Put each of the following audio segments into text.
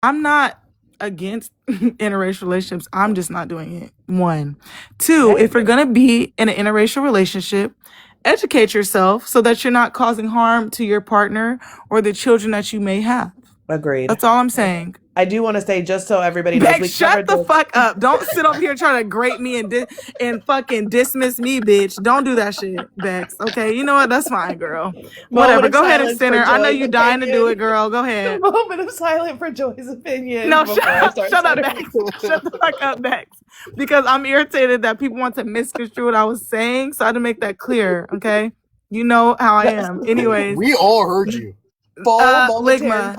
I'm not against interracial relationships. I'm just not doing it. One. Two, if you're going to be in an interracial relationship, educate yourself so that you're not causing harm to your partner or the children that you may have. Agreed. That's all I'm saying. I do want to say, just so everybody knows, Bex, shut the fuck up. Don't sit over here trying to grate me and fucking dismiss me, bitch. Don't do that shit, Bex. Okay, you know what? That's fine, girl. Whatever. Go ahead and center. I know you dying to do it, girl. Go ahead. Moment of silence for Joy's opinion. No, shut up, Bex. Shut the fuck up, Bex. Because I'm irritated that people want to misconstrue what I was saying, so I had to make that clear, okay? You know how I am. Anyways. We all heard you. Ligma.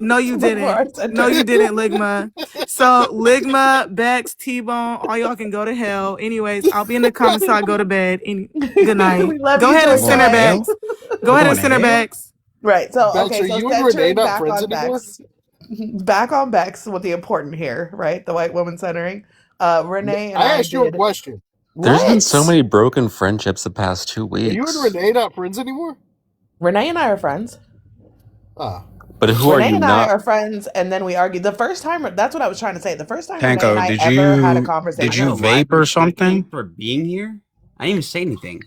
No, you didn't. No, you didn't, Ligma. So, Ligma, Bex, Tbone, all y'all can go to hell. Anyways, I'll be in the comments till I go to bed. Good night. Go ahead and center, Bex. Go ahead and center, Bex. Right. So, Bex, okay. are So, you and Renee not friends anymore? Back on Bex with the important here, right? The white woman centering. Renee and I asked you a question. There's been so many broken friendships the past 2 weeks. Are you and Renee not friends anymore? Renee and I are friends. But who Renee are you and not? I are friends, and then we argued. The first time, that's what I was trying to say. The first time Panko, Renee and I ever had a conversation. Did you vape or something? For being here? I didn't even say anything.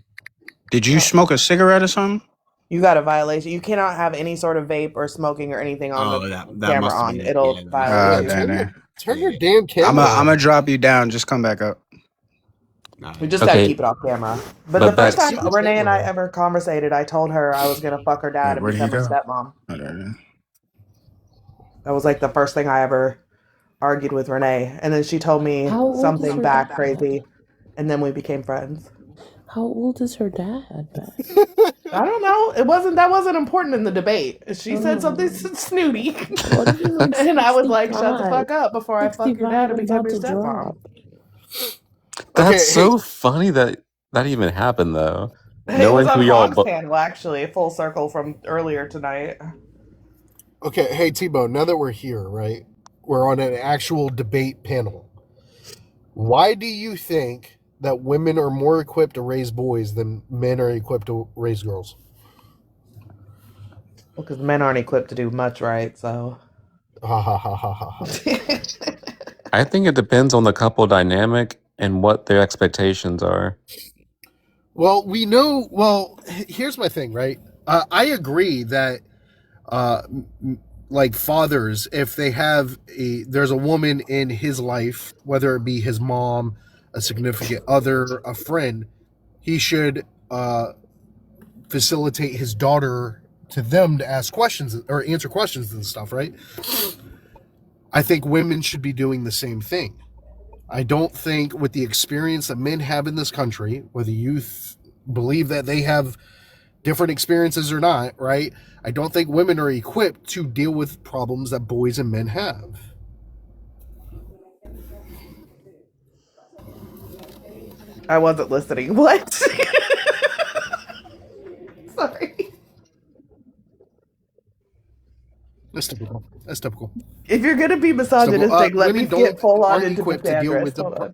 Did you smoke a cigarette or something? You got a violation. You cannot have any sort of vape or smoking or anything on the camera on. It'll violate you. Turn your damn camera I'm going to drop you down. Just come back up. We just gotta keep it off camera. But the first time Renee and I ever conversated, I told her I was gonna fuck her dad and become her stepmom. That was like the first thing I ever argued with Renee. And then she told me something back crazy, and then we became friends. How old is her dad? I don't know. That wasn't important in the debate. She said something snooty. And I was like, shut the fuck up before I fuck your dad and become your stepmom. That's so funny that even happened, though. It was on Hog's panel, actually, full circle from earlier tonight. Okay, hey Tbones, now that we're here, right? We're on an actual debate panel. Why do you think that women are more equipped to raise boys than men are equipped to raise girls? Well, because men aren't equipped to do much, right? So. I think it depends on the couple dynamic and what their expectations are. Well, here's my thing, right? I agree that like fathers, if they have there's a woman in his life, whether it be his mom, a significant other, a friend, he should facilitate his daughter to them to ask questions or answer questions and stuff, right? I think women should be doing the same thing. I don't think with the experience that men have in this country, whether you believe that they have different experiences or not, right? I don't think women are equipped to deal with problems that boys and men have. I wasn't listening. What? Sorry. That's typical. If you're gonna be misogynistic, let me get full on into the deal with the.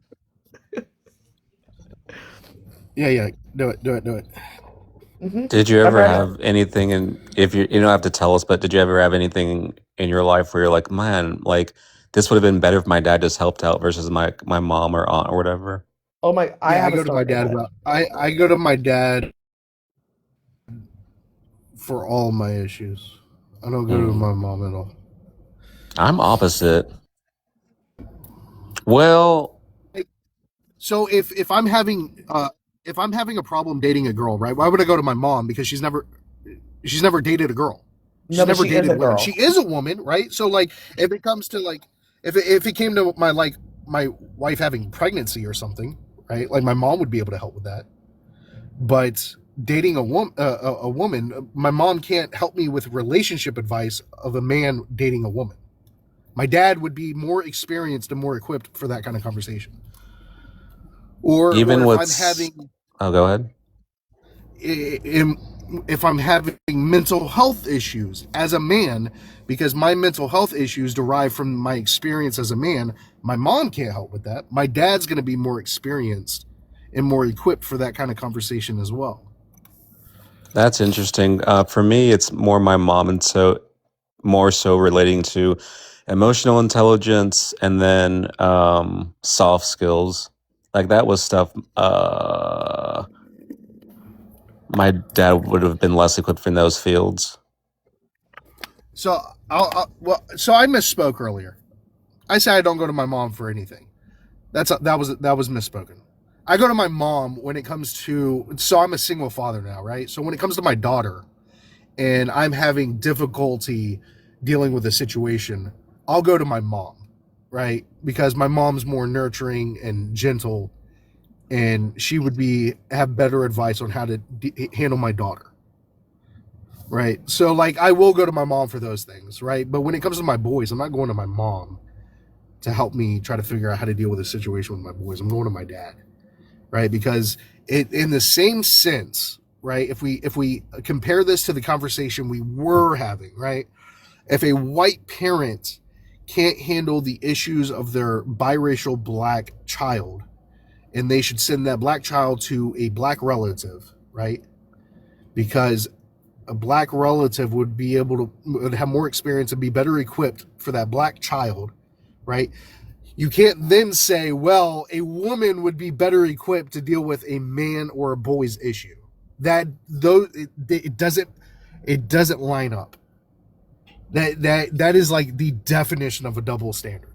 Yeah. Do it. Mm-hmm. Did you ever have anything, and if you don't have to tell us, but did you ever have anything in your life where you're like, man, like this would have been better if my dad just helped out versus my mom or aunt or whatever? Oh my! I go to my dad I go to my dad for all my issues. I don't go to my mom at all. I'm opposite. Well, so if I'm having a problem dating a girl, right? Why would I go to my mom? Because she's never dated a girl. She's never dated a woman. She is a woman, right? So like, if it comes to like, if it came to my wife having pregnancy or something, right? Like my mom would be able to help with that. But dating a woman, my mom can't help me with relationship advice of a man dating a woman. My dad would be more experienced and more equipped for that kind of conversation. Or even or with if I'm having, go ahead. If I'm having mental health issues as a man, because my mental health issues derive from my experience as a man, my mom can't help with that. My dad's going to be more experienced and more equipped for that kind of conversation as well. That's interesting. For me, it's more my mom, and so more so relating to emotional intelligence, and then soft skills. Like that was stuff my dad would have been less equipped in those fields. So so I misspoke earlier. I said I don't go to my mom for anything. That was misspoken. I go to my mom when it comes to, so I'm a single father now, right? So when it comes to my daughter and I'm having difficulty dealing with a situation, I'll go to my mom, right? Because my mom's more nurturing and gentle, and she would have better advice on how to handle my daughter, right? So like I will go to my mom for those things, right? But when it comes to my boys, I'm not going to my mom to help me try to figure out how to deal with a situation with my boys. I'm going to my dad, right? Because in the same sense, right? If we compare this to the conversation we were having, right? If a white parent can't handle the issues of their biracial black child, and they should send that black child to a black relative, right? Because a black relative would have more experience and be better equipped for that black child, right? You can't then say, well, a woman would be better equipped to deal with a man or a boy's issue. It doesn't line up. That is like the definition of a double standard.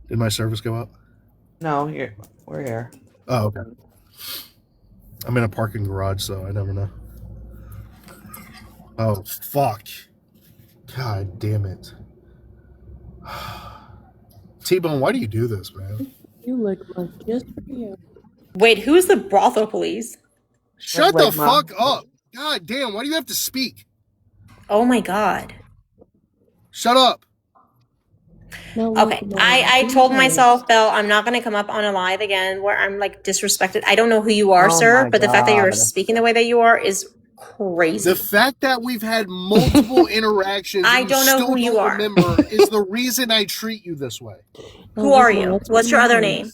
Did my service go up? No, we're here. Oh, okay. I'm in a parking garage, so I never know. Oh, fuck. God damn it. T-Bone, why do you do this, man? You look like just for you. Wait, who's the brothel police? Shut the fuck up. God damn, why do you have to speak? Oh my god. Shut up. No, Okay, no, I told myself, Belle, I'm not going to come up on a live again where I'm like disrespected. I don't know who you are, sir, but the fact that you're speaking the way that you are is crazy. The fact that we've had multiple interactions I don't know who you are. Remember is the reason I treat you this way. Who are you? What's your other name?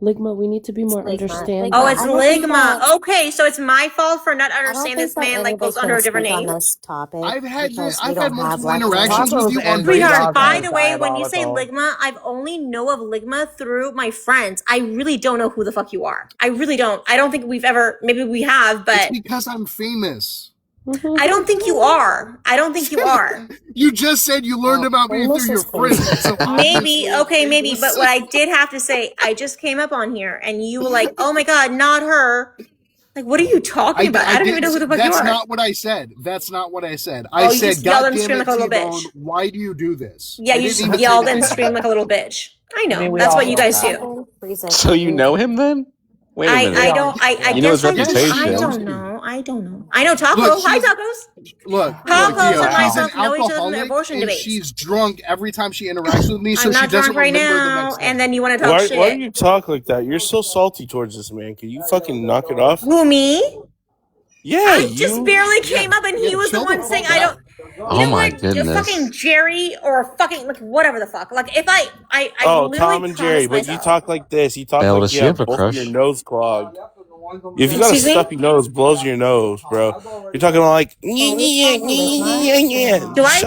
Ligma, we need to be more understanding. Oh, it's Ligma. Okay, so it's my fault for not understanding this man like goes under a different name. I've had multiple interactions with you on Sweetheart, by the way, when you say Ligma, I've only know of Ligma through my friends. I really don't know who the fuck you are. I really don't. I don't think we've ever, maybe we have, but. It's because I'm famous. I don't think you are. I don't think you are. You just said you learned about me through your friends. So maybe, okay, maybe. But what I did have to say, I just came up on here and you were like, oh my God, not her. Like, what are you talking about? I don't even know who the fuck you are. That's not what I said. That's not what I said. I said, God damn it, T-Bone, why do you do this? Yeah, you just yelled and screamed like a little bitch. I know. That's what you guys do. So you know him then? Wait a minute. I don't. I you know his guess reputation. I don't know. I know Taco. Hi, Tacos. Look, Tacos Theo, and she's myself an know each other in alcoholic, the abortion and debate. she's drunk every time she interacts with me, so I'm she not doesn't drunk right remember the now. next day. And then you want to talk shit. Why do you talk like that? You're so salty towards this man. Can you fucking knock it off? Who, me? Yeah, I just barely came up, and he was the one saying, "I don't." Oh my goodness! Fucking Jerry or fucking like whatever the fuck. Like if I oh, Tom and Jerry, but you talk like this. You talk Belle, like does you she have have a both crush? your nose clogged. If you got a stuffy nose, blows your nose, bro. You're talking like Do I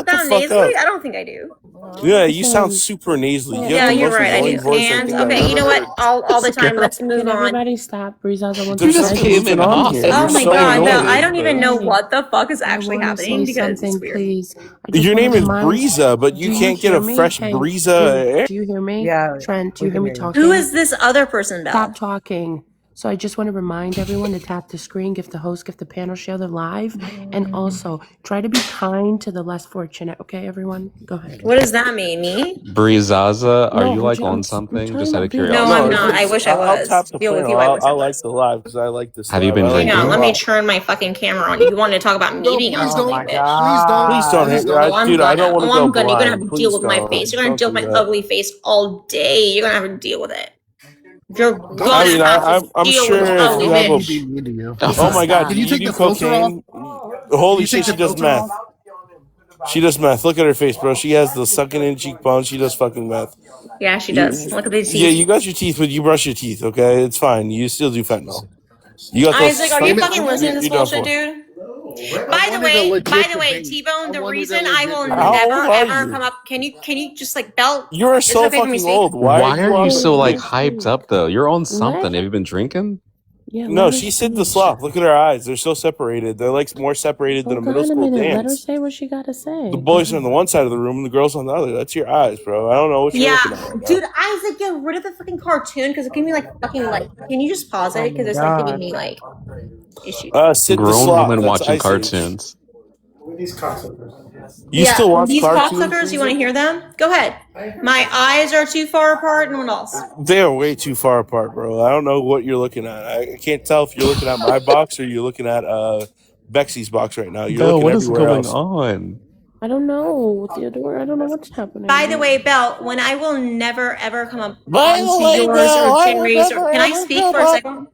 sound nasally? I don't think I do. Yeah, you sound super nasally. You Yeah, have the you're most right. I annoying do. voice And I okay, you know what? All the time. Let's move Can on. everybody stop? Breeza's on You just came in hot. Oh my so god, no, annoying, I don't even bro. know what the fuck is actually I wanna happening say because it's something, weird. please. Your name is Breeza, but you can't get a fresh Breeza. Do you hear me? Yeah, Trent, do you hear me talking? Who is this other person, Belle? Stop talking. So I just want to remind everyone to tap the screen, give the host, give the panel, share the live, and also try to be kind to the less fortunate. Okay, everyone? Go ahead. What does that mean? Me? Breezaza, are No, you like I'm on I'm something? trying Just to out of be- curiosity. No, I'm not. I wish I I'll was. tap the Deal with panel. you, I wish I I was. like the live because I like this. Have you live. been I like drinking? No, it. let me turn my fucking camera on. You wanted to talk about me being please on don't. something, bitch. Please don't hit I'm dude. I don't want to oh, go I'm gonna. You're gonna have blind. to deal Please with my don't. face. You're gonna deal with my Don't do that. ugly face all day. You're gonna have to deal with it. You're gonna I mean, have to I'm deal sure with this if ugly you have a- bitch. Oh my god, Can do you you take do the filter cocaine? Holy shit, she does meth. She does meth. Look at her face, bro. She has the sucking in cheekbones. She does fucking meth. Yeah, she does. Look at these teeth. Yeah, you got your teeth, but you brush your teeth, okay? It's fine. You still do fentanyl. You got those Isaac, are you sucking- fucking listening to this you're done bullshit, for. dude? I By wanted a legit the way, debate. T-Bone, the I wanted a reason I legit will debate. How never old are ever you? come up. Can you just like belt? You are Is it so okay for me to fucking speak? old. Why are you so like Let her hyped speak. up though? You're on something. Let- Have you been drinking? Yeah, No, let her she said the speak. slop. Look at her eyes. They're so separated. They're like more separated than a Hold middle on a school minute. Let her dance. say what she got to say. The boys are on the one side of the room and the girls on the other. That's your eyes, bro. I don't know what you're looking at Yeah, right dude, now. Isaac, get rid of the fucking cartoon because it gave me like fucking like. Can you just pause it because it's like giving me like issues. Sid the Grown slop. woman That's watching Ice Age. cartoons. You still watch these cartoons? cocksuckers. You want to hear them? Go ahead. My eyes are too far apart, and what else? They are way too far apart, bro. I don't know what you're looking at. I can't tell if you're looking at my box or you're looking at Bexy's box right now. You're Belle, looking what is everywhere going else. on? I don't know, Theodore. I don't know what's happening. By the way, Belle, when I will never ever come up By the onto way, yours Belle, or I will Jerry's, or never, can I ever speak come for a up. second?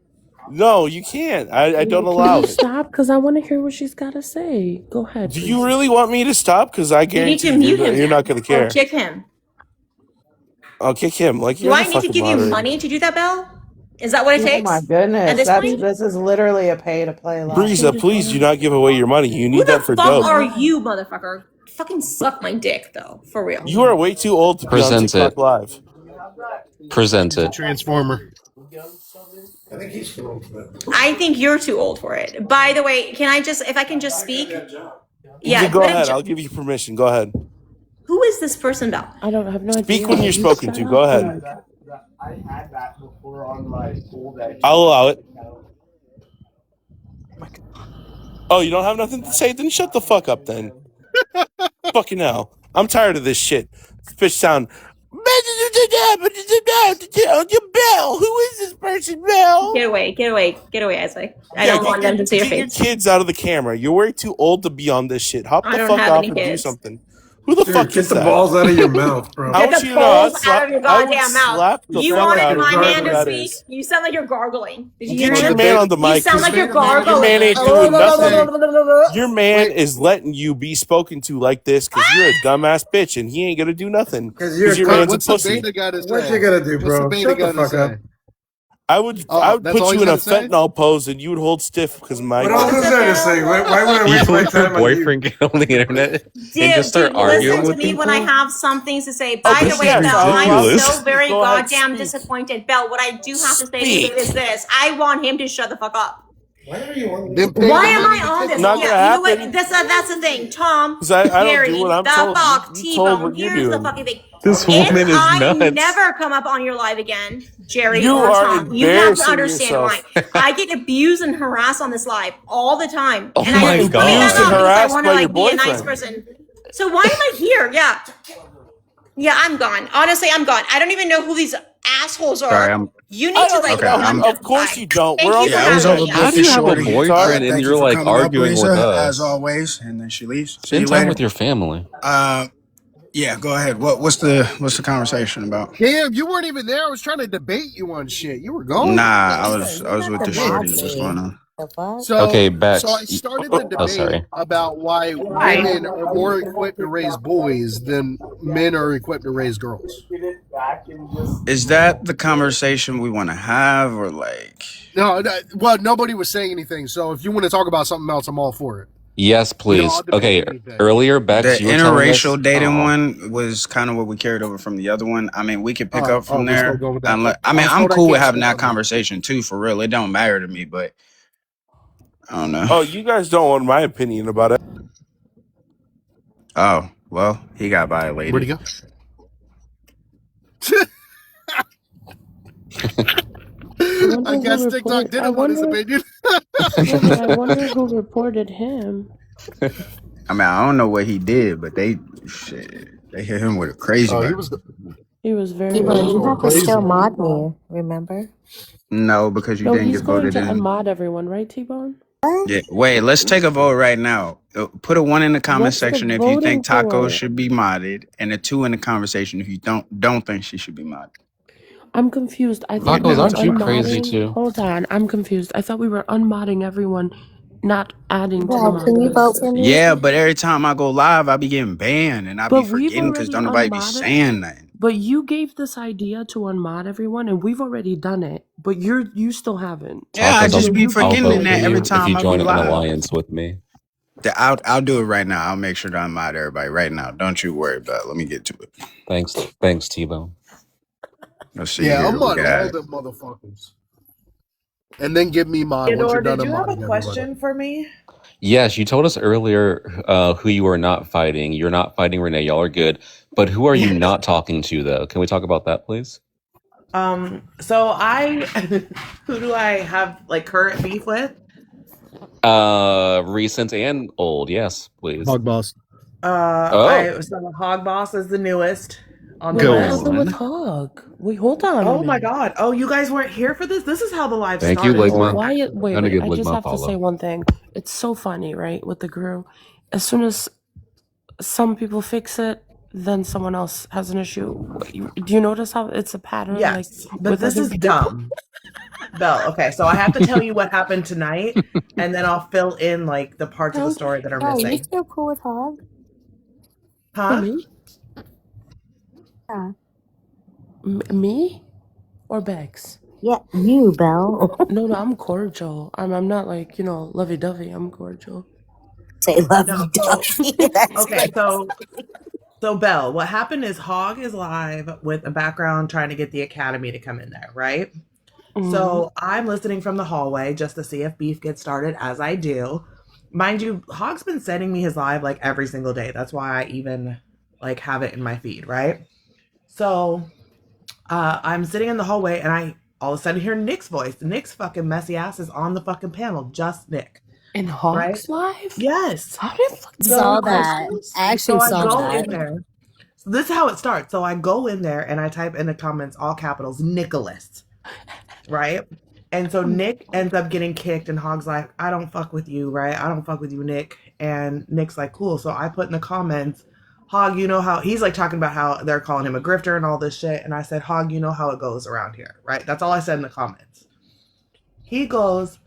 No, you can't. I don't Can allow you it. stop? Because I want to hear what she's got to say. Go ahead. Do please. you really want me to stop? Because I You need guarantee to mute him. you're not going to Or care. kick him. I'll kick him. Like, Do you're I the need to fucking give you moderator. money to do that, Belle? Is that what it Oh takes? my At goodness, this point? this is literally a pay to play live. Breeza, please do not give away your money. You Who need the that for fuck dope. are you, motherfucker? Fucking suck my dick, though. For real. You are way too old to be on Present TikTok it. Live. Present it. Transformer. I think you're too old for it. By the way, if I can just speak? Yeah, Go good ahead. job. I'll give you permission. Go ahead. Who is this person, Belle? I don't have no idea. Speak when you're You spoken to. shut Go up, ahead. dude. I'll allow it. Oh, you don't have nothing to say? Then shut the fuck up then. Fucking hell. I'm tired of this shit. This bitch sound. Bell. Who is this person, Bell? Get away, Isaac. I don't want them to see your Get your face. kids out of the camera. You're way too old to be on this shit. Hop I the don't fuck have off any and do kids. something. Who the fuck Get is the that? balls out of your mouth, bro. I Get want the you to know, balls out of your I would goddamn mouth. slap the You fuck wanted out of my whoever man to that speak? is. You sound like you're gargling. Did you Get hear your him? man on the You mic. sound 'cause like you're your gargling. man ain't doing nothing. nothing. Your man is letting you be spoken to like this because you're a dumbass bitch and he ain't gonna do nothing. Because you're your a man's a What's the pussy. beta got to say? What you gonna do, What's bro? the beta Shut the got to fuck up. say? I would That's put all you he's in a gonna say? fentanyl pose and you would hold stiff because my. What else is there to say? Why would I You waste my and your time on you? boyfriend get on the internet and just start Dude, arguing listen to with me when I people? have some things to say. By Okay, the way, yes, Belle, I'll I'm allow you ridiculous. so to very go ahead, goddamn speak. disappointed. Belle, what I do have to say Speak. is this. I want him to shut the fuck up. Then pay Why the am money I to on kick this? him Not out. gonna Yeah, you know happen. what? That's the thing. Tom, 'Cause I don't Jerry, do what I'm the told. fuck, You told T-Bone. what you're Here's the doing. fucking thing. This If woman is I nuts. never come up on your live again, Jerry You or are Tom, you have to embarrassing understand why. yourself. I get abused and harassed on this live all the time. Oh And I my just putting that Abused and out because I harassed want to by your like be a nice boyfriend. person. So why am I here? Yeah. Yeah, I'm gone. Honestly, I'm gone. I don't even know who these assholes are. Sorry, I'm. You I need to don't like even know. I'm- left Of course the you vibe. don't. Thank We're you on for the Yeah, I was having over me. with How do this you have a shorty. boyfriend and Thank you're you for like coming up, arguing with Lisa, us? as always. And then she leaves. See Spend you time later. with your family. Yeah, go ahead. What's the conversation about? Damn, you weren't even there. I was trying to debate you on shit. You were gone? Nah, I was with the shorty. What's going on? Okay, So Bex. I started the Oh, debate sorry. about why women are more equipped to raise boys than men are equipped to raise girls. Is that the conversation we want to have, or like? No, well, nobody was saying anything. So if you want to talk about something else, I'm all for it. Yes, please. I'll debate Okay, anything. earlier, Bex, The you were telling us. interracial dating Oh. one was kind of what we carried over from the other one. I mean, we could pick up from we're still there. going with that. I mean, I was I'm told I cool with can't having speak that on that. conversation too, for real. It don't matter to me, but I don't know. Oh, you guys don't want my opinion about it. Oh, well, he got Where'd he violated. go? I guess TikTok didn't want his opinion. I wonder who reported him. I mean, I don't know what he did, but they hit him with a crazy Oh, one. He was very. You have to still mod me, remember? No, because you No, didn't he's get going voted to in. unmod everyone, right, T-Bone? Yeah, wait, let's take a vote right now. Put a 1 in the comment What's the section if you voting think Taco for? should be modded, and a 2 in the conversation if you don't think she should be modded. I'm confused. I thought we Tacos, were aren't you crazy unmodding. too? Hold on, I'm confused. I thought we were unmodding everyone, not adding to the Yeah, can you modders. vote for me? Yeah, but every time I go live, I be getting banned, and I be But we've forgetting because already don't nobody be unmodded. saying nothing. But you gave this idea to unmod everyone, and we've already done it. But you still haven't. Yeah, I Tacos, just be I'll forgetting vote for that every you if you time I be join an live. alliance with me. I'll do it right now. I'll make sure to unmod everybody right now. Don't you worry about it. Let me get to it. Thanks, T-Bone. Let's see Yeah, here. I'm We on got all them motherfuckers. And then give me mod once Theodore, you're done did you have a unmodding question everybody. for me? Yes, you told us earlier who you are not fighting. You're not fighting Renee. Y'all are good. But who are you not talking to, though? Can we talk about that, please? So who do I have like current beef with? Recent and old. Yes, please. Hog boss. So Hog Boss is the newest on the Wait, what list. happened with Hog? Wait, hold on. Oh my god. Oh, you guys weren't here for this? This is how the live Thank you, started. Ligma. Wait. I just have to say one thing. It's so funny, right? With the crew. As soon as some people fix it, then someone else has an issue. Do you notice how it's a pattern? Yes, like, but with this other is people? dumb. Belle, okay, so I have to tell you what happened tonight, and then I'll fill in like the parts of the story that are Oh, you missing. still cool with Hog? Huh? Me? Yeah. Me? Or Bex? Yeah, you, Belle. No, I'm cordial. I'm not like, lovey-dovey. I'm cordial. Say love No, you, so Duffy. That's okay, so Belle, what happened is Hog is live with a background trying to get the Academy to come in there, right? So I'm listening from the hallway just to see if beef gets started, as I do. Mind you, Hog's been sending me his live like every single day. That's why I even like have it in my feed, right? So I'm sitting in the hallway and I all of a sudden hear Nick's voice. Nick's fucking messy ass is on the fucking panel, just Nick. In Hog's right? live? Yes. How did saw that. I actually I saw go that. in there. So this is how it starts. So I go in there and I type in the comments, all capitals, Nicholas. Right? And so Nick ends up getting kicked and Hog's like, I don't fuck with you, right? I don't fuck with you, Nick. And Nick's like, cool. So I put in the comments, Hog, you know how he's like talking about how they're calling him a grifter and all this shit. And I said, Hog, you know how it goes around here, right? That's all I said in the comments. He goes,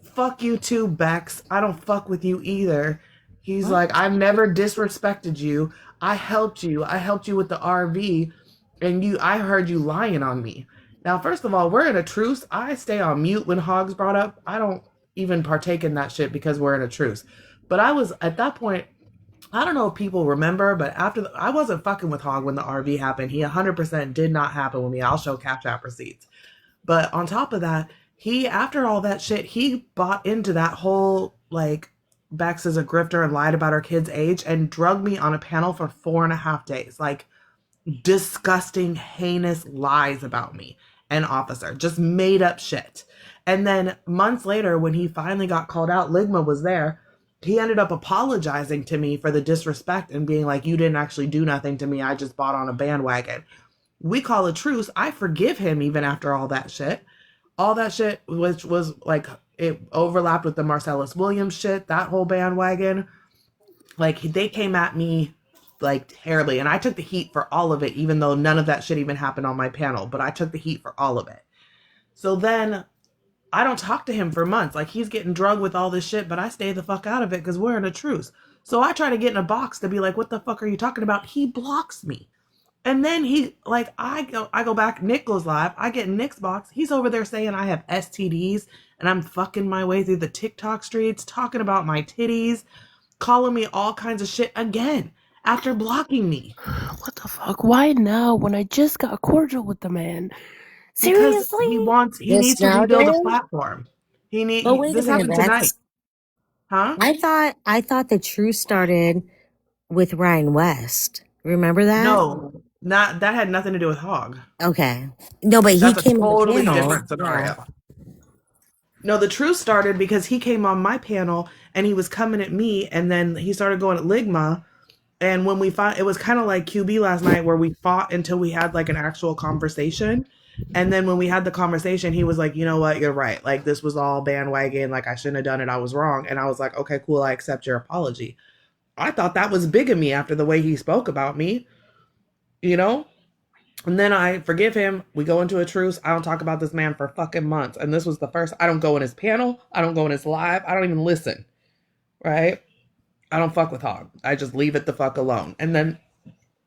fuck you too, Bex. I don't fuck with you either. He's like, I've never disrespected you. I helped you. I helped you with the RV. And I heard you lying on me. Now, first of all, we're in a truce. I stay on mute when Hogs brought up. I don't even partake in that shit because we're in a truce. But I was, at that point, I don't know if people remember, but I wasn't fucking with Hog when the RV happened. He 100% did not happen with me. I'll show Cash App receipts. But on top of that, after all that shit, he bought into that whole, like, Bex is a grifter and lied about her kid's age and drugged me on a panel for 4.5 days. Like, disgusting, heinous lies about me and Officer. Just made up shit. And then months later, when he finally got called out, Ligma was there. He ended up apologizing to me for the disrespect and being like, you didn't actually do nothing to me. I just bought on a bandwagon. We call a truce. I forgive him even after all that shit. All that shit, which was like, it overlapped with the Marcellus Williams shit, that whole bandwagon. Like, they came at me like terribly, and I took the heat for all of it, even though none of that shit even happened on my panel, but I took the heat for all of it. So then I don't talk to him for months. Like, he's getting drugged with all this shit, but I stay the fuck out of it because we're in a truce. So I try to get in a box to be like, what the fuck are you talking about? He blocks me. And then I go back, Nick goes live, I get in Nick's box, he's over there saying I have STDs, and I'm fucking my way through the TikTok streets, talking about my titties, calling me all kinds of shit again, after blocking me. What the fuck? Why now when I just got cordial with the man? Seriously? Because he needs to rebuild a platform. This happened tonight. Huh? I thought the truce started with Ryan West. Remember that? No, that had nothing to do with Hog. Okay. No, but That's he came a totally on the panel. different scenario. No, the truce started because he came on my panel and he was coming at me, and then he started going at Ligma. And when we fought, it was kind of like QB last night where we fought until we had like an actual conversation. And then when we had the conversation, he was like, you know what, you're right. Like, this was all bandwagon. Like, I shouldn't have done it. I was wrong. And I was like, okay, cool. I accept your apology. I thought that was big of me after the way he spoke about me, you know? And then I forgive him. We go into a truce. I don't talk about this man for fucking months. And this was the first. I don't go in his panel. I don't go in his live. I don't even listen. Right? I don't fuck with Hog. I just leave it the fuck alone. And then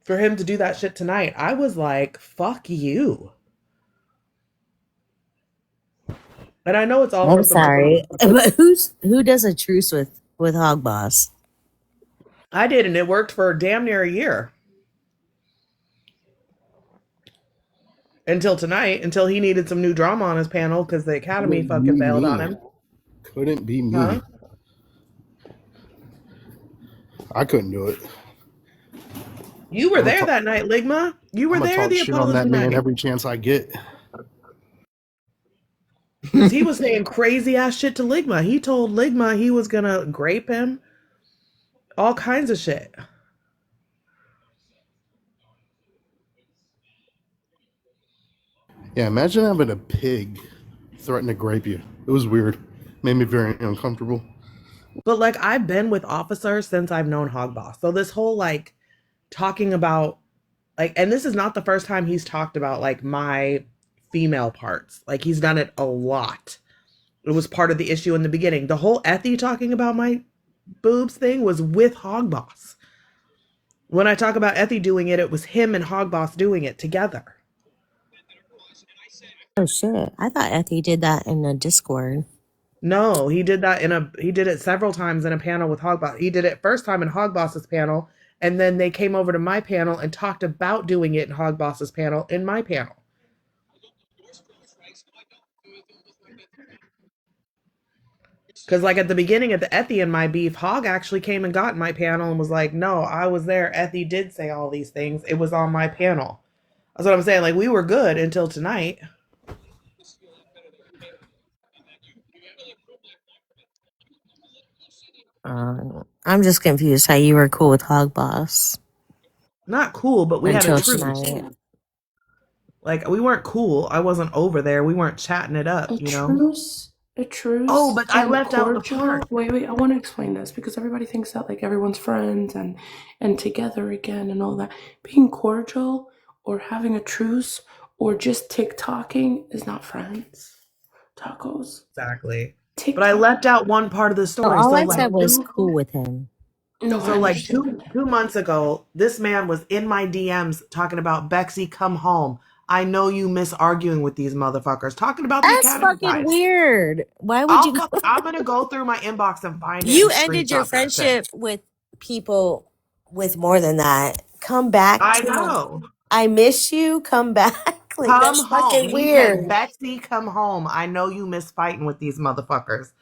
for him to do that shit tonight, I was like, fuck you. And I know it's all I'm for some sorry, but who does a truce with Hog Boss? I did, and it worked for damn near a year. Until tonight, until he needed some new drama on his panel because the Academy fucking bailed on him. Couldn't be me. Huh? I couldn't do it. You were there that night, Ligma. You were there the shit on that apology man night. every chance I get. Because he was saying crazy ass shit to Ligma. He told Ligma he was gonna grape him. All kinds of shit. Yeah, imagine having a pig threaten to grape you. It was weird. Made me very uncomfortable. But like, I've been with officers since I've known Hog Boss. So this whole like talking about like, and this is not the first time he's talked about like my female parts. Like he's done it a lot. It was part of the issue in the beginning. The whole Ethy talking about my boobs thing was with Hog Boss. When I talk about Ethy doing it, it was him and Hog Boss doing it together. Oh shit! I thought Ethy did that in the Discord. No, he did that he did it several times in a panel with Hog Boss. He did it first time in Hog Boss's panel, and then they came over to my panel and talked about doing it in Hog Boss's panel in my panel. Because like at the beginning of the Ethy and my beef, Hog actually came and got in my panel and was like, no, I was there. Ethy did say all these things. It was on my panel. That's what I'm saying. Like we were good until tonight. I'm just confused how you were cool with Hog Boss. Not cool, but we until had a truce. Tonight. Like we weren't cool. I wasn't over there. We weren't chatting it up, you know? A truce. Oh, but I left out the part. Wait, I want to explain this because everybody thinks that like everyone's friends and together again and all that. Being cordial or having a truce or just TikToking is not friends. Tacos. Exactly. TikTok. But I left out one part of the story. All I said was cool with him. No, so like 2 months ago, this man was in my DMs talking about Bexy, come home. I know you miss arguing with these motherfuckers. Talking about the Academy fucking guys. Weird. Why would you? I'm gonna go through my inbox and find it. You ended your friendship with people with more than that. Come back. I know. I miss you. Come back. Like, come that's home. Fucking weird. Bexy, come home. I know you miss fighting with these motherfuckers.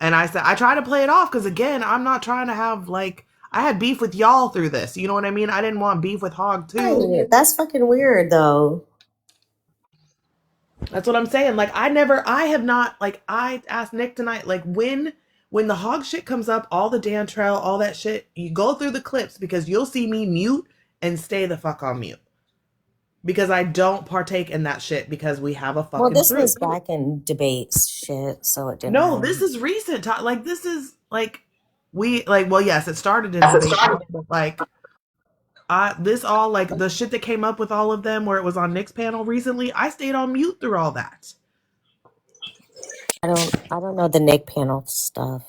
And I said, I try to play it off because, again, I'm not trying to have, like, I had beef with y'all through this. You know what I mean? I didn't want beef with Hog, too. Hey, that's fucking weird, though. That's what I'm saying. Like, I have not, like, I asked Nick tonight, like, when the Hog shit comes up, all the Dan Trail, all that shit, you go through the clips because you'll see me mute and stay the fuck on mute. Because I don't partake in that shit because we have a fucking Well, this was back in debates shit, so it didn't No, matter. this is recent. Like, this is, like, well, yes, it started in debates, but, like, this all, like, the shit that came up with all of them where it was on Nick's panel recently, I stayed on mute through all that. I don't know the Nick panel stuff.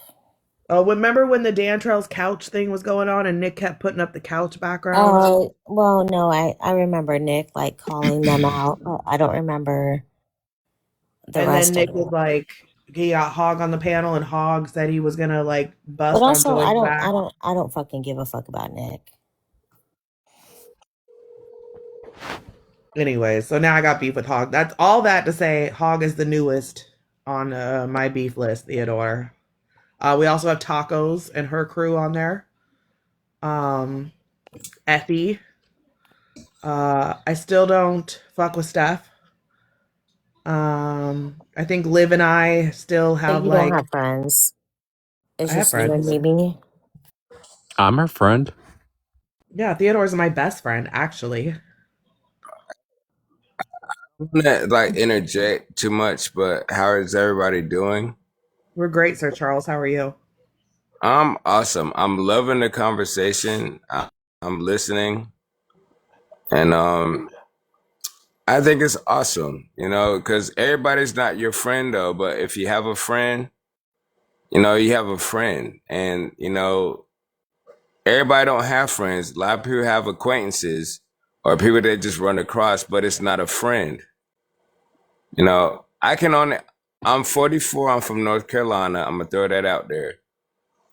Oh, remember when the Dan Trail's couch thing was going on and Nick kept putting up the couch background? Oh, well, no, I remember Nick, like, calling them out, but I don't remember the rest of it. And then Nick was like, he got Hog on the panel and Hog said he was gonna, like, bust but also, onto his back. I don't fucking give a fuck about Nick. Anyway, so now I got beef with Hog. That's all that to say Hog is the newest on my beef list, Theodore. We also have Tacos and her crew on there. Effie. I still don't fuck with Steph. I think Liv and I still have, you don't have friends. It's I have friends. Maybe. I'm her friend. Yeah, Theodore's my best friend, actually. I'm not like interject too much, but how is everybody doing? We're great, Sir Charles. How are you? I'm awesome. I'm loving the conversation. I'm listening, and I think it's awesome. You know, because everybody's not your friend though. But if you have a friend, you know, you have a friend, and you know, everybody don't have friends. A lot of people have acquaintances or people that just run across, but it's not a friend. You know, I'm 44. I'm from North Carolina. I'm gonna throw that out there.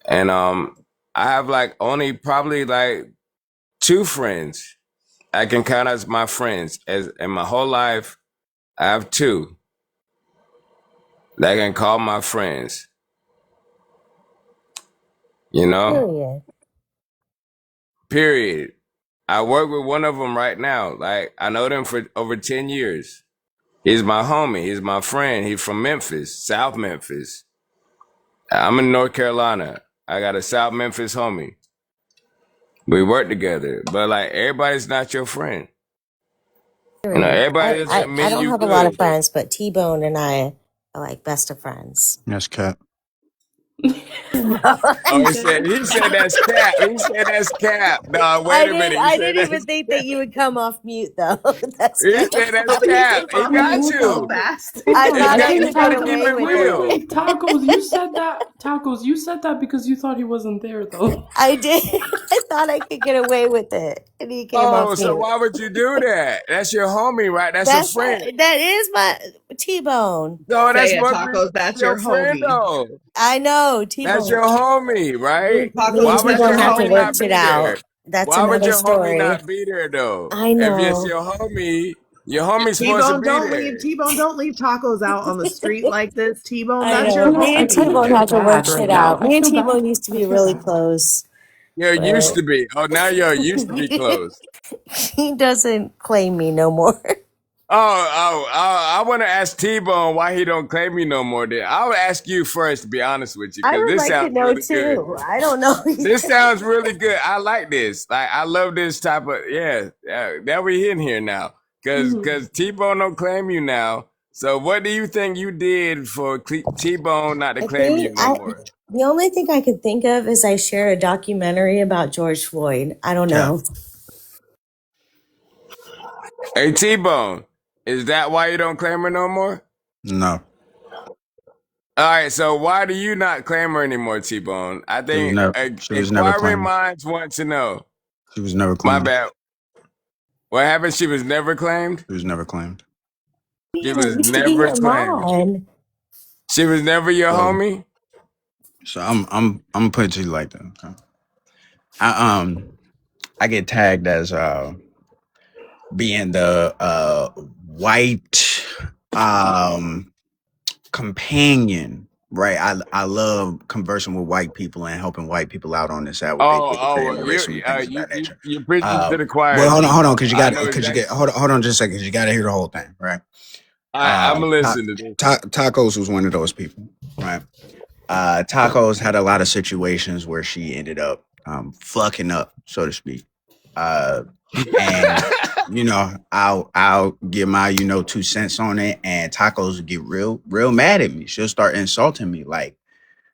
And I have like only probably like 2 friends I can count as my friends. As in my whole life, I have 2 that I can call my friends. You know? Period. I work with one of them right now. Like, I know them for over 10 years. He's my homie. He's my friend. He's from Memphis, South Memphis. I'm in North Carolina. I got a South Memphis homie. We work together, but like everybody's not your friend. You know, everybody doesn't mean I don't you have a lot of good. friends, but T-Bone and I are like best of friends. That's cap. Oh, he said that's cap. He said that's cap. No, wait a minute. I didn't even think that you would come off mute though. That's He said that's cap. He got you. Fast. I thought I You could gotta get keep away it with real. it. Tacos, you said that. Tacos, you said that because you thought he wasn't there, though. I did. I thought I could get away with it, and he came Oh, off so mute. why would you do that? That's your homie, right? That's a friend. That is my T-Bone. No, that's what Tacos. That's your your friend homie. though. I know T-Bone. That's your homie, right? Me and Why would your T-Bone have to homie work not be it there? out. That's Why would another your homie story. not be there though? I If know. it's your homie's supposed to T-Bone, be don't there. leave. T-Bone, don't leave tacos out on the street like this. T-Bone, I that's know. your Me and homie. T-Bone had to work bad shit right now. out. I Me and feel T-Bone bad. used to I be feel really bad. close. You're used But to be. Oh, now you're used to be close. he doesn't claim me no more. I want to ask T-Bone why he don't claim me no more. Then I'll ask you first, to be honest with you, I because would this like to sounds know really good. too. I don't know. This sounds really good. I like this. Like I love this type of that we in here now. Cause T-Bone don't claim you now. So what do you think you did for T-Bone not to claim you no more? The only thing I could think of is I shared a documentary about George Floyd. I don't know. Hey T-Bone, is that why you don't claim her no more? No. All right, so why do you not claim her anymore, T-Bone? I think She was never inquiring claimed. minds want to know. She was never My claimed. bad. What happened? She was never claimed? She was never claimed. She was never claimed. She was never your homie? So I'm gonna put it to you like that. Okay? I get tagged as being the white companion, right? I love conversing with white people and helping white people out on this app with you're preaching to the choir. Well, hold on, because hold on just a second, because you got to hear the whole thing, right? I'm listening to this. Tacos was one of those people, right? Tacos had a lot of situations where she ended up fucking up, so to speak. And you know, I'll give my 2 cents on it, and Tacos would get real mad at me. She'll start insulting me like,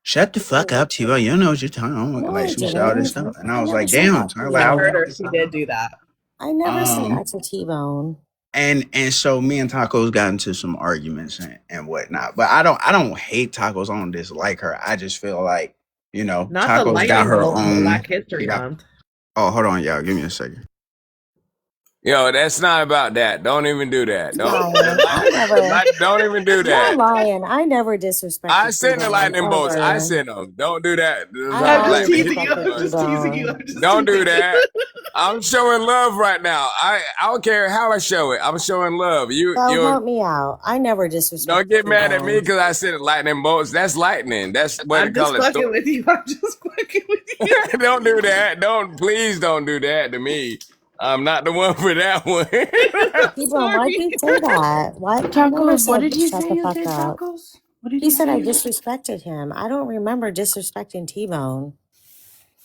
"Shut the fuck up, T-Bone. You know what you're talking about." Like she said all this stuff, and I was like, "Damn." I heard her. She did do that. I never said that to T-Bone. And so me and Tacos got into some arguments and whatnot. But I don't hate Tacos. I don't dislike her. I just feel like, Tacos got her own Black History Month. Oh, hold on, y'all. Give me a second. Yo, that's not about that. Don't even do that. Don't even do that. You're lying. I never disrespected. I sent the lightning bolts. I sent them. Don't do that. I'm just teasing you. Don't do that. I'm showing love right now. I don't care how I show it. I'm showing love. Help me out. I never disrespected. Don't get mad at me because I said lightning bolts. That's lightning. That's what they call it. I'm just fucking with you. Don't do that. Please don't do that to me. I'm not the one for that one. Why'd you say that? Why? Tacos, what did he say you did, Tacos? He said I disrespected him. I don't remember disrespecting T-Bone.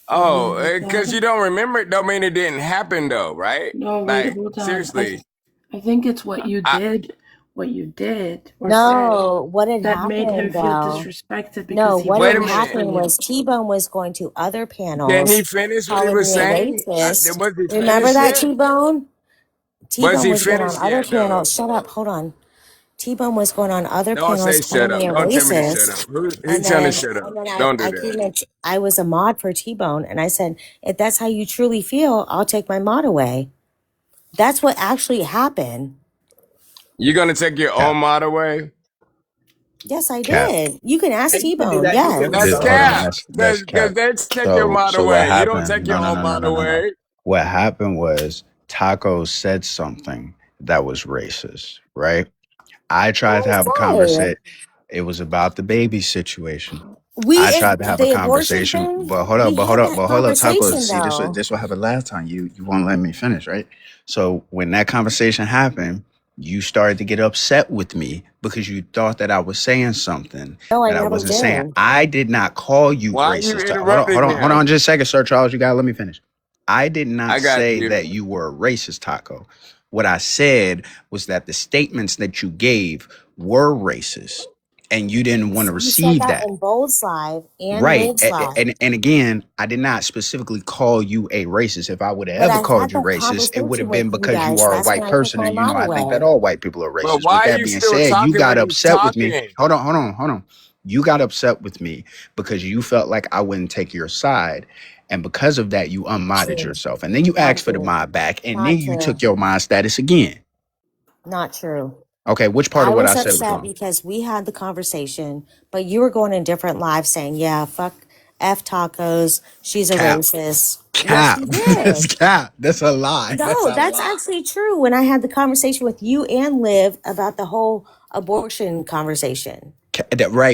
Oh, because you don't remember it don't mean it didn't happen though, right? No, like, hold on. Seriously. I think it's what you did. What you did. No, what had that happened, made him feel disrespected because what had happened was T-Bone was going to other panels. Can he finish what he was saying? Remember that, T-Bone? Was he T-Bone was going on finished other yet, panels. Shut up. Hold on. T-Bone was going on other Don't say panels shut calling up. me a Don't tell me to shut up. racist. Who's telling me to shut up? And then Don't do I that. came in, I was a mod for T-Bone, and I said, if that's how you truly feel, I'll take my mod away. That's what actually happened. You're gonna take your own mod away? Yes, I did. You can ask You can do T-Bone. that. You Yes. can do That's that. Hold on, cap. that's Because cap. they take your mod So what away. You don't happened? take your own mod No. away. What happened was Taco said something that was racist, right? I tried to have a conversation. It was about the baby situation. I tried to have a The abortion conversation, thing, but hold we up, had that Taco. conversation See, though. this what happened last time. You won't let me finish, right? So when that conversation happened, you started to get upset with me because you thought that I was saying something No, I that I never wasn't saying. did. I did not call you Why are you racist. interrupting Hold on, him? just a second, Sir Charles. You gotta let me finish. I did not I got say you. that you were a racist, Taco. What I said was that the statements that you gave were racist, and you didn't want to You said receive that that. in Bold's live and Right. Liv's live. And again, I did not specifically call you a racist. If I would have But ever I called had you that racist, it would conversation have with been you because you guys. are a That's when white I took person. my And, you know, mod I think that away. all white people are But racist. why With are that you being still said, you talking got when he's upset with me. talking? Hold on. You got upset with me because you felt like I wouldn't take your side. And because of that, you unmodded True. yourself. And then you Not asked for the true. mod back. And then Not you true. took your mod status again. Not true. Okay, which part I of what I was said was upset wrong? because we had the conversation, but you were going in different lives saying, yeah, fuck F tacos. She's a Cap. racist. Yes, Cap. you That's did. cap. That's a lie. That's No, a that's lie. actually true. When I had the conversation with you and Liv about the whole abortion conversation.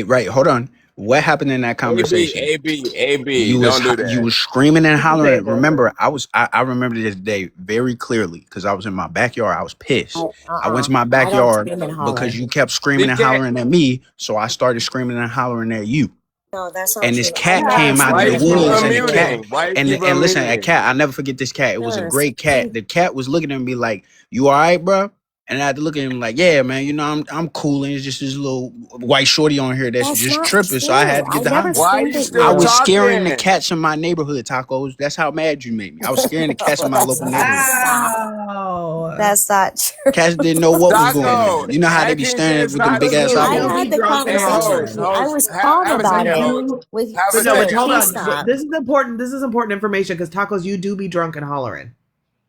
Right. Hold on. What happened in that conversation? AB. Don't do You that. was screaming and This is hollering. Abel. Remember, I remember this day very clearly because I was in my backyard. I was pissed. I went to my I don't backyard scream and because holler. you kept screaming Be and cat. hollering at me, so I started screaming and hollering at you. No, that's not And this true. I cat never came out Why of the you screamed and keep woods, hollered and at the cat you. unmuting? Why you keep and listen, a unmuting? cat. I'll never forget this cat. It was a Nurse, great cat. The cat was looking at me like, "You all right, bro?" And I had to look at him like, "Yeah, man. You know, I'm cool. And it's just this little white shorty on here that's that's just not tripping." So I true. had to I get the never holler. Why are screamed you at I still you. was scaring the talking? cats in my neighborhood, Tacos. That's how mad you made me. I was scaring the cats in my That's local not neighborhood. stop. Wow. That's not true. Cats didn't know what was going Taco, on. You know how they be acting staring is with them not big Tacos, ass you I do true. had be the drunk and Hey, conversation with host, hollering. you. I host, was calm have a about second, it. host. You With Have a but no, but sir, second. hold please on. stop. This is important. This is important information because tacos, you do be drunk and hollering.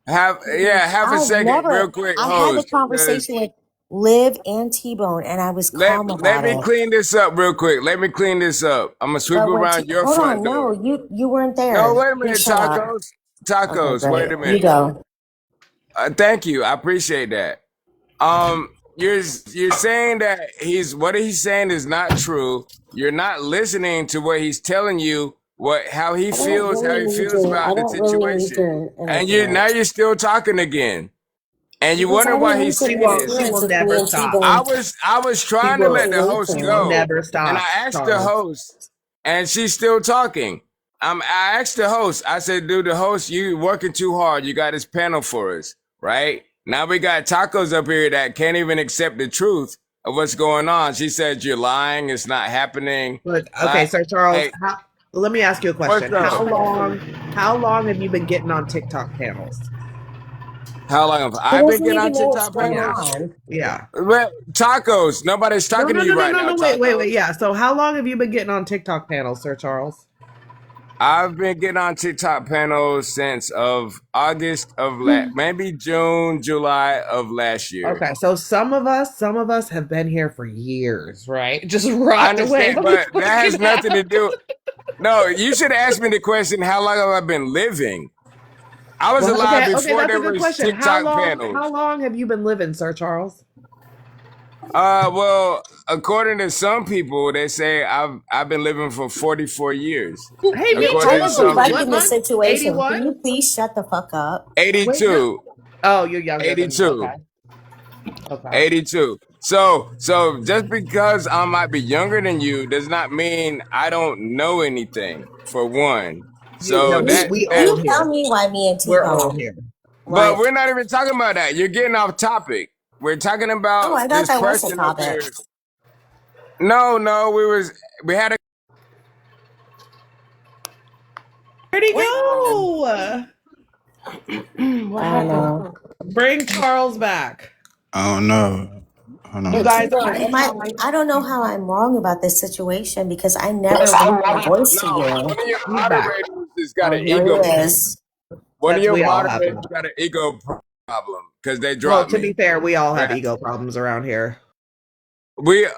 Have a I've second, real never. quick, I had the host. Because conversation with Liv and T-Bone, and I was calm let about me it. clean this up real quick. Let me clean this up. I'm gonna sweep But when around your hold front on, door. no, you weren't No, there. wait a Please minute, shut up. tacos. Okay, Tacos. great. Wait a You minute. go. Thank you. I appreciate that. You're saying that what he's saying is not true. You're not listening to what he's telling you. How he feels I about the don't really need situation, your and you're interference. still talking again, and you Because wonder I why didn't he's need your saying it. She interference will with me never and stop. T-Bone I was trying to let the host She will situation. go, never and stop, I asked the Charles. host, and she's still talking. I asked the host. I said, "Dude, the host, you working too hard. You got this panel for us, right? Now we got tacos up here that can't even accept the truth of what's going on." She said, "You're lying. It's not happening." But okay, Sir Charles, Like, let me ask you a what's question. up? How long have you been getting on TikTok panels? How long have He I been doesn't getting on even know what's TikTok going Yeah. panels? on. Yeah. Well, tacos. Nobody's No, talking no, to no, you no, right no, now, no. Wait. tacos. Yeah. So how long have you been getting on TikTok panels, Sir Charles? I've been getting on TikTok panels since of August of maybe June, July of last year. Okay, so some of us have been here for years, right? Just I rotting away understand, on the but that fucking has nothing to app. do. No, you should ask me the question, how long have I been living? I was Well, alive okay, before that's a there good was question. How TikTok long? panels. How long have you been living, Sir Charles? Well, according to some people, they say I've been living for 44 years. Hey, me According Kind to of some too. What deflecting the people. month? situation. Can 81? you please shut the fuck up? Wait, no. 82. Oh, you're younger than me. 82. Okay. Okay. 82. So just because I might be younger than you does not mean I don't know anything, for one. So We You old tell here. me why me and We're old T-Bone. here. but Like, we're not even talking about that. You're getting off topic. We're talking oh, about I thought this that was the person up topic. here. No, we had a Where'd he go? What I don't happened? know. Bring Charles back. I don't know. You guys, I don't know how I'm wrong about this situation because I never raised my voice to you. One of your he's back. moderators has got an Here ego. he is. One of your We all have moderators them. got an ego problem because they Well, dropped to me. be fair, we all have ego problems around here. But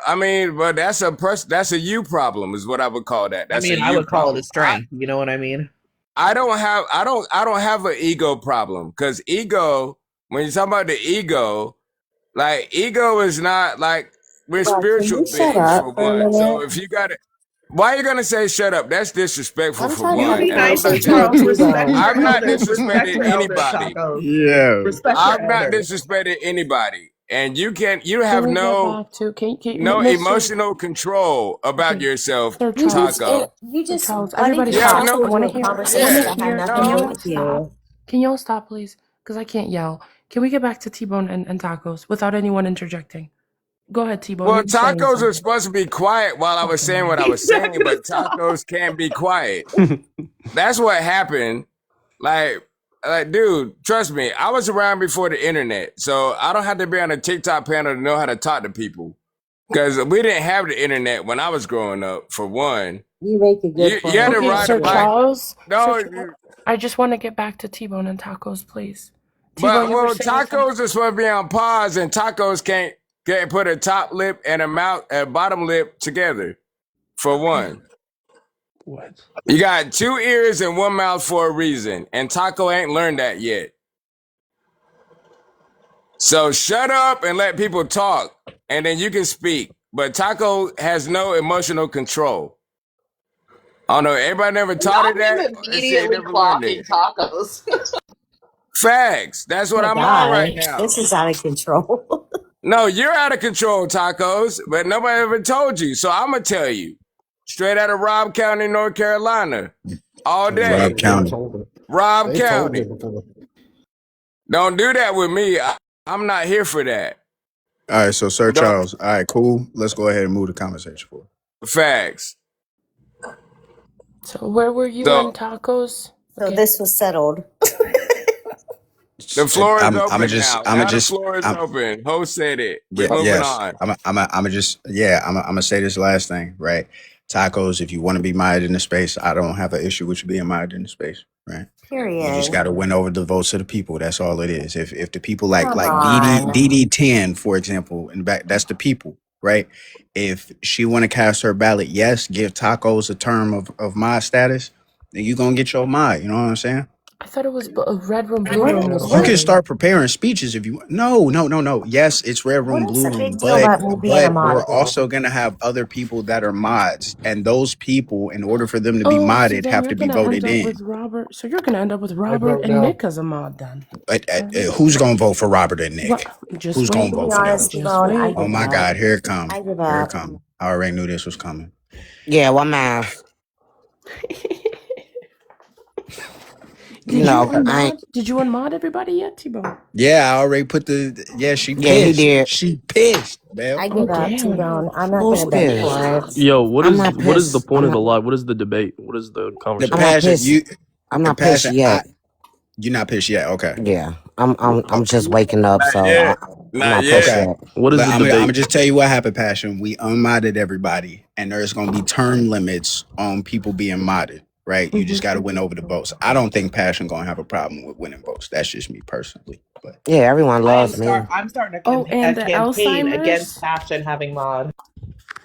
that's a you problem is what I would call that. That's I would call it a strength. You know what I mean? I don't have an ego problem because ego, when you talk about the ego, like ego is not like we're spiritual beings for one. So if you got it, why are you gonna say shut up? That's disrespectful for one. You be And I'm nice to not Charles. Respect your I'm not elders. Respect disrespecting your elders, anybody. Tacos. Yeah. Respect I'm your not elders. disrespecting anybody, and you have we get no back to emotional control about yourself, Sir You Charles? Taco. you just Charles, wanted everybody to stop. talk I want to into a hear. conversation that had nothing to do with Stop. you. Can y'all stop, please? Because I can't yell. Can we get back to T-Bone and tacos without anyone interjecting? Go ahead, T-Bone. Well, tacos are supposed to be quiet while I was saying what I was saying, but tacos can't be quiet. That's what happened. Like, dude, trust me, I was around before the internet, so I don't have to be on a TikTok panel to know how to talk to people. Because we didn't have the internet when I was growing up, for one. You make a good point. You had to ride Sir a bike. Charles. No, I just want to get back to T-Bone and tacos, please. But tacos are supposed to be on pause, and tacos can't put a top lip and a bottom lip together. For one, What? you got 2 ears and 1 mouth for a reason, and Taco ain't learned that yet. So shut up and let people talk, and then you can speak. But Taco has no emotional control. I don't know. Everybody never taught her that. Immediately clocking tacos. Facts. That's what I'm on right now. This is out of control. No, you're out of control, Tacos, but nobody ever told you. So I'm going to tell you. Straight out of Robb County, North Carolina. All day. Robb County. Don't do that with me. I'm not here for that. All right, so Sir Charles. All right, cool. Let's go ahead and move the conversation forward. Facts. So where were you in tacos? So this was settled. The floor is open now. The floor is open. Ho said it. We're moving on. I'm gonna say this last thing, right? Tacos, if you want to be mired in the space, I don't have an issue with you being mired in the space, right? Period. You just got to win over the votes of the people. That's all it is. If the people like DD10, for example, and back, that's the people, right? If she want to cast her ballot, yes, give Tacos a term of mod status, then you gonna get your mod. You know what I'm saying? I thought it was a red room, blue room. You can start preparing speeches if you want. No. Yes, it's red room, blue room, but we're also going to have other people that are mods. And those people, in order for them to be modded, have to be voted in. So you're going to end up with Robert and Nick as a mod then. Who's going to vote for Robert and Nick? Who's going to vote for them? Oh my God, here it comes. Here it comes. I already knew this was coming. Yeah, one math. Did you unmod everybody yet, T-Bone? Yeah, I already put she pissed. He did. She pissed, man. I give up, T-Bone. I'm not going to bet for it. Yo, what is the point of the live? What is the debate? What is the conversation? I'm not pissed yet. You're not pissed yet? Okay. Yeah, I'm just waking up, so I'm not pissed yet. What is the debate? I'm gonna just tell you what happened, Passion. We unmodded everybody, and there's gonna be term limits on people being modded. Right, you just got to win over the votes. I don't think Passion gonna have a problem with winning votes. That's just me personally. But yeah, everyone loves me. I'm starting to campaign against Passion having mod.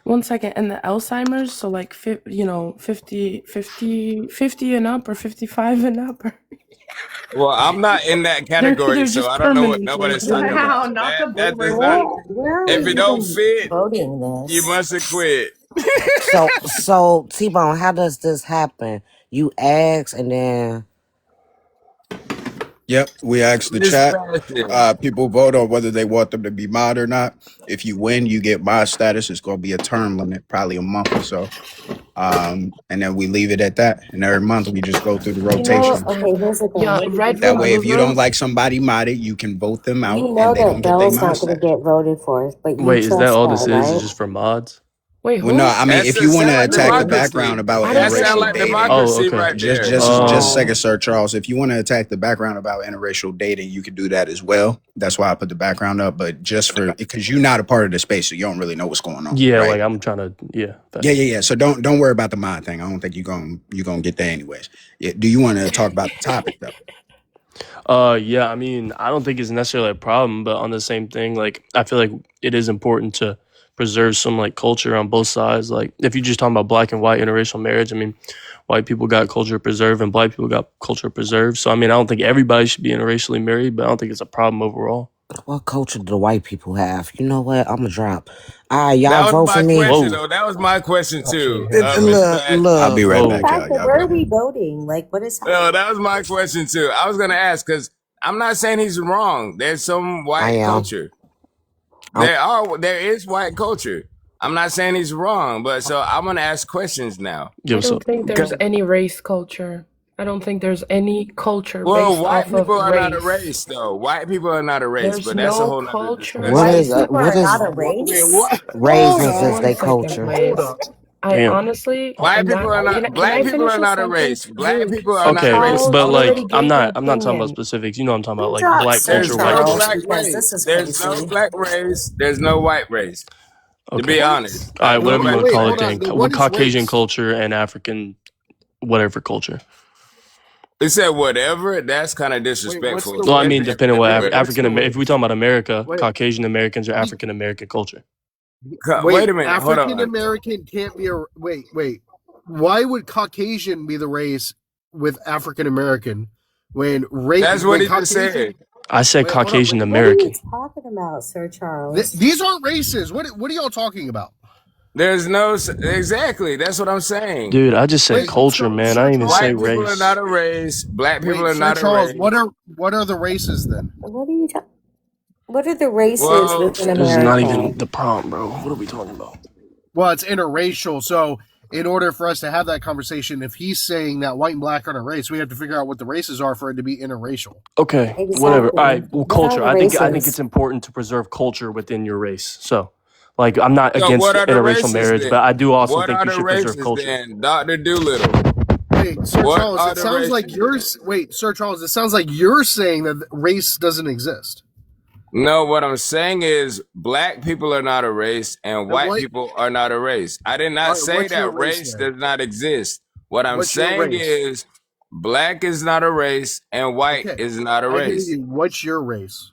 1 second, and the Alzheimer's, so like 50 and up or 55 and up. Well, I'm not in that category, so I don't know what nobody's talking about. If it don't fit, you must have quit. So T-Bone, how does this happen? You ask and then. Yep, we asked the chat. People vote on whether they want them to be mod or not. If you win, you get mod status. It's going to be a term limit, probably a month or so. And then we leave it at that. And every month we just go through the rotation. That way, if you don't like somebody modded, you can vote them out. You know that Bell's not going to get voted for. But wait, is that all this is? It's just for mods? Wait, Well, no, I mean, That's if a you want sound to like attack the democracy. background about That sound interracial like dating, democracy right there. just a second, Sir Charles. If you want to attack the background about interracial dating, you could do that as well. That's why I put the background up. But just for because you're not a part of the space, so you don't really know what's going on. Yeah, right? like I'm trying to. Yeah. Yeah. So don't worry about the mod thing. I don't think you're gonna get there anyways. Do you want to talk about the topic though? Yeah, I mean, I don't think it's necessarily a problem, but on the same thing, like I feel like it is important to preserve some like culture on both sides. Like if you're just talking about black and white interracial marriage, I mean, white people got culture preserved and black people got culture preserved. So I mean, I don't think everybody should be interracially married, but I don't think it's a problem overall. What culture do the white people have? You know what? I'm gonna drop. All right, y'all That was vote my for me. question, though. That was my question too. Look. I'll be right back, But y'all. where are we voting? Like, what is happening? No, that was my question too. I was gonna ask because I'm not saying he's wrong. There's some white culture. There is white culture. I'm not saying he's wrong, but so I'm gonna ask questions now. I don't think there's any race culture. I don't think there's any culture Well, based white off of people are race. not a race, though. White people are not a race, There's but that's a no whole nother culture. discussion. What is not a race? Raisins is One their second, culture. please. I Damn. honestly, White people are can not. I Black people finish are a not a sentence? race. Black Dude, people are not a Okay, race. Charles but like already I'm gave an not talking about opinion. specifics. You know, I'm talking about like Drop black Sir culture, There's white no Charles, culture. black because race. this is There's no crazy. black race. There's no white race. To Okay. be honest. All right, whatever you want to call it then. What With is Caucasian race? culture and African whatever culture. It said whatever. That's kind of disrespectful. Well, I mean, depending on what African Wait. if we talking about America, Wait. Caucasian Americans are African American culture. Wait a minute. Hold African on. American can't be a wait. Why would Caucasian be the race with African American when race? That's what he just said. I said Caucasian What are American. you talking about, Sir Charles? These aren't races. What are y'all talking about? There's no exactly. That's what I'm saying. Dude, I just said culture, man. I didn't even say White people are race. not a race. Black people are Sir not Charles, a race. what are the races then? What are you talking? What are the races Well, within This is America? not even the prompt, bro. What are we talking about? Well, it's interracial. So, in order for us to have that conversation, if he's saying that white and black aren't a race, we have to figure out what the races are for it to be interracial. Okay, Exactly. whatever. All right, well, What are culture. the I think races? it's important to preserve culture within your race. So, like, I'm not So against what are the interracial races marriage, then? but I do also What think are you the should preserve races culture. then, Dr. Doolittle? Wait, Sir What Charles, are it the sounds like races? Sir Charles, it sounds like you're saying that race doesn't exist. No, what I'm saying is black people are not a race and white people are not a race. I did not say what's your that race race then? does not exist. What I'm What's your saying race? is black is not a race and white Okay, is not a I hear race. you. What's your race?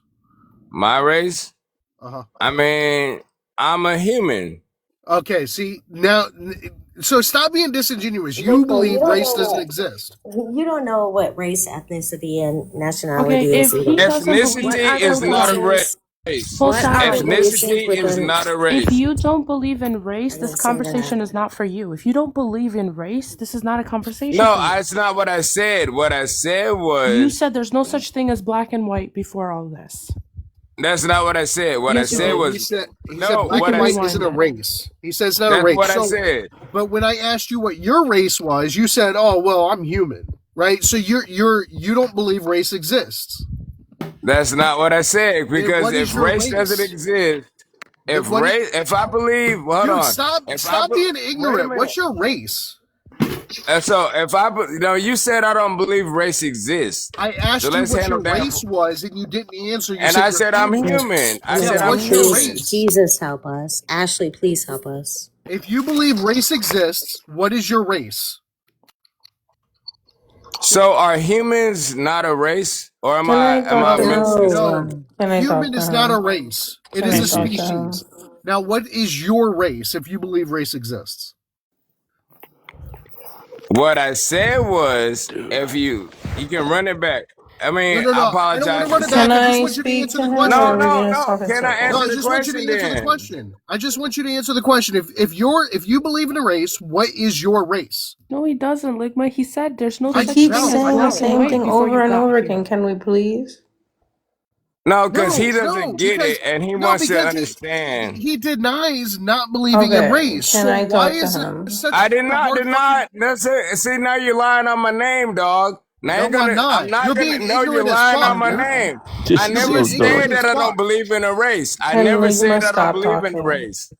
My race? Uh-huh. I mean, I'm a human. Okay, see, now, so stop being disingenuous. You believe don't race know doesn't what- exist. You don't know what race, ethnicity, and nationality Okay, is. if he doesn't believe, Ethnicity is not a race. Hold on. Ethnicity is not a race. If you don't believe in race, I this didn't say conversation that. is not for you. If you don't believe in race, this is not a conversation No, for you. that's not what I said. What I said You was said there's no such thing as black and white before all this. that's not what I said. What Yes, I said you was he said no. black What and I white said, isn't a race. He says it's not a that's race. what I So, said. but when I asked you what your race was, you said, "Oh, well, I'm human." Right? So you don't believe race exists. That's not what I said because what is if your race race? doesn't exist, if I believe, hold Dude, on, stop being ignorant. What's your race? So you said I don't believe race exists. I asked So you let's what your handle that. race was, and you didn't answer. You And I said I'm human. I said I'm what's your human. race? Jesus help us. Ashley, please help us. If you believe race exists, what is your race? So are humans not a race, or am Can I I talk to missing him? something? Can I talk Human to is him? not a race. It Can is I a talk to him? species. Now, what is your race if you believe race exists? What I said was, if you can run it back. I mean, No. I I don't apologize. want to run it back. Can I just I want you to speak answer to the him, question. or are we just talking Can I circles? answer I the just want you question to answer the then? question. I just want you to answer the question. If you believe in a race, what is your race? No, he doesn't, Ligma. He said there's no He such keeps thing as saying the black and same white thing before over you and got over here. again. Can we please? No, because he doesn't get because it, and he wants to because understand. he denies not believing in Okay, race. can So I why talk to is him? it such I a did not hard deny. That's it. See, now you're lying on my name, dog. Now No, I'm not. I'm not You're gonna. being No, you're ignorant as lying fuck, on my dude. name. This I is You're never so being said ignorant dumb. as that I don't fuck. believe in a race. I Can never Ligma said I don't stop believe in a talking? race.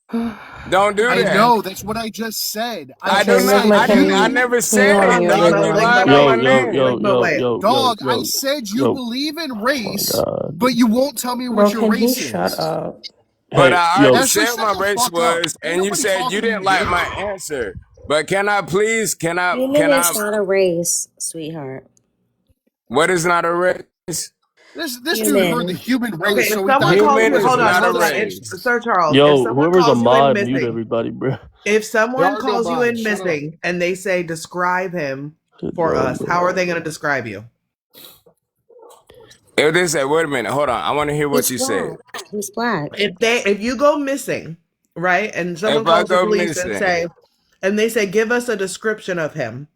Don't do I that. know. That's what I just said. I I Okay, do just not. said Ligma, I you. never can you said Hold that, on, unmute dog. your You Ligma, lying mic? on my Yo, wait. yo, name. yo, Ligma, yo, wait. yo, yo, Dog, I yo, said you yo. believe in Oh my race, god. but you won't tell me Bro, what your can he race shut is. up? But Hey, I already yo, Ashley, said shut what my the race fuck up. was, Ain't and you nobody said you talking to didn't you, like bitch. my answer. But can I please? Human Can I? is not a race, sweetheart. What is not a race? This dude heard the Human. human Okay, race, if so he someone thought calls Human you, human was is a not a hold on. race. race. Sir Charles, if yo, someone whoever's a calls you in mod, mute missing, everybody, bro. if There someone are no calls you mods. in Shut up. missing and they say describe him for Bro, us, how are bro. they going to describe you? If they say, wait a minute, hold on, I want to hear what He's you black. said. He's black. If you go missing, right, and someone If I calls the go police missing, and they say give us a description of him,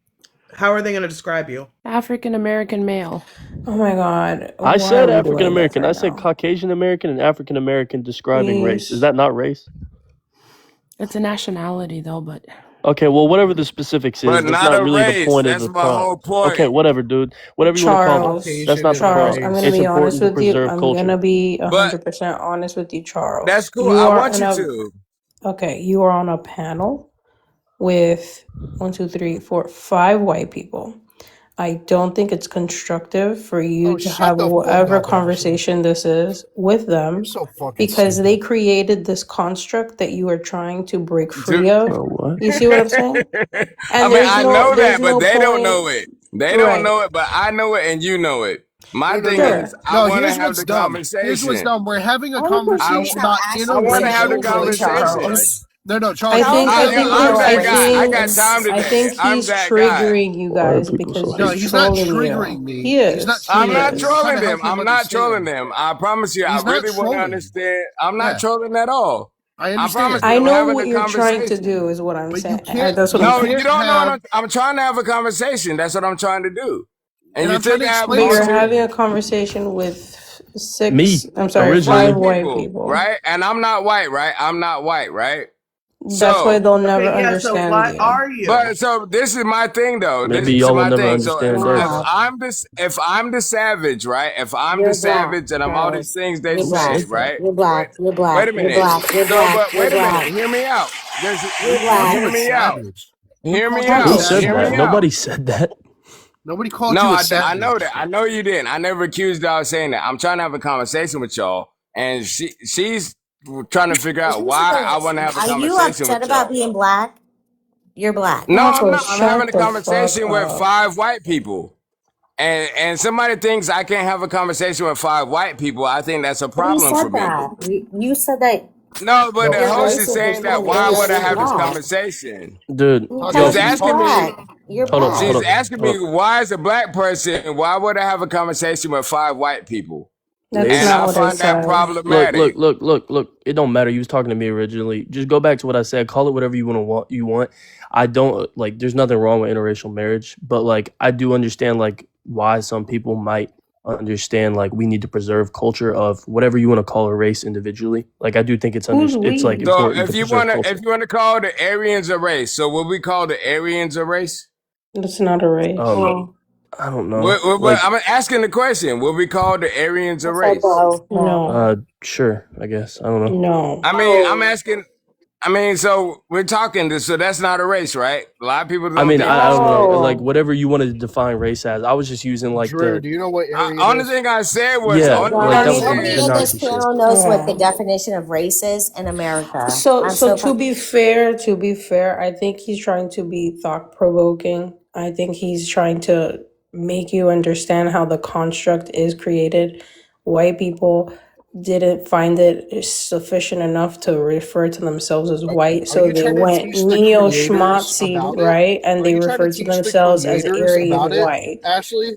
how are they going to describe you? African American male. Oh my god, I why are said we African doing this American. I right said now? Caucasian American and African American describing race. Is Please. that not race? It's a nationality though, but Okay, well, whatever the specifics is, but that's not not a really the race. point of That's the my prompt. whole point. Okay, whatever, dude. Whatever you want to prompt, Charles, that's Caucasian not is the a Charles, prompt. I'm gonna race. It's be honest important to with you. preserve I'm gonna culture. be But 100% honest with you, that's Charles. cool. You I are want in you a to. okay. You are on a panel with 5 white people. I don't think it's constructive for you Oh, to shut have the fuck whatever up, Ashley. conversation this is with You're them so fucking because they stupid. created this construct that you are trying to break free Do- of. Bro, what? You see what I'm saying? I And mean, I know there's that, but no they don't point, know it. They don't right? know it, but I know it and you know it. My No, no, thing no. is, Sure. I No, want to here's have what's the dumb. Here's what's conversation. dumb. We're having a I think we should I, conversation just have about I Ashley want to have the interracial explain to conversation. relationships, right? Charles. No, I Charles, Tell think we're I him having think a what I'm no, a that I guy. race I think got time is. I today. think I'm he's that guy. triggering you Why are guys people so because No, he's he's not trolling triggering you. me. He He's not is. He I'm triggering not me. is. I'm trying trolling to them. help him I'm not trolling understand. them. I promise you, I He's not really want to trolling. understand. I'm not Yeah, trolling at all. I I promise understand. you, I I'm know having what a you're trying to do conversation. is what I'm But saying. That's what I'm No, saying. you don't know what I'm trying to have a conversation. That's what I'm trying to do. And And you I'm trying think to I have But explain you're something to bullshit? having a you. conversation with me five Five originally? white people, people. right? And I'm not white, right? I'm not white, right? That's why So, they'll never Okay, yeah, so understand what you. are you? but so this is my thing though. This Maybe is y'all will my never thing. So understand us. Black. if I'm the savage, right? If I'm the You're black, savage and I'm all these Charles. things they You're Who black. said, said that? right? You're black. You're black. Wait a You're minute. black. You're So, black. but You're wait a minute. black. Hear me out. Just You're Who called black. you a hear me out. savage? Who Hear me called you a Who out. said Hear that? me savage? out. Nobody said that. Nobody called No, you a I know that. savage. I know you didn't. I never accused y'all of saying that. I'm trying to have a conversation with y'all, and she's trying to figure out Here's the why I thing. want to have a Are you conversation with upset about y'all. being black? You're black. No, I'm Taco, not. I'm having shut a the fuck conversation with up. 5 white people. And somebody thinks I can't have a conversation with 5 white people. I think that's a Who problem said for me. that? You said that No, but No, the your host race is is saying that why would I discrimination. You're have this black. conversation? Dude, She's Because yo, you're asking me, black. You're hold on, hold black. she's on, asking hold me on. why as a black person, why would I have a conversation with 5 white people? That's And It's not I what I find that said. problematic. look. It don't matter. You was talking to me originally. Just go back to what I said. Call it whatever you want. I don't like. There's nothing wrong with interracial marriage, but like I do understand like why some people might understand like we need to preserve culture of whatever you want to call a race individually. Like I do think Who's it's like we? So important to preserve if culture. you wanna call the Aryans a race, so would we call the Aryans a race? That's not a race. Um, I don't know. I'm asking the question. Will we call the Aryans a What's up, race? bro? No. Sure. I guess I don't know. No. I mean, I'm asking. I mean, so we're talking this, so that's not a race, right? A lot of people I don't mean, think I that's don't a know. race. Like No. whatever you wanted to define race as, I was just using like Drew, the do you know what Aryan Only is? thing I said was, yeah, only thing like I that was Nobody the in said. this Nazi shit. panel knows what the Yeah. definition of race is in America. I'm So so to be fair, I think he's trying to be thought provoking. I think he's trying to make you understand how the construct is created. White people didn't find it sufficient enough to refer to themselves as white, Are so you they trying to went teach the creators neo-schmatzy, about it? right? And Are they you trying to referred to teach the themselves as creators Aryan about it, white. Ashley?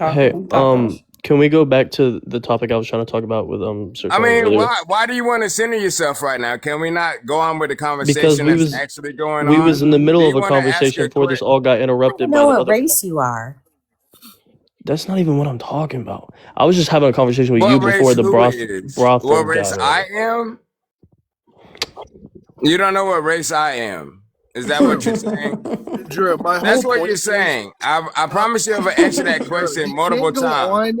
Hey, can we go back to the topic I was trying to talk about with Sir I Tony mean, earlier? why do you want to center yourself right now? Can we not go on with the Because conversation that's actually going on? we was in the middle Do of you a want to ask conversation a before this question? all got I interrupted don't by know the what other. race you are. That's not even what I'm talking about. I was just having a conversation with you What before race the who is? What brothel race got I on. am? You don't know what race I am. Is that what you're saying? Drew, my whole That's what point you're is, saying. I promise you I've answered that Drew, question you multiple can't go times. on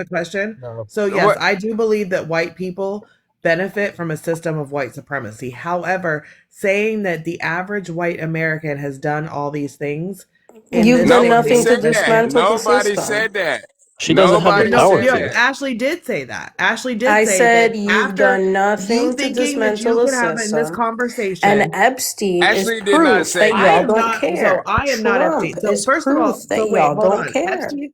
the question? No. So yes, What? I do believe that white people benefit from a system of white supremacy. However, saying that the average white American has done all these things in You've this done day and Nobody nothing age to said is that. dismantle the Nobody system. said that. She doesn't have the Nobody no, power said no, to. that. Ashley did say that. Ashley did I say said that you've after done you nothing to thinking that dismantle you the could have in this system. conversation. And Epstein is Ashley did not proof say that I y'all that. am don't not. So care. I am not Trump Epstein. So is first of all, proof that so wait, y'all hold don't on. care. Epstein.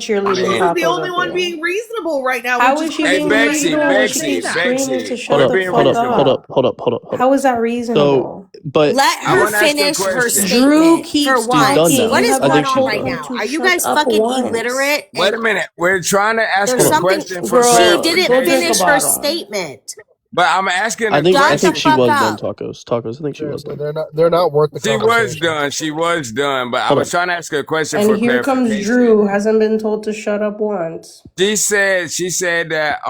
cheerleading This is the tacos only up one here. being reasonable right now. How Which is is she crazy. being reasonable when she keeps screaming to shut the fuck up? Hold up. How is that reasonable? So, but Let I her want to ask a finish her question. Drew statement for keeps she's done once. talking. now. What You is have I going think not on she's told right done. her now? to Are you shut guys up fucking once. illiterate? Wait a And minute. We're trying to ask there's a something. question for She Girl, didn't go drink a finish clarification. her bottle. statement. But I'm asking a I Shut the think she question. fuck was done. up. Tacos. I think she was Seriously, done. they're not worth the She was conversation. done. She was done. But I Hold was on. trying to ask her a question And for here comes clarification. Drew, hasn't been told to shut up once. She said that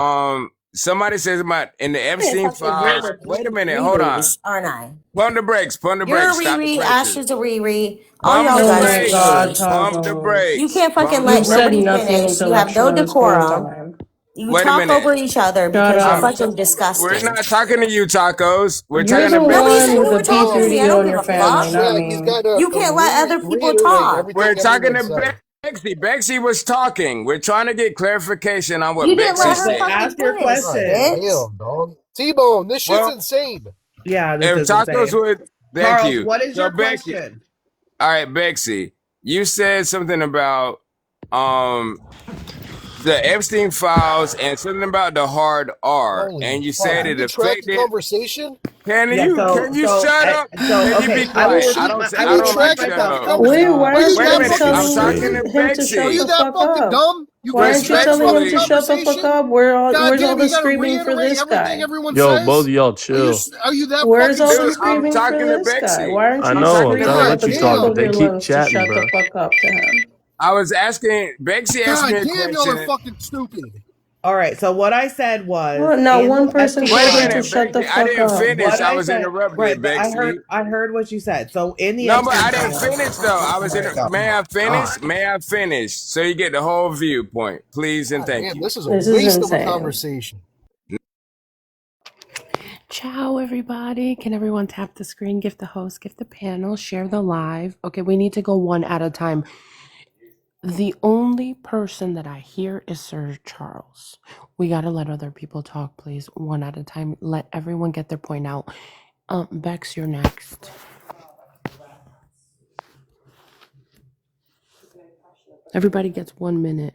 somebody says about in the I'm gonna Epstein fuck the girl files. with Wait a minute, hold on. rerees, aren't I? Pump the brakes, You're a stop the Riri, presses. Ash is a Riri. All Pump y'all the Oh guys my finish, God, brakes. please. Pump the tacos. You brakes. can't fucking Pump the You let said nobody brakes. nothing finish. You have no intellectual this whole decorum. time. You Wait a talk minute. over each other Shut because you're I'm. up. fucking We're disgusting. not talking to you, tacos. We're You're talking to the Nobody's one saying with Bexy. a we're talking to me. I P3DO don't in give your a family, fuck. not Yeah, he's me. got to You can't let other people reiterate talk. everything We're talking everyone to said. Bexy. Bexy was talking. We're trying to get clarification on You what didn't Bexy let Right, her but said. fucking ask your finish, God question. bitch. damn, dog. T-Bone, this shit's Well, insane. Yeah, this if is tacos insane. would, thank Charles, you. what is So your Bexy, question? all right, Bexy, you said something about um the Epstein files and something about the hard R, Holy and you fuck. said You it can track the affected. conversation? Yeah, Can you shut up? Can you okay, be quiet? I don't I I You will don't like repeat track the shut fucking up. myself. Wait, conversation? why Are you aren't Wait a that you minute. fucking I'm talking stupid? to telling him to Are shut you the Bexy. that fuck fucking up? dumb? You Why can't aren't you track the telling him fucking to Respectfully, shut the fuck conversation? up? God Where's all damn, the you gotta screaming for reiterate this everything guy? everyone Yo, both says? of y'all Are you chill. are you that Where's fucking all the dude, stupid? I'm screaming for talking to this guy? Bexy. Why aren't I you I'm know. talking I'm to trying to screaming at let the you Bexy. top talk, of but they your keep lungs to chatting, shut the bro. fuck up to him? I was asking Bexy asked me God a damn, y'all are question. fucking stupid. All right, so what I said was Well, not in one the person Epstein Wait a told him to minute, files. shut the Bexy. I fuck didn't up. finish. What I I was said, interrupted, right, but Bexy. I heard what you said. So in the No, but Epstein I didn't files. finish though. May I finish? God. May I finish? So you get the whole viewpoint, please and God thank damn, you. this is a This is waste of a insane. conversation. Ciao, everybody. Can everyone tap the screen, gift the host, gift the panel, share the live? Okay, we need to go one at a time. The only person that I hear is Sir Charles. We gotta let other people talk, please, one at a time. Let everyone get their point out. Bex, you're next. Everybody gets 1 minute.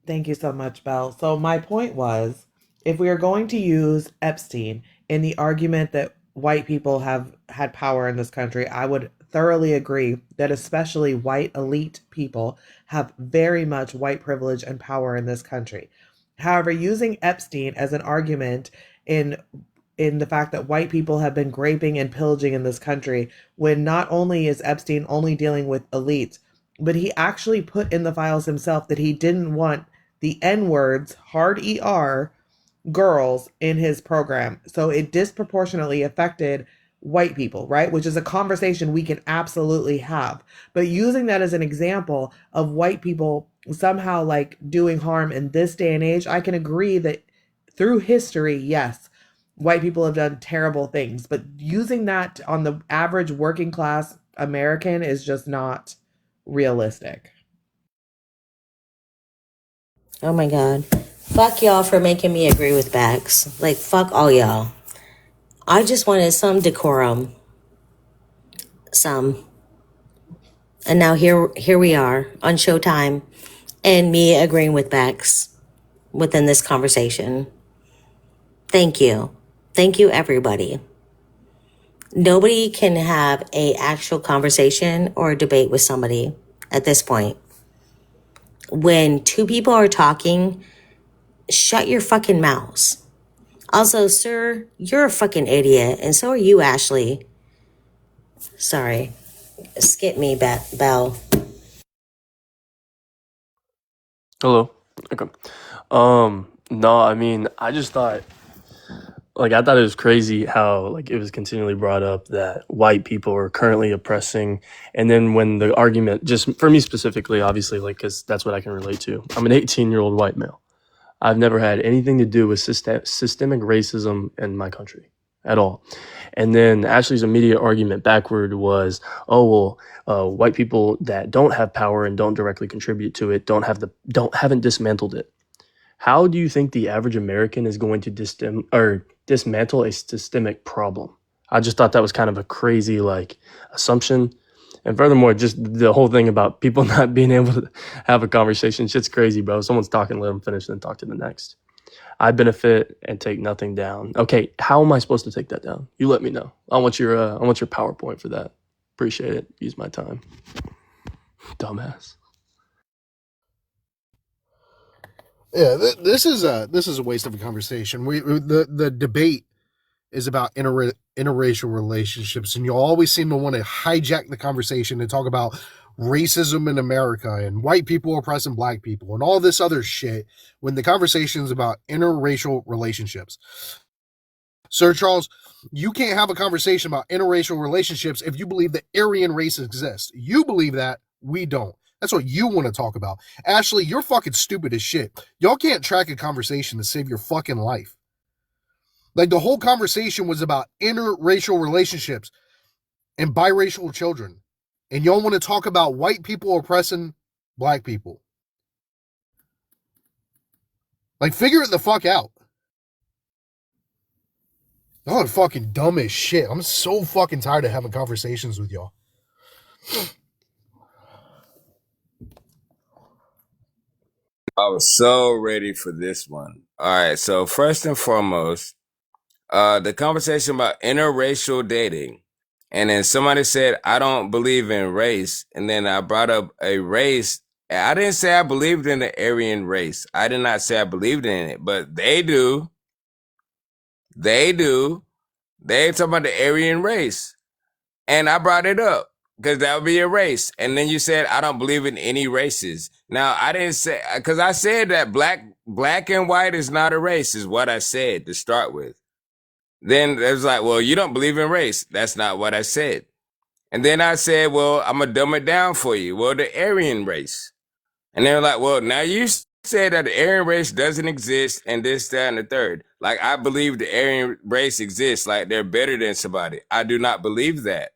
Thank you so much, Belle. So my point was, if we are going to use Epstein in the argument that white people have had power in this country, I would thoroughly agree that especially white elite people have very much white privilege and power in this country. However, using Epstein as an argument in the fact that white people have been raping and pillaging in this country, when not only is Epstein only dealing with elites, but he actually put in the files himself that he didn't want the N words, hard ER, girls in his program. So it disproportionately affected white people, right? Which is a conversation we can absolutely have. But using that as an example of white people somehow like doing harm in this day and age, I can agree that through history, yes, white people have done terrible things. But using that on the average working class American is just not realistic. Oh my God. Fuck y'all for making me agree with Bax. Like, fuck all y'all. I just wanted some decorum. Some. And now here we are on Showtime and me agreeing with Bax within this conversation. Thank you. Thank you, everybody. Nobody can have a actual conversation or a debate with somebody at this point. When two people are talking, shut your fucking mouths. Also, sir, you're a fucking idiot, and so are you, Ashley. Sorry. Skip me, Belle. Hello. Okay. No, I mean, I just thought, I thought it was crazy how, it was continually brought up that white people are currently oppressing. And then when the argument, just for me specifically, obviously, because that's what I can relate to. I'm an 18-year-old white male. I've never had anything to do with systemic racism in my country at all. And then Ashley's immediate argument backward was, oh, well, white people that don't have power and don't directly contribute to it haven't dismantled it. How do you think the average American is going to dismantle a systemic problem? I just thought that was kind of a crazy assumption. And furthermore, just the whole thing about people not being able to have a conversation, shit's crazy, bro. Someone's talking, let them finish, then talk to the next. I benefit and take nothing down. Okay, how am I supposed to take that down? You let me know. I want your PowerPoint for that. Appreciate it. Use my time. Dumbass. Yeah, this is a waste of a conversation. The debate is about interracial relationships, and you always seem to want to hijack the conversation and talk about racism in America and white people oppressing black people and all this other shit when the conversation is about interracial relationships. Sir Charles, you can't have a conversation about interracial relationships if you believe that Aryan race exists. You believe that, we don't. That's what you want to talk about. Ashley, you're fucking stupid as shit. Y'all can't track a conversation to save your fucking life. Like, the whole conversation was about interracial relationships and biracial children. And y'all want to talk about white people oppressing black people. Like, figure it the fuck out. Y'all are fucking dumb as shit. I'm so fucking tired of having conversations with y'all. I was so ready for this one. All right, so first and foremost, the conversation about interracial dating. And then somebody said, I don't believe in race. And then I brought up a race. I didn't say I believed in the Aryan race. I did not say I believed in it, but they do. They do. They talk about the Aryan race. And I brought it up because that would be a race. And then you said, I don't believe in any races. Now, I didn't say, because I said that black and white is not a race, is what I said to start with. Then it was like, well, you don't believe in race. That's not what I said. And then I said, well, I'm going to dumb it down for you. Well, the Aryan race. And they're like, well, now you said that the Aryan race doesn't exist and this, that, and the third. Like, I believe the Aryan race exists. Like, they're better than somebody. I do not believe that.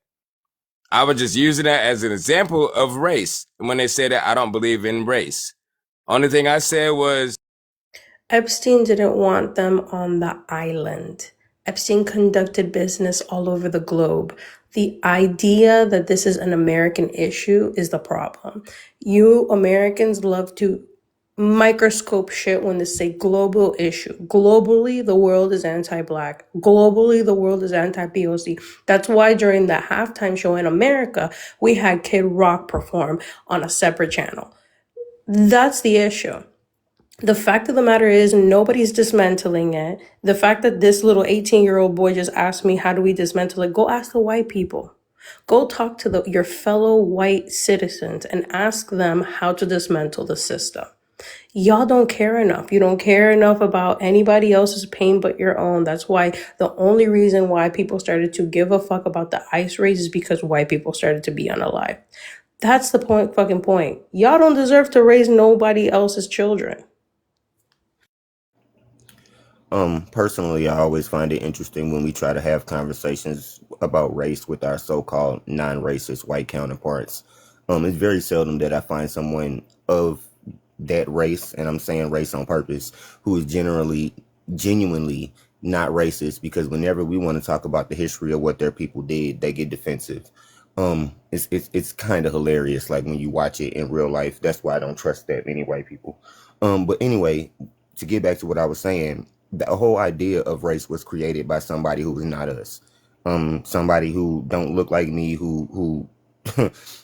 I was just using that as an example of race. When they say that, I don't believe in race. Only thing I said was, Epstein didn't want them on the island. Epstein conducted business all over the globe. The idea that this is an American issue is the problem. You Americans love to microscope shit when they say global issue. Globally, the world is anti-black. Globally, the world is anti-POC. That's why during the halftime show in America, we had Kid Rock perform on a separate channel. That's the issue. The fact of the matter is nobody's dismantling it. The fact that this little 18-year-old boy just asked me, how do we dismantle it? Go ask the white people. Go talk to your fellow white citizens and ask them how to dismantle the system. Y'all don't care enough. You don't care enough about anybody else's pain but your own. That's why the only reason why people started to give a fuck about the ICE raids is because white people started to be unalive. That's the fucking point. Y'all don't deserve to raise nobody else's children. Personally, I always find it interesting when we try to have conversations about race with our so-called non-racist white counterparts. It's very seldom that I find someone of that race, and I'm saying race on purpose, who is genuinely not racist, because whenever we want to talk about the history of what their people did, they get defensive. It's kind of hilarious, like when you watch it in real life. That's why I don't trust that many white people. But anyway, to get back to what I was saying, the whole idea of race was created by somebody who is not us. Somebody who don't look like me, who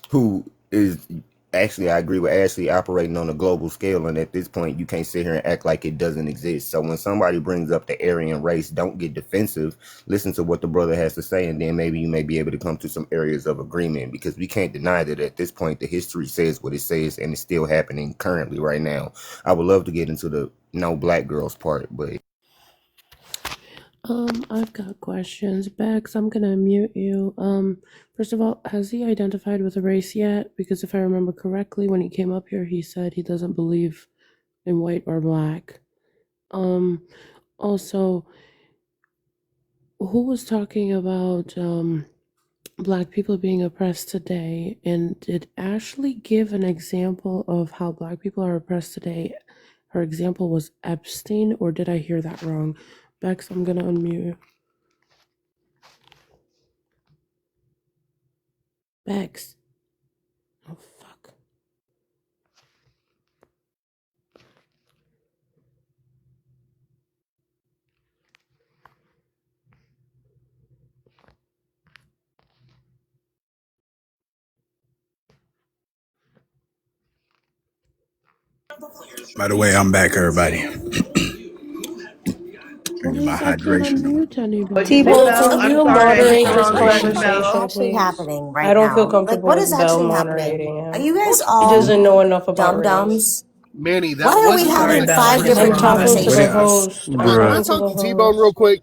who is actually, I agree with Ashley, operating on a global scale, and at this point you can't sit here and act like it doesn't exist. So when somebody brings up the Aryan race, don't get defensive. Listen to what the brother has to say, and then maybe you may be able to come to some areas of agreement, because we can't deny that at this point the history says what it says, and it's still happening currently right now. I would love to get into the no black girls part, but I've got questions. Bex, I'm gonna mute you. First of all, has he identified with a race yet? Because if I remember correctly, when he came up here, he said he doesn't believe in white or black. Also, who was talking about black people being oppressed today? And did Ashley give an example of how black people are oppressed today? Her example was Epstein, or did I hear that wrong? Bex, I'm gonna unmute you. Bex. Oh, fuck. By the way, I'm back, everybody. Well, Drinking my I can't hydration. unmute anybody. T-Bone, Wait, Bell, so I'm what sorry, I is need this actually conversation, please. happening I right don't feel now? Like, comfortable what is with Bell actually happening? moderating Are him. you guys He all doesn't know enough about race. dum-dums? Manny, that Why are we wasn't Sorry, having even the Bell. five I'm different conversation. talking to the conversations? host. I'm Can I talking Bruh. to talk the to T-Bone real host. quick?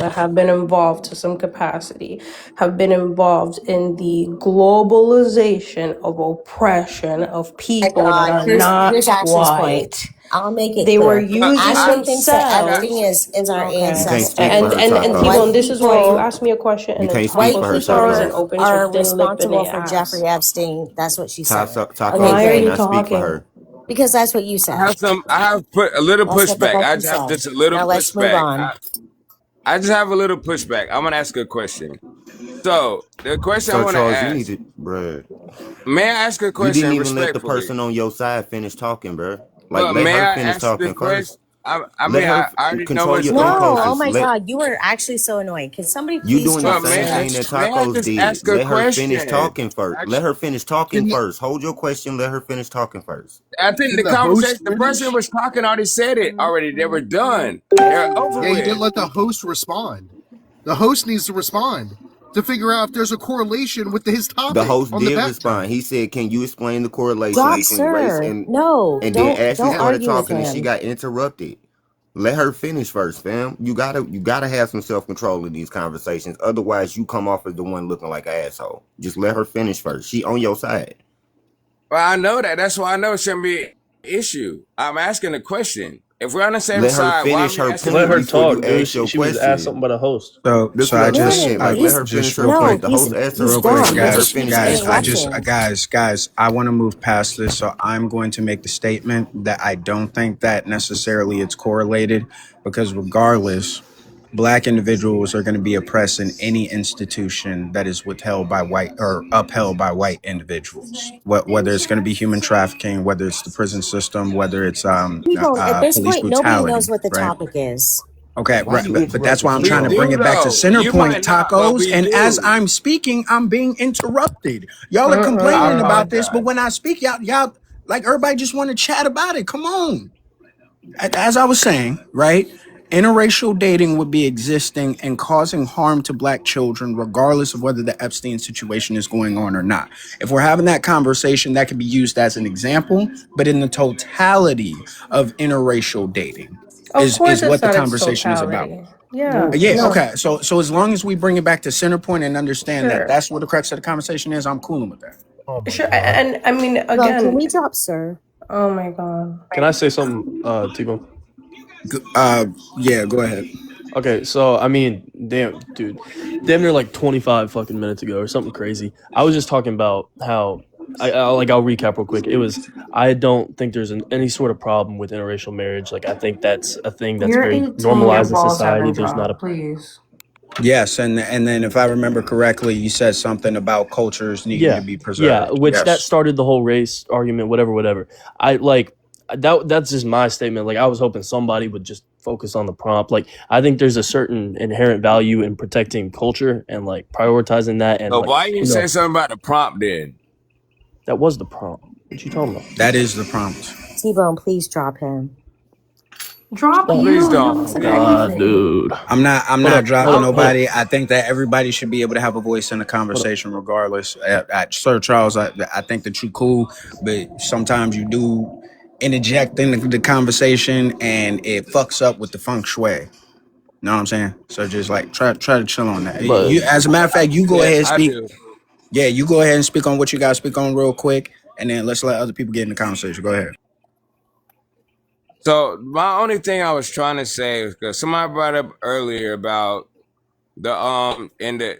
that have been involved to some capacity have been involved in the globalization of oppression of people that are Here's not Axel's white. point. I'll make it They were clear. using Ashton thinks that themselves. Epstein is our Okay. You can't ancestor. speak for her, And Taco. T-Bone, this is why you People- asked me a question and You then can't speak Taco for for her, some reason Taco. opens her are thin lip in responsible the for ass. Jeffrey Epstein. That's what she said. Taco, Why are you you cannot speak for talking? her. Because that's what you said. I have put a little That's what the pushback. fuck I you just have said. just a little Now let's move pushback. on. I just have a little pushback. I'm gonna ask a question. So the question I Sir want to Charles, you need ask, to, bruh. may I ask a You question didn't even let the respectfully? person on your side finish talking, bruh. Like, But let may her I finish ask the talking question? first. I Let mean, her I already know control what's your going No, oh on. impulses. my God, you are actually so annoying. Can somebody You please doing the drop But same Sir? thing that may I Tacos just did. ask a Let her finish question? talking first. Let her finish talking first. Hold your question. Let her finish talking first. I think Can the the host conversation, the person who finish? was talking already said it already. They were done. They're over Yeah, you with. didn't let the host respond. The host needs to respond to figure out if there's a correlation with his The topic host on the did back respond. channel. He said, "Can you explain the correlation Drop between race Sir. No, and then Ashley don't Yeah. started argue with talking and she him. got interrupted. Let her finish first, fam. You gotta have some self-control in these conversations. Otherwise, you come off as the one looking like an asshole. Just let her finish first. She on your side. Well, I know that. That's why I know it shouldn't be an issue. I'm asking a question. If we're on the same Let her side, why are finish we her asking Let point her questions? before you talk, dude. ask your She was asked question. something by the host. So That's I what I'm just saying. I Like, let her just finish her real quick, point. The host asked her He's a real quick, dumb. question. Let her guys, He's finish guys, I answering it. just interrupting. guys, I want to move past this, so I'm going to make the statement that I don't think that necessarily it's correlated, because regardless, black individuals are going to be oppressed in any institution that is withheld by white or upheld by white individuals. Whether it's going to be human trafficking, whether it's the prison system, whether it's T-Bone, at this police point, nobody brutality, knows what the right? topic is. Okay, Why right, you but that's interrupting why I'm We trying to T-Bone? bring do it back to though. center You point, might not, but tacos. we And as do. I'm speaking, I'm being interrupted. Y'all are I complaining about this, but apologize. when I speak, y'all like everybody just want to chat about it. Come on. As I was saying, right? Interracial dating would be existing and causing harm to black children, regardless of whether the Epstein situation is going on or not. If we're having that conversation, that could be used as an example, but in the totality of interracial dating Of course is it's what the not its conversation is about. totality. Yeah. Yeah, No. okay. So as long as we bring it back to center point and understand that Sure. that's what the crux of the conversation is, I'm cooling with that. Oh my Sure. God. And I mean Well, can again, we drop Sir? oh my God. Can I say something, T-Bone? Yeah, go ahead. Okay, so I mean, damn, dude, damn near like 25 fucking minutes ago or something crazy. I was just talking about how I'll recap real quick. It was I don't think there's any sort of problem with interracial marriage. Like I think that's a thing that's You're very 18, your normalized in balls society. haven't There's not a dropped, please. Yes, and then if I remember correctly, you said something about cultures needing to yeah, be yeah, preserved. which that Yes. started the whole race argument, whatever. I like that's just my statement. Like I was hoping somebody would just focus on the prompt. Like I think there's a certain inherent value in protecting culture and like prioritizing that and So like why you say something about the prompt then? that was the prompt. What you talking about? That is the prompt. T-Bone, please drop him. Drop Oh Please you. You don't. haven't said God, anything. dude. I'm Hold not up, hold dropping up, hold up, nobody. I think that everybody should be able to have a voice in the hold up. conversation, regardless. Sir Charles, I think that you cool, but sometimes you do interject in the conversation, and it fucks up with the feng shui. You know what I'm saying? So just like try to chill on that. But You, as a matter of fact, you go Yeah, ahead and I speak. do. Yeah, you go ahead and speak on what you got to speak on real quick, and then let's let other people get in the conversation. Go ahead. So my only thing I was trying to say is because somebody brought up earlier about the and the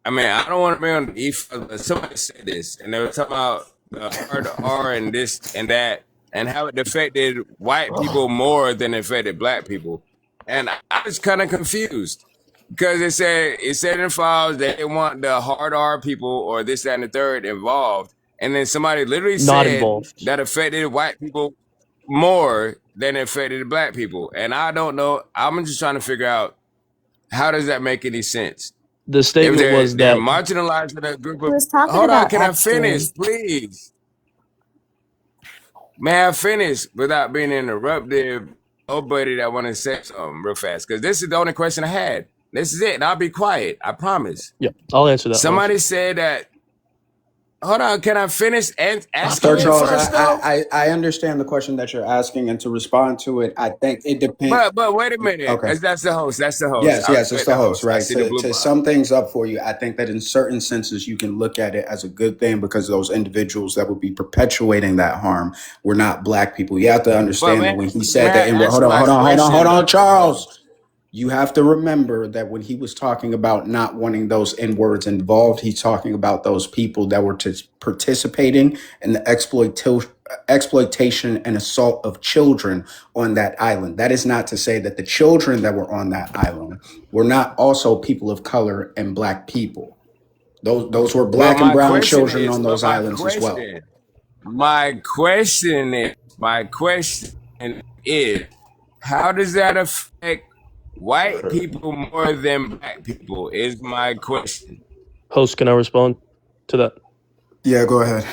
I mean I don't want to be on the E, but somebody said this and they were talking about the hard R and this and that and how it affected white people more than it affected black people, and I was kind of confused because it said in files that they want the hard R people or this that and the third involved, and then somebody literally not said involved. that affected white people more than it affected black people, and I don't know. I'm just trying to figure out how does that make any sense? The If statement was they're that marginalizing a group He of, was talking hold on, about can I finish, Epstein. please? May I finish without being interrupted? Nobody that want to say something real fast, because this is the only question I had. This is it, and I'll be quiet. I promise. yeah, I'll answer that. Somebody said that. hold on. Can I finish asking Sir it Charles, first, though? I understand the question that you're asking, and to respond to it, I think it depends. But wait a minute. Okay. That's the host. That's the host. Yes, I'll yes, it's let the the host, host. I right? see the blue To bar. sum things up for you, I think that in certain senses you can look at it as a good thing because those individuals that would be perpetuating that harm were not black people. You have to But understand that when he may said that, I ask my hold question, on, though? Charles. You have to remember that when he was talking about not wanting those N words involved, he's talking about those people that were participating in the exploitation and assault of children on that island. That is not to say that the children that were on that island were not also people of color and black people. Those were But black and my brown question children is, on those islands as well. my question is, how does that affect white people more than black people? Is my question. Host, can I respond to that? Yeah, go ahead.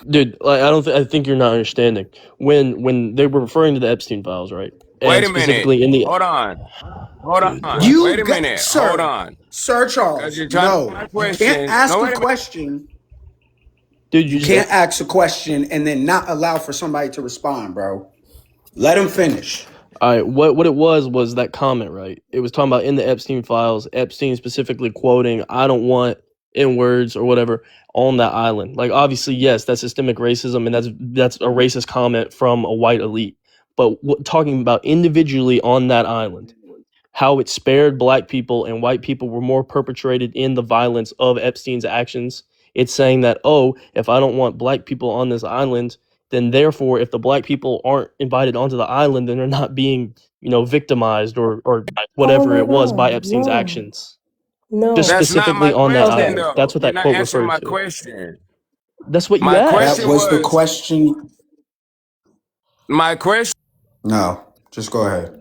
Dude, like I think you're not understanding. When they were referring to the Epstein files, right? Wait And a minute. specifically in the Hold on. dude, Wait a minute. Hold on. Sir Because Charles, you're trying to no, ask my you can't question. ask No, a wait a minute. question. dude, You can't ask a question and then not allow for somebody to respond, bro. Let him finish. all right, what it was that comment, right? It was talking about in the Epstein files, Epstein specifically quoting, "I don't want N words or whatever on that island." Like, obviously, yes, that's systemic racism, and that's a racist comment from a white elite. But talking about individually on that island, how it spared black people and white people were more perpetrated in the violence of Epstein's actions. It's saying that, oh, if I don't want black people on this island, then therefore, if the black people aren't invited onto the island, then they're not being, victimized or Oh whatever my it was by god, Epstein's no, actions. Just no. That's not specifically my on that question, Okay, island. That's though. what You're that not quote answering refers my to. question. That's what you My That asked. question was the was, question. my question. No, just go ahead.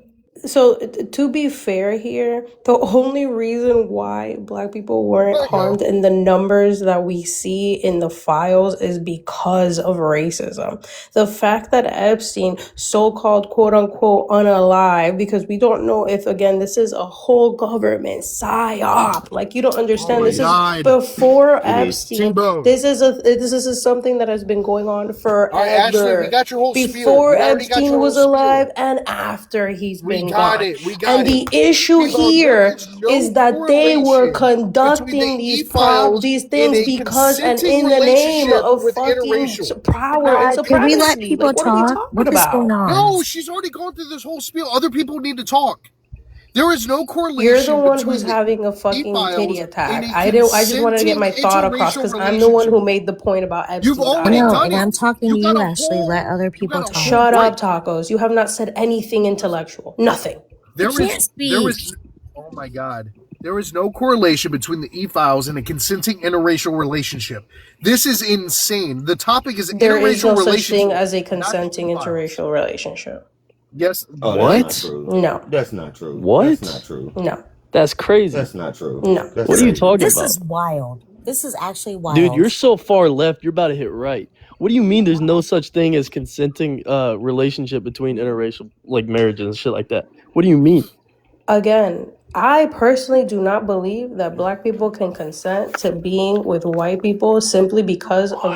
so to be fair here, the only reason why black people weren't There you harmed go. in the numbers that we see in the files is because of racism. The fact that Epstein, so-called quote unquote unalive, because we don't know if again this is a whole government psyop. Like you don't Oh understand. my This is God. before It is. Epstein. T-Bone. This is something that has been going on All right, Ashley, we forever. got your whole spiel. Before We already got Epstein your whole was alive spiel. and after he's We been got gone. it. We got And it. the issue T-Bone, there here is no is that they were correlation between the conducting e-files these in things a because and consenting in the name relationship of with fucking interracial. power and Can we let supremacy. people Like, what are we talk? talking What is going about? on? No, she's already gone through this whole spiel. Other people need to talk. There is no You're the correlation one who's between the having a fucking titty e-files in attack. a I just wanted to get consenting my thought across interracial because I'm the one relationship. who made the point about You've Epstein I already know, dying. done and it. I'm talking to You got you, a Ashley. Let whole other people talk. Shut break. up, tacos. You have not said anything intellectual. Nothing. I There can't speak. is oh my God. There is no correlation between the e-files and a consenting interracial relationship. This is insane. The topic is There is interracial no such thing relationship, as a not the consenting e-files. interracial relationship. Yes, Oh, that's not What? true. No. That's not true. That's not What? true. No. That's crazy. That's not true. No. That's What are you crazy. talking This about? is wild. This is actually Dude, you're wild. so far left, you're about to hit right. What do you mean there's no such thing as consenting relationship between interracial like marriages and shit like that? What do you mean? Again, I personally do not believe that black people can consent to being with white people simply because of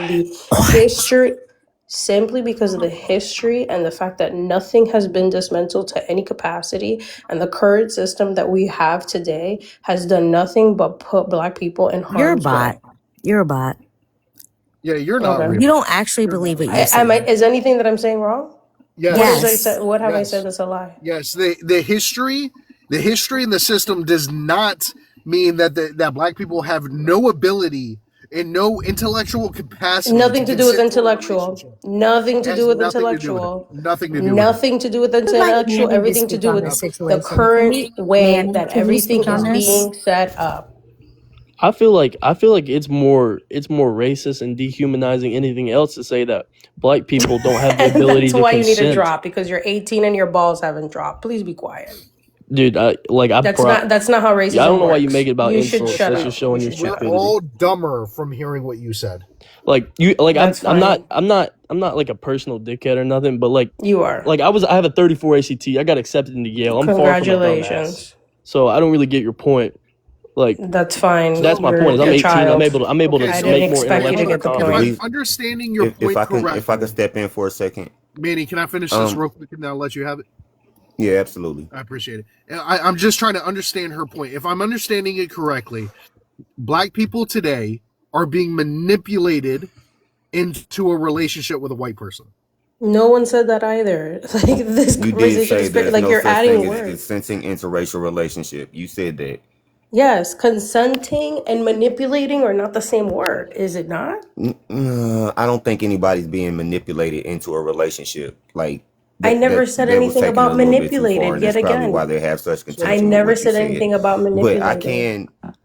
the history and the fact that nothing has been dismantled to any capacity, and the current system that we have today has done nothing but put black people in You're a harm's bot. way. You're a bot. Yeah, you're not Okay. real. You don't actually You're believe not. what you say. Is anything that I'm saying wrong? Yes. Yes. What have I Yes. said that's a lie? Yes. The history and the system does not mean that that black people have no ability and no intellectual capacity Nothing to do with consent to a intellectual. relationship. Nothing to It do has with nothing to do with it. intellectual. Nothing to do with it. Nothing to do with We'd like intellectual. Manny to Everything to speak do on with this the situation. current way Manny, that can you everything speak on is this? being set up. I feel like it's more racist and dehumanizing anything else to say that black people don't have the And ability that's to why you need to consent. drop, because you're 18 and your balls haven't dropped. Please be quiet. Dude, that's not how racism I don't know why you works. make it about You should insults. shut That's up. just showing You your should shut up. We're stupidity. all dumber from hearing what you said. Like That's I'm fine. not like a personal dickhead or nothing, but like You are. I have a 34 ACT. I got accepted into Yale. I'm far from a dumbass. Congratulations. So I don't really get your point. Like That's fine. that's my point. Is You're I'm a 18. child. I'm able to I so didn't make more expect you to intellectual get the if point. I'm comments. understanding your if point I can correctly, step in for a second, Manny, can I finish this real quick and then I'll let you have it? Yeah, absolutely. I appreciate it. I'm just trying to understand her point. If I'm understanding it correctly, Black people today are being manipulated into a relationship with a white person. No one said that either. Like this You did conversation say is great. there's Like no you're such adding thing as a words. consenting interracial relationship. You said that. Yes, consenting and manipulating are not the same word, is it not? I don't think anybody's being manipulated into a relationship. Like I never that said was anything taken a about little bit too far, manipulated and yet that's probably why again. they have such I contention with never what you said said. anything about But manipulating.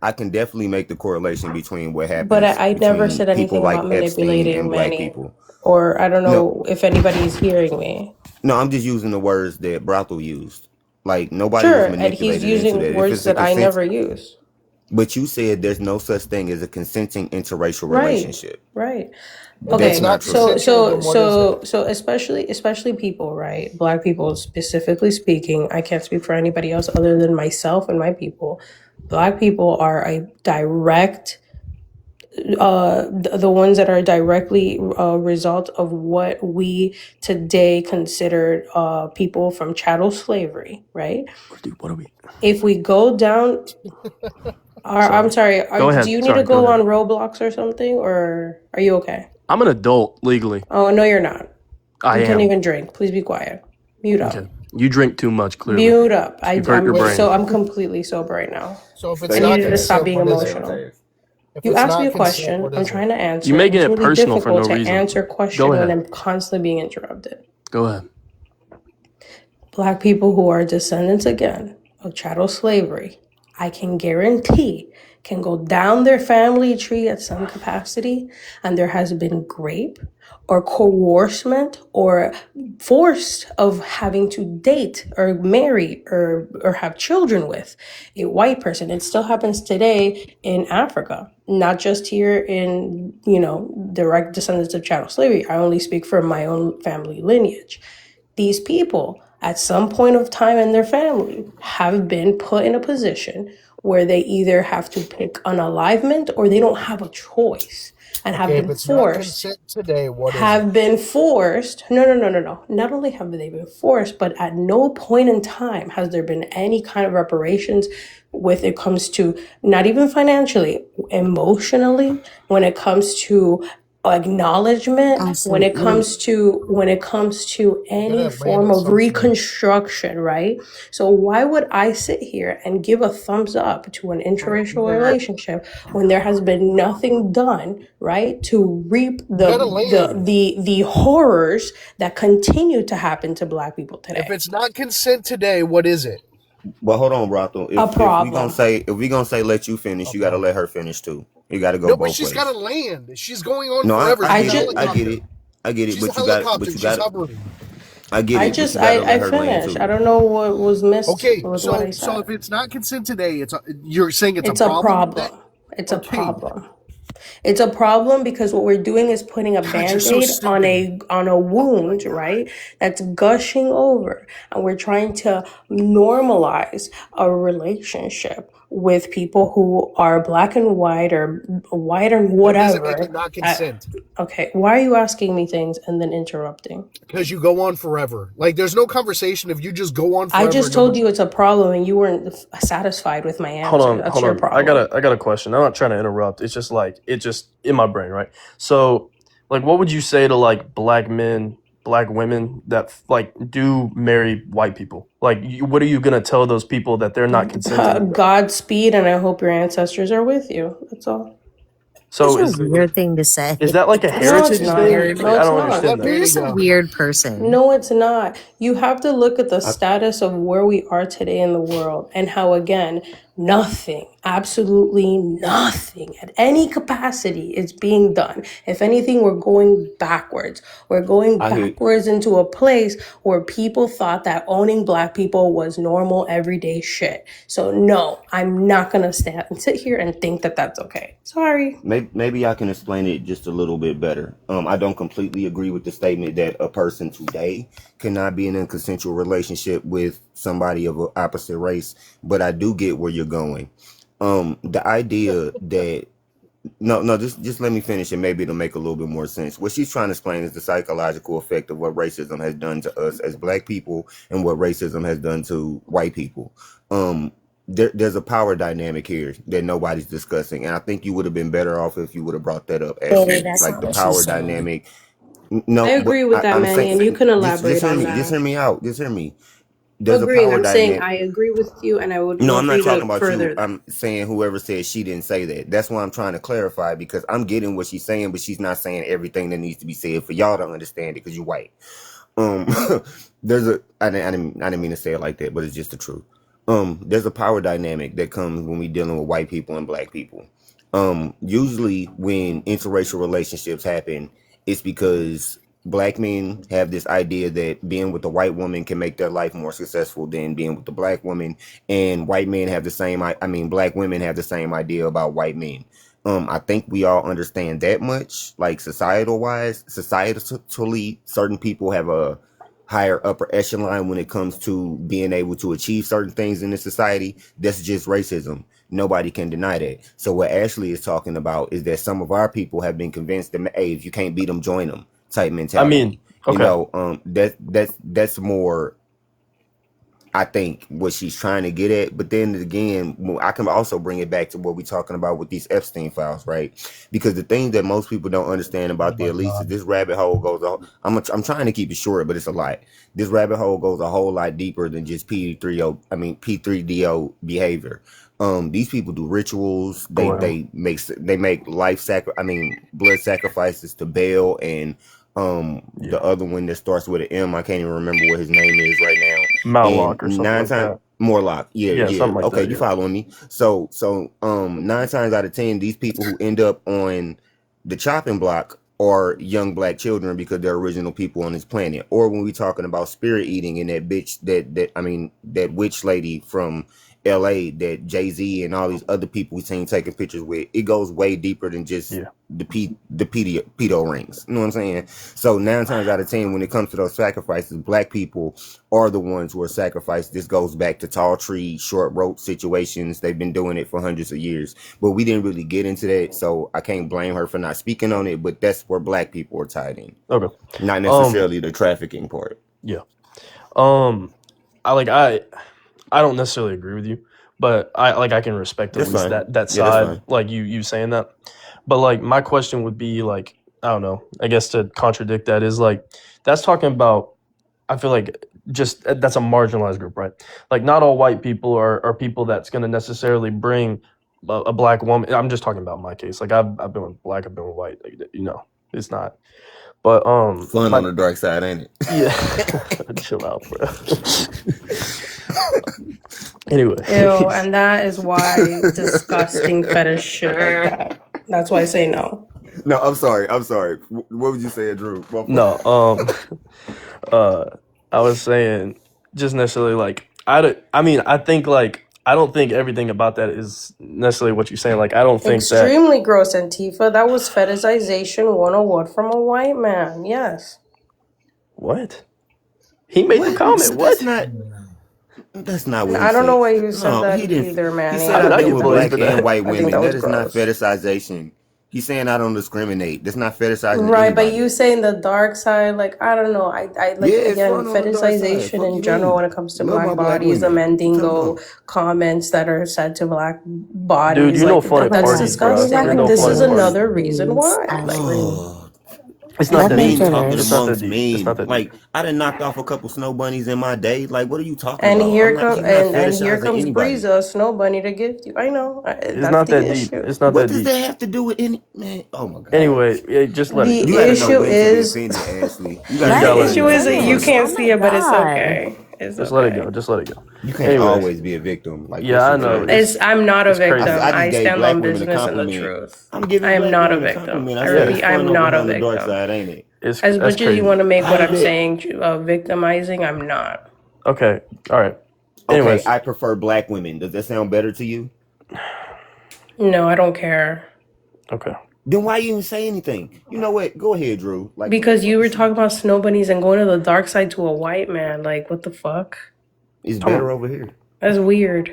I can definitely make the correlation between what But happens I never between said people anything like about Epstein and manipulating, Black Manny. people. Or I don't No, know if anybody's hearing me. no, I'm just using the words that Brothel used. Like nobody was Sure, and he's manipulated into using that. If words it's a that I consent, never use. but you said there's no such thing as a consenting interracial Right, relationship. right. If it's That's Okay, not not true. consensual, then what is it? so especially people, right? Black people specifically speaking, I can't speak for anybody else other than myself and my people. Black people are a direct the ones that are directly a result of what we today considered people from chattel slavery, right? What are we? If we go down I'm sorry, Go do ahead. you need Sorry, to go go ahead. on Roblox or something, or are you okay? I'm an adult legally. Oh, no, you're not. I You can't am. even drink. Please be quiet. Mute up. Okay. You drink too much, clearly. Mute up. You've hurt your brain. I'm completely sober right now. So if I it's need not you to stop consent, being what is it? emotional. If You it's asked me not a consent, question. what I'm is it? trying to answer. You're making It's it really personal for difficult no to reason. answer a question Go when ahead. I'm constantly being interrupted. Go ahead. Black people who are descendants again of chattel slavery, I can guarantee, can go down their family tree at some capacity, and there has been grape or coercement or forced of having to date or marry or have children with a white person. It still happens today in Africa, not just here in, direct descendants of chattel slavery. I only speak from my own family lineage. These people, at some point of time in their family, have been put in a position where they either have to pick unalivement or they don't have a choice and have Okay, if been it's not forced. consent today, what is Have it? been forced. No. Not only have they been forced, but at no point in time has there been any kind of reparations with it comes to not even financially, emotionally, when it comes to acknowledgement, when it comes to any form of reconstruction, right? So why would I sit here and give a thumbs up to an interracial relationship when there has been nothing done, right, to reap the horrors that continue to happen to Black people today? If it's not consent today, what is it? But hold on, Brothel. A problem. If we gonna say let you finish, you gotta let her finish too. You gotta go No, but both she's ways. got to land. She's going on No, forever. I She's get a it. I get it. I get it. She's a But you got. helicopter. But you She's got. hovering. I get it. But you gotta let her land finished. too. I don't know what was missed Okay, with what I so said. if it's not consent today, you're saying it's It's a a problem. problem. It's a problem. It's a problem because what we're doing is putting a God, you're so band-aid stupid. on a wound, right? That's gushing over. And we're trying to normalize a relationship with people who are Black and white or white and That doesn't make it whatever. not consent. Okay, why are you asking me things and then interrupting? Because you go on forever. Like there's no conversation if you just go on forever. I just told you it's a problem and you weren't satisfied with my answer. That's your problem. I got a question. I'm not trying to interrupt. It's just like in my brain, right? So, like, what would you say to like Black men, Black women that like do marry white people? Like, what are you gonna tell those people that they're not consenting? Godspeed, and I hope your ancestors are with you. That's all. So It's a weird thing to say. is that like a No, it's heritage not. thing? No, I it's don't not. understand There You're you just a go. weird person. No, it's not. You have to look at the status of where we are today in the world and how, again, nothing, absolutely nothing at any capacity is being done. If anything, we're going backwards. We're going backwards into a place where people thought that owning Black people was normal, everyday shit. So, no, I'm not going to sit here and think that that's okay. Sorry. Maybe I can explain it just a little bit better. I don't completely agree with the statement that a person today cannot be in a consensual relationship with somebody of an opposite race, but I do get where you're going. The idea that no, just let me finish and maybe it'll make a little bit more sense. What she's trying to explain is the psychological effect of what racism has done to us as black people and what racism has done to white people. There's a power dynamic here that nobody's discussing, and I think you would have been better off if you would have brought that up, Baby, Ashley. that's Like not the what she power said. dynamic. I No, but agree with that, I'm Manny, saying, and you can just elaborate hear on me. Just that. hear me out. Just hear me. There's a Agreeing, power I'm saying dynamic. I agree with you, and I would No, love I'm for not you talking to about you. further that. I'm saying whoever said she didn't say that. That's why I'm trying to clarify because I'm getting what she's saying, but she's not saying everything that needs to be said for y'all to understand it because you're white. Um, there's a I didn't mean to say it like that, but it's just the truth. There's a power dynamic that comes when we dealing with white people and black people. Usually when interracial relationships happen, it's because black men have this idea that being with a white woman can make their life more successful than being with the black woman, and white men have the same. I mean, black women have the same idea about white men. I think we all understand that much, like societally, certain people have a higher upper echelon when it comes to being able to achieve certain things in the society. That's just racism. Nobody can deny that. So what Ashley is talking about is that some of our people have been convinced that, hey, if you can't beat them, join them type I mentality. mean, okay. That's more, I think, what she's trying to get at. But then again, I can also bring it back to what we're talking about with these Epstein files, right? Because the thing that most people don't understand about the elites is this rabbit hole goes. I'm trying to keep it short, but it's a lot. This rabbit hole goes a whole lot deeper than just P3DO behavior. These people do rituals. Go ahead. They make blood sacrifices to Baal and the other one that starts with an M. I can't even remember what his name is right now. And Malloc or something nine like times that. Morlock. Yeah, Yeah. something like Okay, that. you Yeah. following me? So 9 times out of 10, these people who end up on the chopping block are young black children because they're original people on this planet. Or when we talking about spirit eating and that bitch that witch lady from LA that Jay-Z and all these other people we seen taking pictures with, it goes way deeper than just the pedo rings. You know what I'm saying? So 9 times out of 10, when it comes to those sacrifices, black people are the ones who are sacrificed. This goes back to tall tree, short rope situations. They've been doing it for hundreds of years, but we didn't really get into that, so I can't blame her for not speaking on it. But that's where black people are tied in. Okay. Not necessarily the trafficking part. Yeah. I don't necessarily agree with you, but I can respect at That's least fine. that Yeah, that's side, fine. like you saying that. But like my question would be like, I don't know, I guess to contradict that is like that's talking about, I feel like just that's a marginalized group, right? Like not all white people are people that's going to necessarily bring a black woman. I'm just talking about my case. Like I've been with black, I've been with white. Like, it's not. But Fun on the dark side, ain't it? yeah, chill out, bro. Anyway, Ew, and that is why disgusting fetish shit like that. That's why I say no. No, I'm sorry. What would you say, Drew? no, I was saying just necessarily like I think like I don't think everything about that is necessarily what you're saying. Like I don't think that Extremely gross, Antifa. That was fetishization 101 from a white man. Yes. what he made the comment. What? That's not what he I don't said. know why you said No, that he didn't. either, He Manny. said I I've been get with blamed black for and that. white I think that women. was That is not gross. fetishization. He's saying I don't discriminate. That's not fetishizing Right, but anybody. you saying the dark side, like I don't know. I like Yeah, it's again fun on the dark side. fetishization Fuck in you general mean? when it comes to Love black my black bodies, the women. What you talking Mandingo about? comments that are said to black Dude, bodies, you're no like fun at that's parties, bro. disgusting. You're Like no this fun is at parties. another reason why. Like Oh, It's not it's that Let me men deep. talking It's finish. not that amongst deep. It's not men. that deep. Like I done knocked off a couple snow bunnies in my day. Like what are you talking and about? here He's comes not and here fetishizing comes anybody. Breeza, Snow Bunny to gift you. I know It's that's not the that deep. issue. It's not What that does deep. that have to do with any man? Oh my god. Anyway, yeah, just let it The go. You got to Just know let it issue go. when to be is offended, Ashley. You got to You the know gotta let when it to issue be go. is that Just offended. let you it go. can't Oh see my it, but it's God. okay. It's Just let it okay. go. Just let it go. You can't Anyways, always be a victim. Like that yeah, I shit's know. crazy. I'm not a It's crazy. victim. I just I gave stand black on women a business and the compliment. truth. I'm I giving am black not a women a victim. compliment. I said it's I'm fun over not here a on the dark victim. side, ain't it? As That's much as you want crazy. to make what I I'm bet. saying victimizing, I'm not. Okay. All right. Okay, Anyways, I prefer black women. Does that sound better to you? No, I don't care. okay. Then why you didn't say anything? You know what? Go ahead, Drew. Like what the Because you fuck were is you? talking about snow bunnies and going to the dark side to a white man. Like, what the fuck? It's better Tom, over here. That's weird.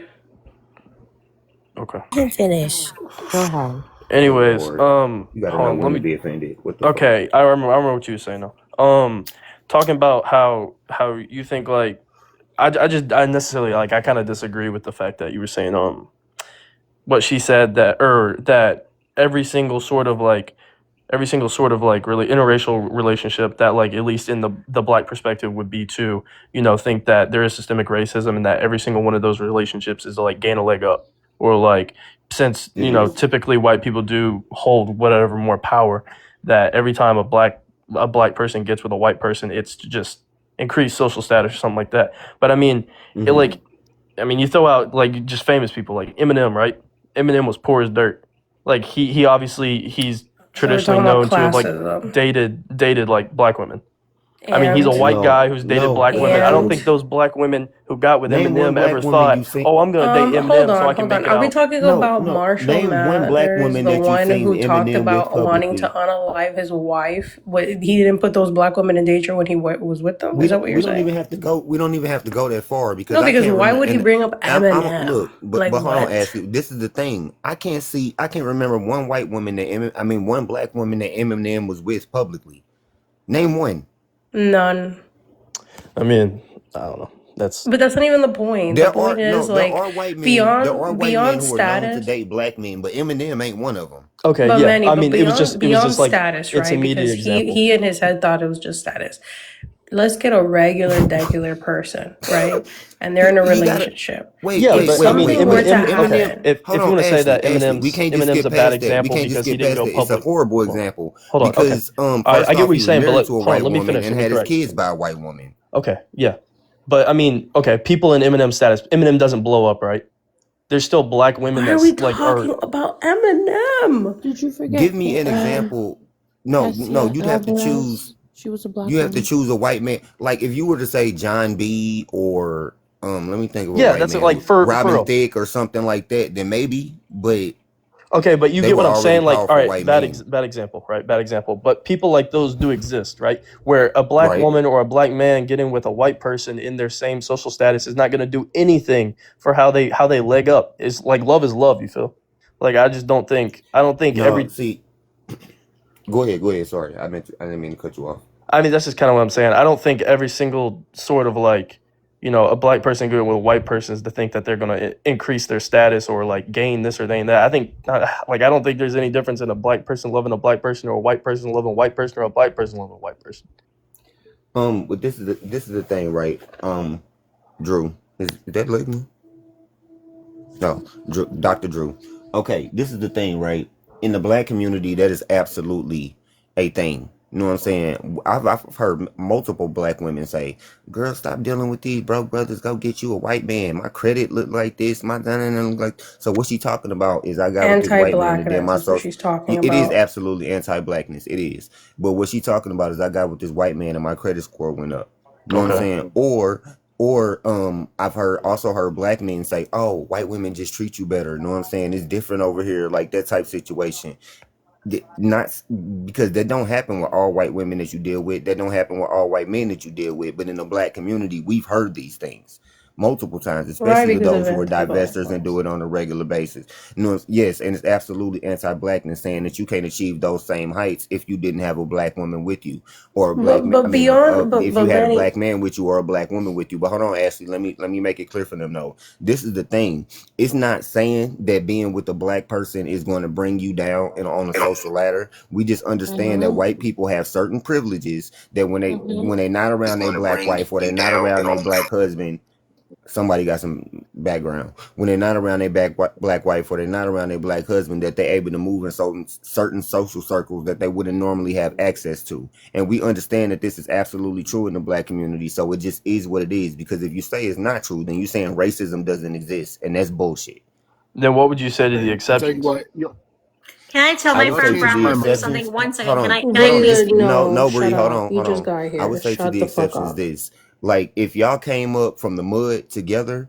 Okay. You can finish. Go ahead. Anyways, Lord. You gotta hold know on, when let to me. be offended. What the Okay, fuck? I remember what you were saying now. Talking about how you think like I necessarily like I kind of disagree with the fact that you were saying what she said that every single sort of like really interracial relationship that like at least in the black perspective would be to think that there is systemic racism and that every single one of those relationships is to like gain a leg up or like since It is. typically white people do hold whatever more power that every time a black person gets with a white person it's to just increase social status or something like that. But I mean it like I mean you throw out like just famous people like Eminem, right? Eminem was poor as dirt. Like he obviously he's So we're traditionally talking about known to have like classism. dated like black women. I mean, he's a And white guy who's dated black women. I don't and think those black women who got with Name one Eminem black ever woman you thought, seen. "Oh, I'm gonna date hold Eminem so I on, can hold on. make it Are we out." talking No, about no. Marshall Name one black Mathers, woman the that you one seen who talked Eminem with about wanting to publicly. unalive his wife? He didn't put those black women in danger when he was with them. Is that what you're We don't saying? even have to go. We don't even have to go that far because No, I because can't why remember. would he And bring up I'm Eminem? look, but Like hold on, what? Ashley. This is the thing. I can't remember one white woman one black woman that Eminem was with publicly. Name one. None. I mean, I don't know. But that's not even the point. The point is There like are white men. There are white men beyond who are known to status. date black men, but Eminem ain't one of them. Okay, But yeah. many, I but mean, it was beyond just like status, it's right? immediate Because example. he in his head thought it was just status. Let's get a regular person, right? And they're in a You gotta relationship. Yeah, If but I mean, something were to Eminem. happen, if Hold you on, want to say that Ashley, we can't just Eminem's get a bad past that. We example can't just because he get didn't past go that. It's a public. horrible example Hold on. Okay. because I first get off, what you're he was saying, but married to a hold on. white Let me woman finish. and Let me had his correct. kids by a white woman. Okay, yeah. But I mean, okay, people in Eminem's status, Eminem doesn't blow up, right? There's still black women why are we that's like talking about Eminem? Did you forget? Give me an example. No, Cassia you'd have to choose. Alvarez. She was a black You have to woman. choose a white man. Like if you were to say John B. or let me think of a yeah, white that's man, like for Robin real. Thicke or something like that. Then maybe, but Okay, but you they get were what I'm already saying. Like, all powerful right, white men, bad example, right? Bad example. But people like those do exist, right? Where a black right? woman or a black man getting with a white person in their same social status is not going to do anything for how they leg up. It's like love is love. You feel? Like I don't think No, every. see, go ahead. Sorry, I didn't mean to cut you off. I mean, that's just kind of what I'm saying. I don't think every single sort of like, a black person going with a white person is to think that they're going to increase their status or like gain this or gain that. I think, like, I don't think there's any difference in a black person loving a black person or a white person loving a white person or a black person loving a white person. But this is the thing, right? Drew, is that Lakeman? No, Dr. Drew. Okay, this is the thing, right? In the black community, that is absolutely a thing. You know what I'm saying? I've heard multiple black women say, "Girl, stop dealing with these broke brothers. Go get you a white man. My credit look like this. My dun look like." So what she talking about is I got with this white man and then my Anti-blackness is what social. she's talking It is about. absolutely anti-blackness. It is. But what she talking about is I got with this white man and my credit score went up. You know what I'm Okay. saying? Or I've also heard black men say, "Oh, white women just treat you better." You know what I'm saying? It's different over here, like that type situation. Not because that don't happen with all white women that you deal with. That don't happen with all white men that you deal with. But in the black community, we've heard these things multiple times, Right, especially because of those who are divestors and anti-blackness. do it on a regular basis. Yes, and it's absolutely anti-blackness, saying that you can't achieve those same heights if you didn't have a black woman with you, or a black man. But beyond, If but you had a many. black man with you or a black woman with you. But hold on, Ashley, let me make it clear for them. Though this is the thing, it's not saying that being with a black person is going to bring you down on a social ladder. We just understand that white people have certain privileges that when they not around their black wife or they're not around their black husband. Somebody got some background. When they're not around their black wife or they're not around their black husband, that they're able to move in certain social circles that they wouldn't normally have access to. And we understand that this is absolutely true in the black community. So it just is what it is. Because if you say it's not true, then you're saying racism doesn't exist, and that's bullshit. Then what would you say to the I'll tell you exceptions? what. Can I tell I my would friend say to Brown the Wilson exceptions. something? 1 second. Hold on. Can I please speak? No, Shut Bree, hold up. on, You just got I here. would say to Shut the the fuck exceptions up. this. Like, if y'all came up from the mud together,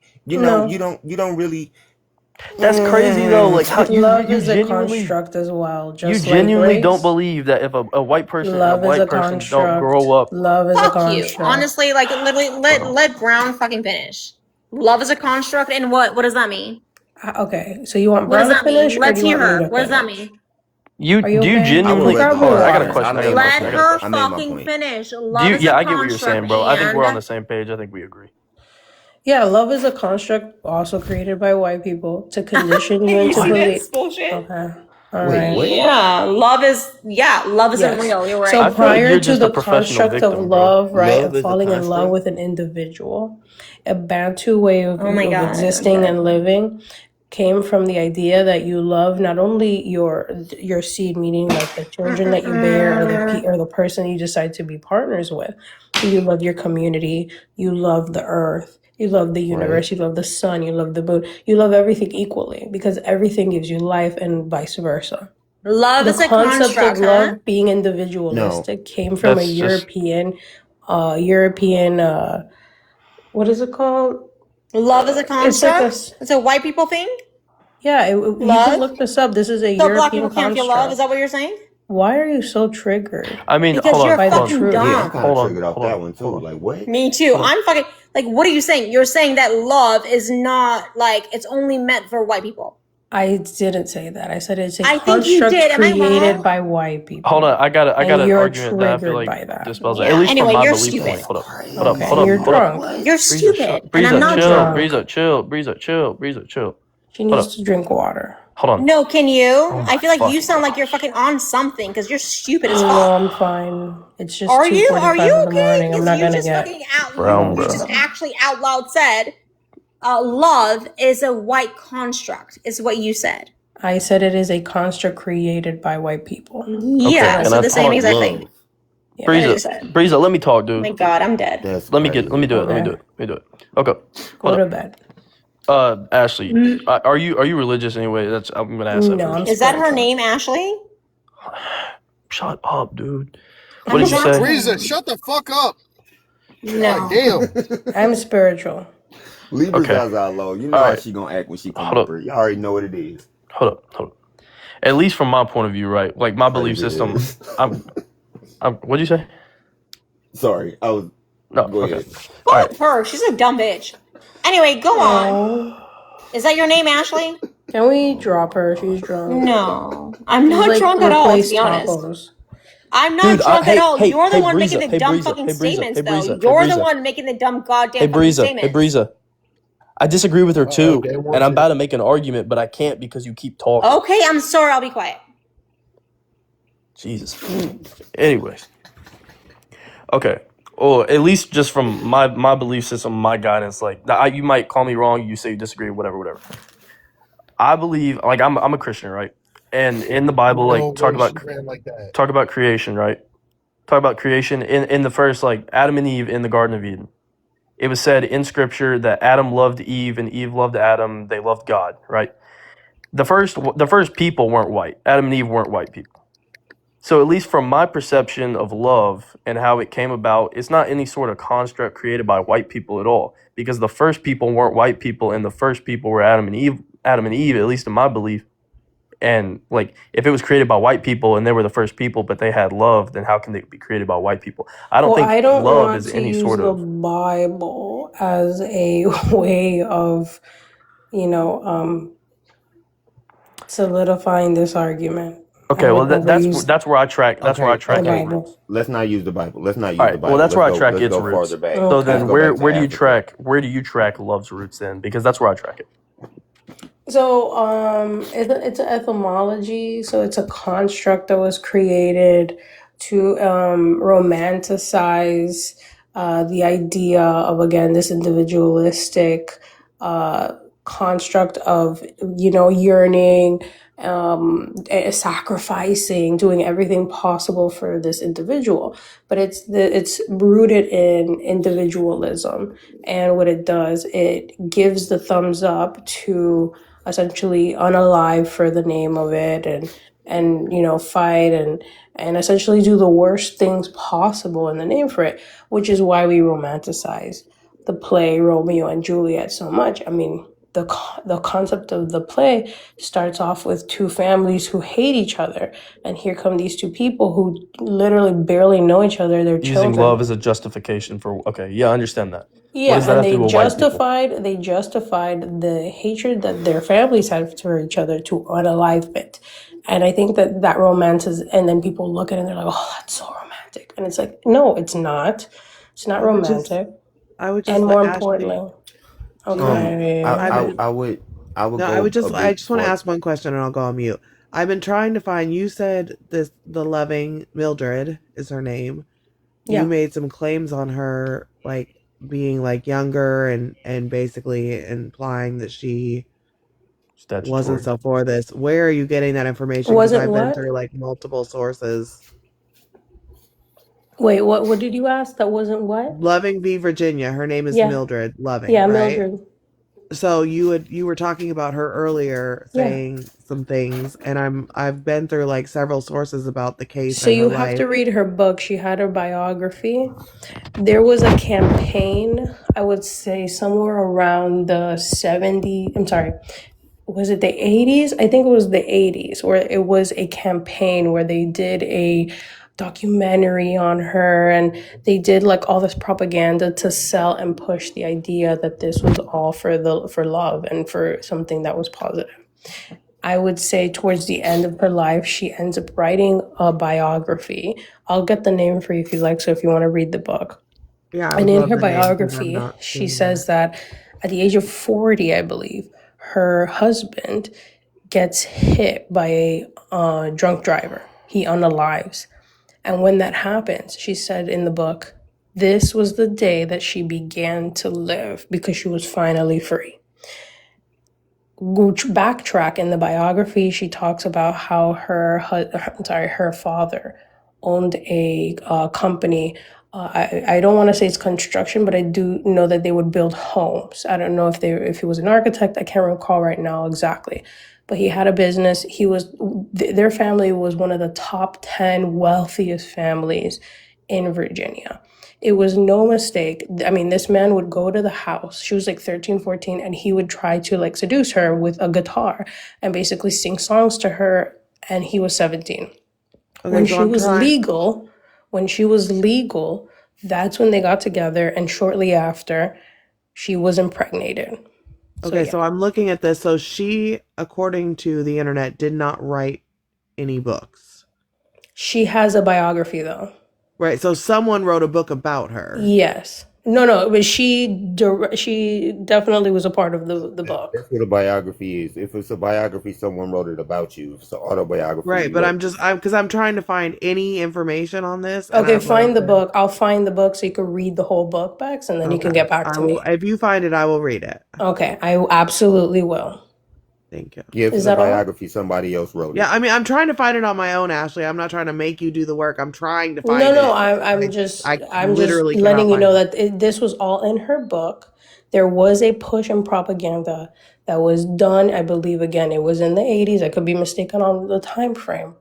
You know, No. you don't really. That's crazy though. Like how Love you is a genuinely construct as well. you Just like genuinely don't race, believe that if a white person and a love is a black person don't grow construct. up. Love is a Fuck you. construct. Honestly, like literally, let Brown fucking finish. Love is a construct, and what does that mean? Okay, so you want What Brown does to that mean? finish, or do Let's you hear want me her. to What does that finish? mean? You Are you do you okay? genuinely? Grab Hold me on, I got a water. question. I got a Let question. I got a her question. fucking finish. Do Love you? is Yeah, a I get what you're saying, construct, bro. I think we're on and the same page. I think we agree. Yeah, love is a construct also created by white people to condition you you into see believe. this bullshit? Okay. All Wait, right. what? Yeah, love isn't Yes. real. You're So right. I feel like prior you're to just a the professional construct of victim, bro. love, right, Love of is a falling in love construct? with an individual, a Bantu way Oh my of god. existing Okay. and living came from the idea that you love not only your seed, meaning like the children that you bear or the person you decide to be partners with, but you love your community, you love the earth, you love the Right. universe, you love the sun, you love the moon, you love everything equally because everything gives you life and vice versa. Love The is a concept of construct, huh? love being No. individualistic came from a That's just European what is it called? Love is a It's like construct. It's a white people thing. yeah, you can Love. look this up. This is a So black European people can't feel love. Is construct. that what you're saying? Why are you so triggered I mean, Because hold you're on, by the hold on. fucking truth? Yeah, I'm dumb. kind Hold of on, triggered off hold that on, one hold too. on. Like, what? Me too. Hold on. I'm fucking like. What are you saying? You're saying that love is not like it's only meant for white people. I didn't say that. I said it's a I think you construct did. Am I created wrong? by white people. Hold on, I got And an you're argument that I feel triggered like by that. dispels that. At Yeah. least from Anyway, my you're belief stupid. point. Hold up, Crazy. hold up, Okay, hold up, you're hold up. drunk. You're Breeza, stupid, and I'm Breeza, not chill, drunk. Breeza, chill, Breeza, chill, Breeza, chill. She Hold needs up, to drink water. hold on. No, can you? Oh I my feel like you fucking sound like you're gosh. fucking on something because you're stupid as No, fuck. I'm fine. It's just Are you? Are 2:45 you in the okay? morning. I'm Because not you gonna just get fucking out. Brown, You bro. just actually out loud said, "Love is a white construct." Is what you said. I said it is a construct created by white people. Yeah. Okay, and So I the same hold on. exact thing. Love. Yeah. That's what you Breeza, said. Breeza, let me talk, Oh dude. my god, I'm dead. That's Let me do it. Let me do Okay. it. Let me do it. Okay, Go hold to up. bed. Ashley, are you religious anyway? I'm gonna ask that No, I'm first. Is that her spiritual. name, Ashley? Shut up, dude. I'm What did you drunk. say? Breeza, shut the fuck up. God No. damn. I'm spiritual. Libras Okay. outside low. You know All how right. she gonna act when she come Hold up up. here. You already know what it is. Hold up. At least from my point of view, right? Like my belief Crazy system. is. I'm. What'd you say? Sorry, I was. No. Go Okay. ahead. All right. Fuck her. She's a dumb bitch. Anyway, go on. Oh, Is that your name, Ashley? can we drop her? She's drunk. No. I'm She's not like drunk at all, to replace be honest. tacos. I'm not Dude, drunk at all. You're the hey, one making Breeza, the dumb fucking statements, though. You're the one making the dumb goddamn fucking statements. Breeza. I disagree with her too, Day one, and I'm two. about to make an argument, but I can't because you keep talking. Okay, I'm sorry. I'll be quiet. Jesus. Anyways. Okay. Or at least just from my belief system, my guidance, like you might call me wrong, you say you disagree, whatever. I believe, like I'm a Christian, right? And in the Bible, No like way she ran like that. talk about creation, right? Talk about creation in the first, like Adam and Eve in the Garden of Eden. It was said in Scripture that Adam loved Eve and Eve loved Adam. They loved God, right? The first people weren't white. Adam and Eve weren't white people. So at least from my perception of love and how it came about, it's not any sort of construct created by white people at all. Because the first people weren't white people, and the first people were Adam and Eve, at least in my belief. And like, if it was created by white people and they were the first people, but they had love, then how can they be created by white people? I don't think I don't love want is to any use sort the of. Bible as a way of, solidifying this argument. Okay, I well would never that's use where I track. That's where I Okay, track the its okay. Bible. roots. Let's not use the Bible. Let's not use All the right. Bible. Well, that's Let's where I go. track Let's its go roots. farther back. So Okay. then, Let's go back to where do you Africa. track love's roots then? Because that's where I track it. So, it's an etymology. So it's a construct that was created to romanticize the idea of, again, this individualistic construct of, yearning, sacrificing, doing everything possible for this individual. But it's rooted in individualism. And what it does, it gives the thumbs up to essentially unalive for the name of it, and fight and essentially do the worst things possible in the name for it, which is why we romanticize the play Romeo and Juliet so much. I mean, the concept of the play starts off with two families who hate each other, and here come these two people who literally barely know each other. They're Using children. love as a justification for I understand that. Yeah, What does that and have to do with white people? they justified the hatred that their families had for each other to unalivement. And I think that romance is, and then people look at it and they're like, oh, that's so romantic. And it's like, no, it's not. It's not romantic. I would just and like more Ashley. importantly, okay. I just want to ask one question and I'll go on mute. I've been trying to find, you said the loving Mildred is her name. Yeah. You made some claims on her, like being like younger and basically implying that she wasn't so for this. Where are you getting that information? Because I've been through like multiple sources. Wait, what did you ask? That wasn't what? Loving v. Virginia. Her name is Mildred Loving. Yeah, right? Mildred. So you were talking about her earlier, saying some things, and I've been through like several sources about the case. So you have to read her book. She had her biography. There was a campaign, I would say somewhere around the 70s. I'm sorry. Was it the 80s? I think it was the 80s, where it was a campaign where they did a documentary on her and they did like all this propaganda to sell and push the idea that this was all for love and for something that was positive. I would say towards the end of her life, she ends up writing a biography. I'll get the name for you if you like, so if you want to read the book. Yeah. And in her biography, she says that at the age of 40, I believe, her husband gets hit by a drunk driver. He unalives. And when that happens, she said in the book, this was the day that she began to live because she was finally free. Backtrack in the biography, she talks about how her father owned a company. I don't want to say it's construction, but I do know that they would build homes. I don't know if he was an architect. I can't recall right now exactly, but he had a business. Their family was one of the top 10 wealthiest families in Virginia. It was no mistake. I mean, this man would go to the house. She was like 13, 14, and he would try to like seduce her with a guitar and basically sing songs to her. And he was 17. When she was legal, that's when they got together. And shortly after, she was impregnated. So I'm looking at this. So she, according to the internet, did not write any books. She has a biography though. Right. So someone wrote a book about her. Yes. No, but she definitely was a part of the book. That's what a biography is. If it's a biography, someone wrote it about you. If it's an autobiography. Right, but I'm trying to find any information on this. Okay, find the book. I'll find the book so you can read the whole book, Bex, and then you can get back to me. If you find it, I will read it. Okay, I absolutely will. Thank you. Yeah, if it's a biography, somebody else wrote it. Yeah, I mean, I'm trying to find it on my own, Ashley. I'm not trying to make you do the work. I'm trying to find it. No, I'm just letting you know that this was all in her book. There was a push and propaganda that was done. I believe, again, it was in the 80s. I could be mistaken on the time frame.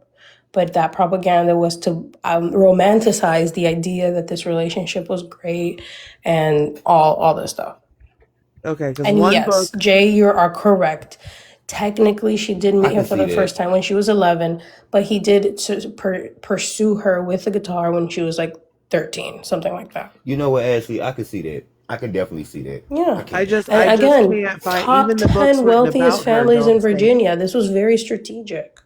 But that propaganda was to romanticize the idea that this relationship was great and all this stuff. Okay, and yes, Jay, you are correct. Technically, she did meet him for the first time when she was 11, but he did pursue her with the guitar when she was like 13, something like that. You know what, Ashley? I can see that. I can definitely see that. Yeah. I just can't find top even the 10 wealthiest families in Virginia. This was very strategic.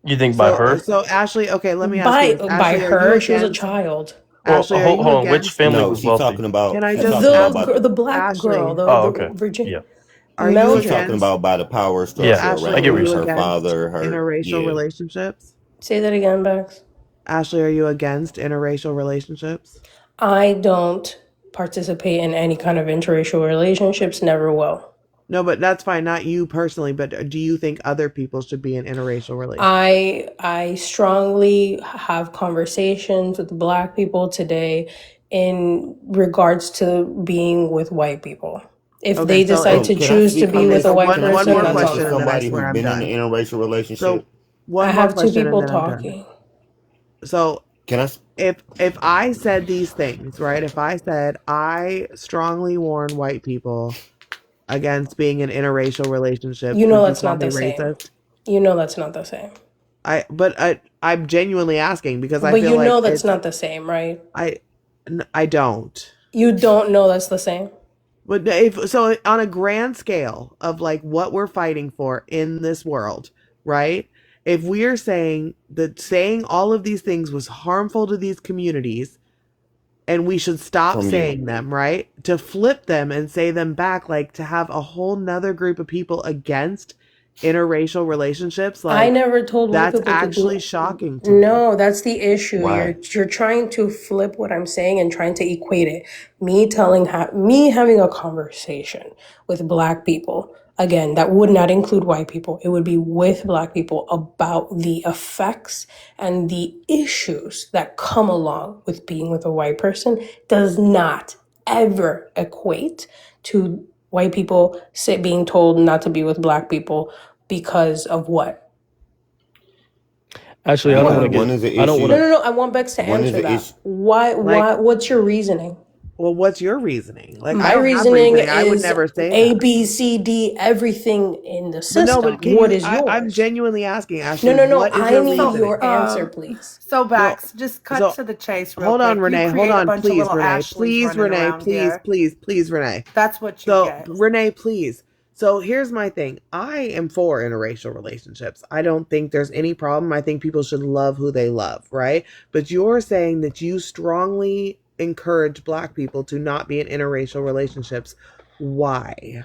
You think by her? So Ashley, okay, let me ask you. By her, she was a child. Ashley, hold on. Which family was wealthy? Talking about? Can I just the black girl? The Virginia. Yeah. Are you talking about by the power structure? Yeah, right? I get what you're saying. Her father, her interracial relationships. Say that again, Bex. Ashley, are you against interracial relationships? I don't participate in any kind of interracial relationships. Never will. No, but that's fine. Not you personally, but do you think other people should be in interracial relationships? I strongly have conversations with black people today in regards to being with white people. If they decide to choose to be with a white person, one more question. Somebody who's been in an interracial relationship. So I have two people talking. So can I? If I said these things, right? If I said I strongly warn white people against being in interracial relationships, you know that's not the same. You know that's not the same. I'm genuinely asking because I feel like you know that's not the same, right? I don't. You don't know that's the same? But so on a grand scale of like what we're fighting for in this world, right? If we are saying that saying all of these things was harmful to these communities and we should stop saying them, right? To flip them and say them back, like to have a whole nother group of people against interracial relationships, like I never told white that's people to do actually it. shocking to me. No, that's the issue. Why? You're trying to flip what I'm saying and trying to equate it. Me having a conversation with black people, again, that would not include white people. It would be with black people about the effects and the issues that come along with being with a white person does not ever equate to white people being told not to be with black people because of what? Actually, I don't want to One get. is an I don't issue. want to. No. I want Bex to One is answer an that. issue. Why? What's your reasoning? Well, what's your reasoning? Like, I My don't have reasoning reasoning. I would is never say A, that. B, C, D, everything in the But system. no, but can What you? is I'm yours? genuinely asking, Ashley. No. What is I your need reasoning? your answer, please. So No. Bax, just cut So to the chase real hold quick. on, Renee. You Hold create a on, bunch of please, little Renee. Ashleys Please, running Renee. around Please, here. please, Renee. That's what you So get. Renee, please. So here's my thing. I am for interracial relationships. I don't think there's any problem. I think people should love who they love, right? But you're saying that you strongly encourage black people to not be in interracial relationships. Why?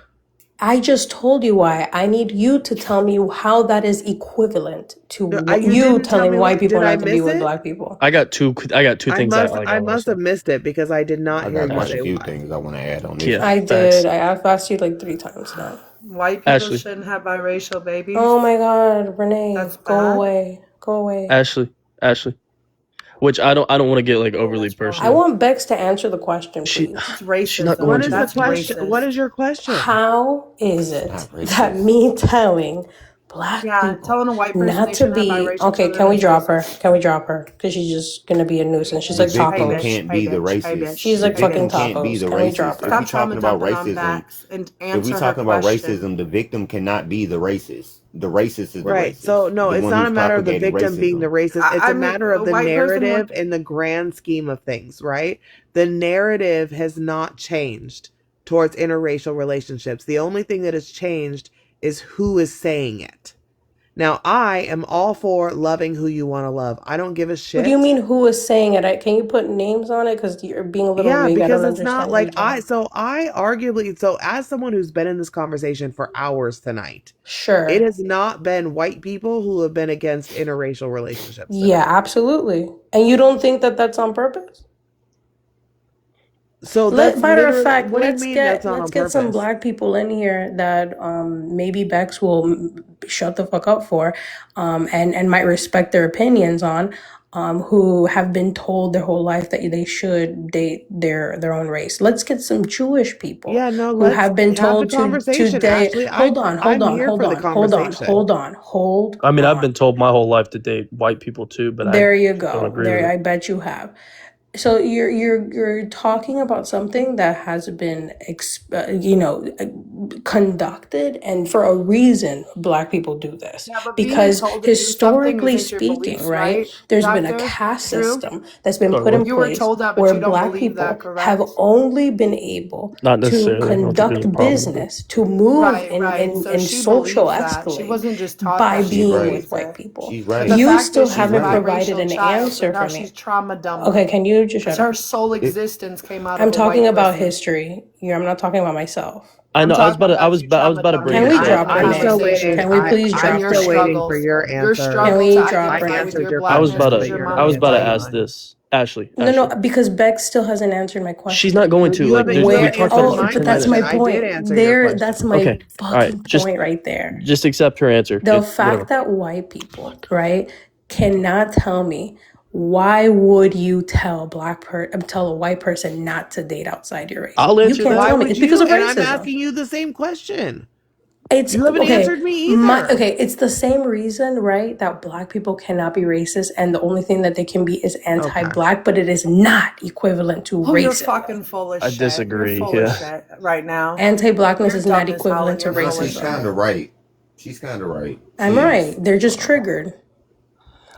I just told you why. I need you to tell me how that is equivalent to You you didn't tell telling me white people did I not to be miss with it? black people. I got two things that I I want to must say. have missed it because I did not I hear got you quite say a few why. things I want to add on this. Yeah, I facts. did. I've asked you like 3 times now. White people Ashley, shouldn't have biracial babies. Oh my God, Renee, That's go bad. away. Go away. Ashley. Which I don't want to get like overly What's wrong? I personal. want Bex to answer the question, She please. It's racism. she's not going What to. is the That's question? racist. What is your question? How is It's it not that racist. me telling black Yeah, people telling a white person not they to shouldn't have be biracial okay? children Can we is drop her? racist. Can we drop her? Because she's just gonna be a nuisance. She's The like victim tacos. can't be the racist. She's The like fucking victim can't be tacos. the Can we racist. drop If her? we talking about Dumping on racism, Bax and if we answer her talking about question. racism, the victim cannot be the racist. The racist is the Right. So racist. no, The it's one not who's a matter of the propagating victim being the racism. racist. It's I a mean, matter a of the white person narrative would. in the grand scheme of things, right? The narrative has not changed towards interracial relationships. The only thing that has changed is who is saying it. Now, I am all for loving who you want to love. I don't give a What do you shit. mean? Who is saying it? Can you put names on it? Because you're being a little Yeah, vague. I because don't it's not understand like detail. so as someone who's been in this conversation for hours tonight, it Sure. has not been white people who have been against interracial relationships Yeah, tonight. absolutely. And you don't think that that's on purpose? So that's Matter of literally, fact, what do you mean that's not on let's get some purpose? black people in here that maybe Bex will shut the fuck up for, and might respect their opinions on, who have been told their whole life that they should date their own race. Let's get some Jewish people Yeah, no, who let's have been have the told to conversation, date. Ashley. Hold on, I'm here for the conversation. hold I mean, I've on. been told my whole life to date white people too, but I There you don't go. agree with There, it. I bet you have. So you're talking about something that has been conducted, and for a reason black people do this, Yeah, but being because told to do something historically isn't your speaking, beliefs, right, right, there's been a Doctor? caste Drew? system that's been Sorry, put in what? You were place told that, but where you don't black believe that, people have correct? only been able Not to necessarily. I don't think there's a conduct problem with it. business, to move Right. So in she social believes that. She escalade wasn't just taught by that. She She's being right. with believes white it. people. She's But right. the You fact still is she's haven't a right. provided biracial an child, so answer now for she's me. trauma dumping. Okay, can you just Because shut up? her sole It, existence came out I'm of a talking white about pussy. history. I'm not talking about myself. I I'm know. talking about you I was trauma about to dumping bring Can her we this out up. of drop the I'm Renee? still waiting. conversation Can we please I'm and drop your still her? waiting for struggles. your Your answer. Can struggle we to drop I her? identify with answered your your I was question, blackness about so because to. your you're mom I not was didn't about to tell answering you. ask mine. this, Ashley. No, because Bex still hasn't answered my question She's for not me. going to. You Like, haven't we yet talked about Oh, this for answered but 20 mine, that's my and minutes. I did point. answer your That's question. my Okay. All right. fucking point right there. Just accept her answer. The Whatever. fact that white people, right, cannot tell me, why would you tell tell a white person not to date outside your race? I'll You answer can't that. Why tell me. would It's because you? of And I'm racism. asking you the same question. It's You haven't okay. answered me either. It's the same reason, right, that black people cannot be racist, and the only thing that they can be is Okay. anti-black, but it is not equivalent to Oh, you're racism. fucking full of I shit. You're disagree. full of shit right now. Anti-blackness You're is not dumb as hell and equivalent to you're full of she's racism. kind shit. of right. She's kind of right. I'm She right. is. They're just triggered.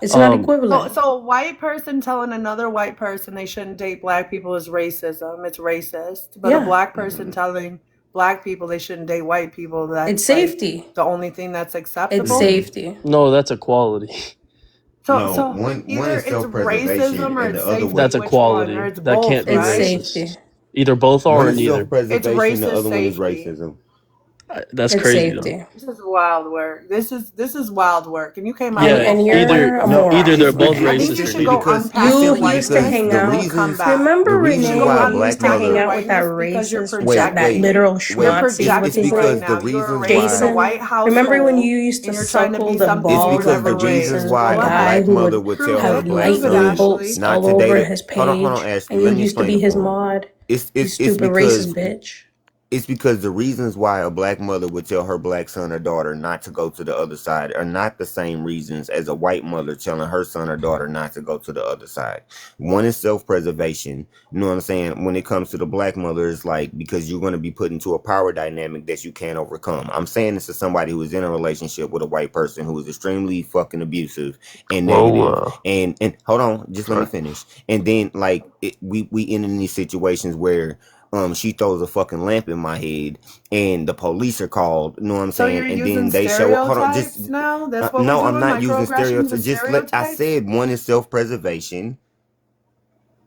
It's not equivalent. So a white person telling another white person they shouldn't date black people is racism. It's racist. But a Yeah. black person telling black people, they shouldn't date white people. That's It's safety. Like the only thing that's acceptable. It's safety. No, that's equality. So one either is it's self-preservation racism or and it's the other safety. one. That's Which equality. one? Or it's That both, can't be right? Safety. Either both are One or is neither. self-preservation, the racist other one is safety. racism. That's It's crazy safety. though. This is wild work. This is wild work. And you came out Yeah, with And a you're either a moron. either they're It's both I think racist you or should neither. go because unpack it's You your simply used to because whiteness hang the and out. then come reasons back. Remember when the You should reason go you why a used black to unpack hang your mother out with that whiteness because you're racist, wait that projecting. literal You're schmutzy it's looking projecting right because boy? the now. You were reasons raised in a why Jason, white remember when household you used to and you're trying to suckle be the something it's you've balls because of never the been. reasons Jason, why a a What? guy black who mother would would Prove tell her have it. black Prove it, lightning son bolts Ashley. not all to date over it. his Hold on, page, Ashley. and you Let me used to explain be it his for him. mod? It's You it's it's stupid racist because bitch. it's because the reasons why a black mother would tell her black son or daughter not to go to the other side are not the same reasons as a white mother telling her son or daughter not to go to the other side. One is self-preservation. You know what I'm saying? When it comes to the black mother, it's like because you're going to be put into a power dynamic that you can't overcome. I'm saying this to somebody who is in a relationship with a white person who is extremely fucking abusive and Whoa, negative. And hold on, just let me sorry. finish. And then like we end in these situations where she throws a fucking lamp in my head and the police are called, you know what I'm So saying? you're And using then they show up. Hold on, just stereotypes now? That's what we're no, I'm doing? not using Microaggressions and stereotypes. I stereotypes? said one is self-preservation,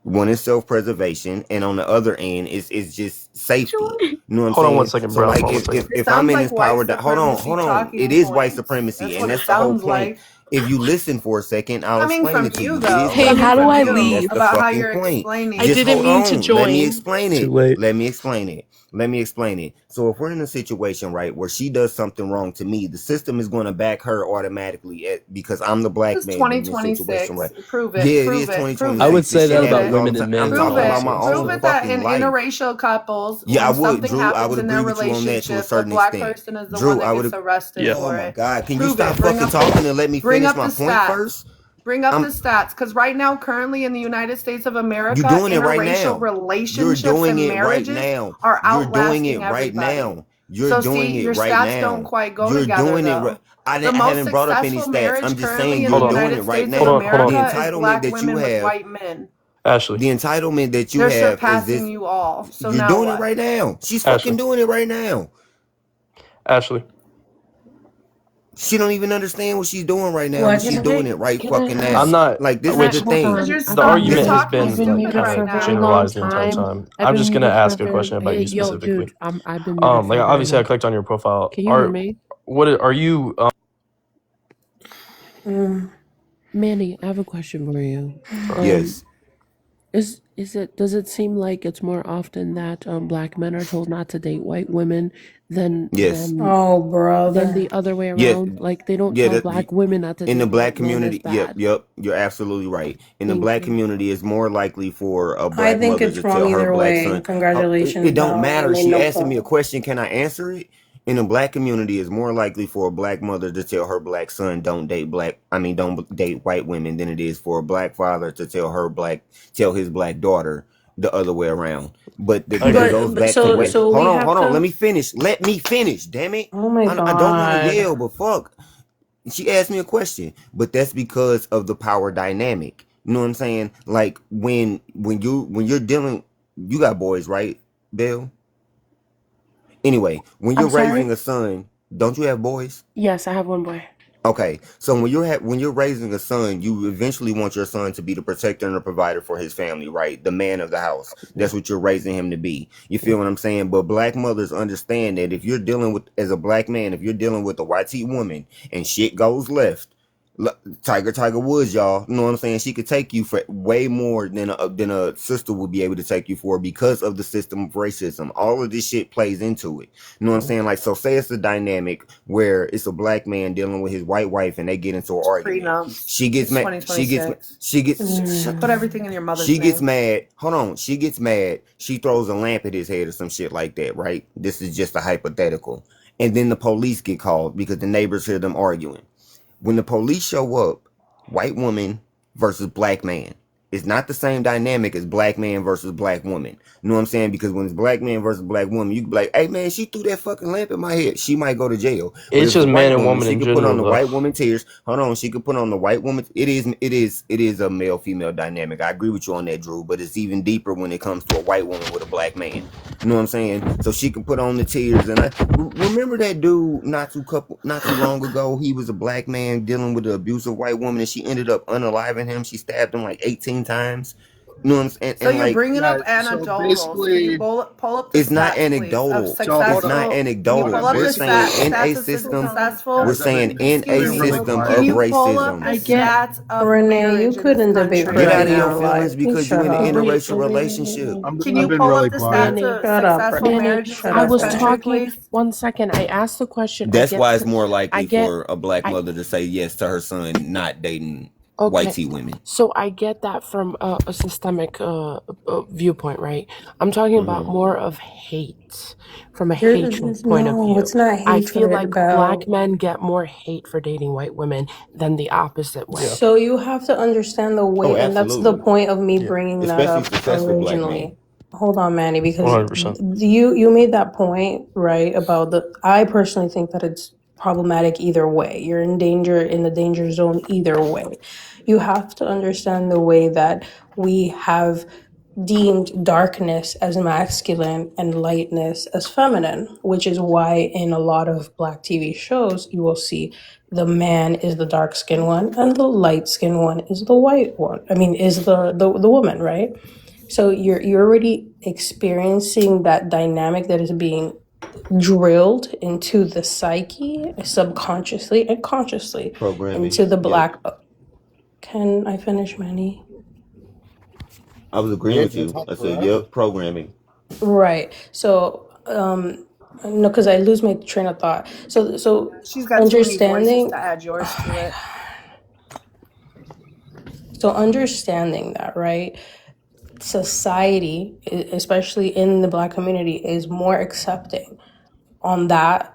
one is self-preservation, and on the other end is just safety. You know what I'm Hold on one saying? second, So bro. like Hold on one second. It if I'm sounds in like this white power supremacy hold on. It talking is white points. supremacy, That's and what it that's the whole sounds point. like. If you listen for a second, I'll Coming explain from it to you, you. It is though. white Hey, how Coming do from I supremacy, and you that's leave? the about how fucking you're point. explaining I Just didn't hold shit. mean to on. Let me join. explain Too it. late. Let me explain it. Let me explain it. So if we're in a situation, right, where she does something wrong to me, the system is going to back her automatically because I'm the black This is man in this situation, right? 2026. Prove Yeah, it. it is Prove it. Prove I would 2026. it. This say that shit Prove about happens it. all the women time. and I'm men in Prove talking all about it. my Prove own it circumstances. that fucking in life. interracial couples, Yeah, I when would, something Drew. I happens would in agree their with you on that to a relationship, the certain black extent. person is the one Drew, that I would. gets arrested Yeah. Oh for my it. God! Can you Prove stop it. Bring fucking up talking and let me finish the my point stats. first? Bring up the I'm. stats, because right now, currently in the United States of You're America, doing it right interracial now. You're relationships doing and it right marriages now. are You're doing it outlasting right everybody. now. You're So doing see, it your right stats don't now. quite go You're together doing it right. though. I The most haven't brought up any successful stats. I'm marriage just currently saying in the you're Hold on. doing it United right States of Hold now. on. Hold The on. America is entitlement black that you women with have, white men. Ashley. the entitlement that you They're have is surpassing this. you all. So You're now doing it what? right now. She's fucking Ashley. doing it right now. Ashley. She don't even understand what she's doing right now, but What? she's doing it right Can I fucking I'm now. ask? not. Like this Can is I the Which hold thing. Because on? you're I've the been you're This argument muted. has talking I've been been like stupid muted kind for right a of very now. long generalized the entire time. time. I've I'm been just gonna muted for a ask a very. question about Hey, you yo, dude. specifically. I've been muted for a very Obviously I long. clicked on your profile. Can you hear me? What are you? Mm. Manny, I have a question for you. Sure. yes. Does it seem like it's more often that black men are told not to date white women than Yes. Oh, than brother. the other way Yes. around? Like they don't Yeah. tell black women not to In the date black white men as community, yep, bad. yep, you're absolutely right. In the Thank black you. community, it's more likely for a I black think mother it's to wrong tell her either black way. son. Congratulations, It don't though. You matter. made She no asking me a point. question. Can I answer it? In the black community, it's more likely for a black mother to tell her black son don't date don't date white women than it is for a black father to tell his black daughter the other way around. But I that agree. goes But back to I so agree. what? so Hold we on, have hold on. Let to. me finish. Let me finish. Damn it! Oh my I don't want to god. yell, but fuck. She asked me a question, but that's because of the power dynamic. You know what I'm saying? Like when you're dealing, you got boys, right, Bill? Anyway, when you're I'm sorry? raising a son, don't you have boys? Yes, I have one boy. Okay, so when you're raising a son, you eventually want your son to be the protector and the provider for his family, right? The man of the house. That's what you're raising him to be. You feel what I'm saying? But black mothers understand that if you're dealing with, as a black man, if you're dealing with a white woman and shit goes left, Tiger Woods, y'all. You know what I'm saying? She could take you for way more than a sister would be able to take you for because of the system of racism. All of this shit plays into it. You know what I'm saying? Like, so say it's a dynamic where it's a black man dealing with his white wife and they get into an argument. Prenups. She gets It's mad. 2026. Put everything in your mother's She gets name. mad. Hold on. She gets mad. She throws a lamp at his head or some shit like that, right? This is just a hypothetical. And then the police get called because the neighbors hear them arguing. When the police show up, white woman versus black man, It's not the same dynamic as black man versus black woman. You know what I'm saying? Because when it's black man versus black woman, you can be like, hey man, she threw that fucking lamp in my head. She might go to jail. But It's if it's just a man white and woman, woman she in could put on the general, white though. woman tears. Hold on, she could put on the white woman. It is a male female dynamic. I agree with you on that, Drew. But it's even deeper when it comes to a white woman with a black man. You know what I'm saying? So she can put on the tears. And I remember that dude not too long ago. He was a black man dealing with an abusive white woman, and she ended up unaliving him. She stabbed him like 18 times. You know what I'm saying? So And you're like, bringing up So anecdotals. Can you basically, pull up the it's not stats, please, of anecdotal. so hold It's on. not successful? Can you Hold anecdotal. pull on. up We're the saying Basically, in a stats of system. successful? We're guys, saying in a Excuse being really me. system quiet. Can of you pull up racism. the I get stats of Renee, you marriage in this couldn't debate for country Get that out right in of your real now? feelings life. Please because you shut in an up. interracial relationship. Can I've you been pull really up the quiet. stats Manny, of Shut up, successful Renee. Manny, marriages in Shut I this up, was Renee. country, talking please? 1 second. I asked the question. That's why it's more likely get for a black I mother to say yes to her son not dating white okay. tea women. So I get that from a systemic viewpoint, right? I'm talking about more of hate from a hatred point of No, view. it's not I feel hatred, like black Belle. men get more hate for dating white women than the opposite way. So you have to understand the way, Oh, and that's the absolutely. point of me bringing that Especially up successful black men. originally. Hold on, Manny, because 100%. you made that point, right, about I personally think that it's problematic either way. You're in the danger zone either way. You have to understand the way that we have deemed darkness as masculine and lightness as feminine, which is why in a lot of black TV shows you will see the man is the dark skinned one and the light skinned one is the white one. I mean, is the woman, right? So you're already experiencing that dynamic that is being drilled into the psyche subconsciously and consciously Programming. into the Yep. black. Can I finish, Manny? I was agreeing with you. I said, yep, programming. Right. So, no, because I lose my train of thought. So She's got too many voices understanding. to add yours to it. So understanding that, right? Society, especially in the black community, is more accepting on that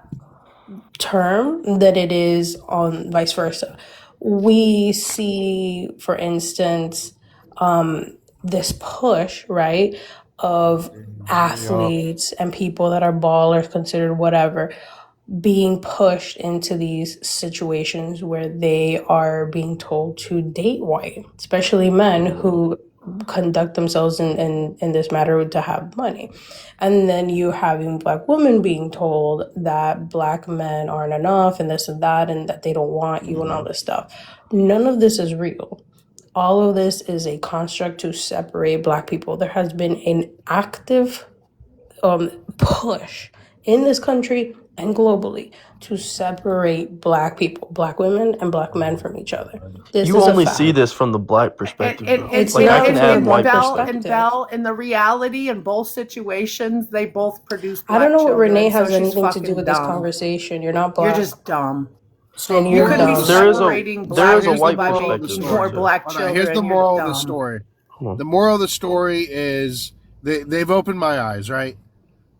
term than it is on vice versa. We see, for instance, this push, right, of athletes and people that are ballers, considered whatever, being pushed into these situations where they are being told to date white, especially men who conduct themselves in this matter to have money. And then you having black women being told that black men aren't enough and this and that they don't want you and all this stuff. None of this is real. All of this is a construct to separate black people. There has been an active push in this country and globally to separate black people, black women and black men from each other. This You is a only fact. see this from the black perspective, though. It's Like, I not can from the add black white perspective. Belle, in the reality in both situations, they both produce I black don't know what children, Renee so has she's anything to do fucking with this dumb. conversation. You're not You're black. just dumb. So And You you're could be dumb. separating black here's people the by moral of the making story. more black Hold on, children. here's the You're moral of the dumb. story. The moral of the story is they've opened my eyes, right?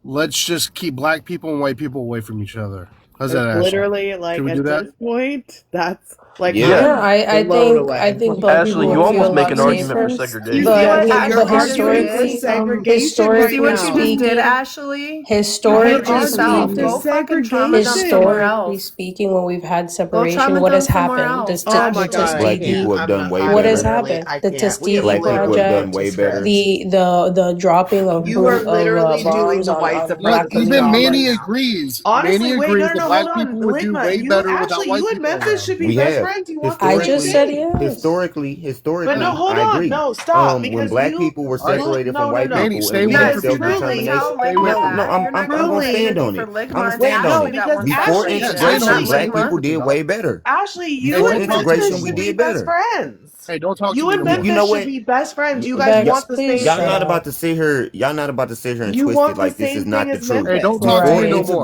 Let's just keep black people and white people away from each other. How's that, Ashley? Literally, like, Can we do at that? this point, that's like Yeah, I blown think away. I think black Ashley, people you would feel almost a make lot an argument safer. for segregation. But I mean, You're but arguing historically, segregation. You see what you just did, speaking, Ashley? historically You hate yourself. speaking, Go fucking trauma dump somewhere historically else. speaking, when we've had Go separation, trauma what has dump somewhere happened? else. The Black Tuskegee, people have done way what has better. happened? The Tuskegee Black people have done Project, way better. the dropping of You are literally doing bombs the on white black supremacy Even job right Manny communities. now. agrees. Honestly, Manny wait, agrees no, that hold black on. people would do Ligma, way you better without actually, white you and people Memphis around. should be We best have friends. You want the I same just historically, said thing. yes. But no, hold I on. agree. No, stop. When Because black you, people were separated from white Manny, people stay and we with had it for truly, self-determination. Stay with Ligma, it. No, I'm gonna stand on it. I'm gonna Wait, stand no, on it. because Before Ashley, integration, black Ligma, people did way better. Ashley, you Before and integration, Memphis we should be did best better. friends. Hey, don't talk to You me and no more. You know Memphis should what? be best friends. You guys Bex, want the please same Y'all shut not thing. about up. to sit here. Y'all not about to sit here and You twist it want the like this is same not thing the as truth. Hey, Memphis. don't talk to me Right. no more.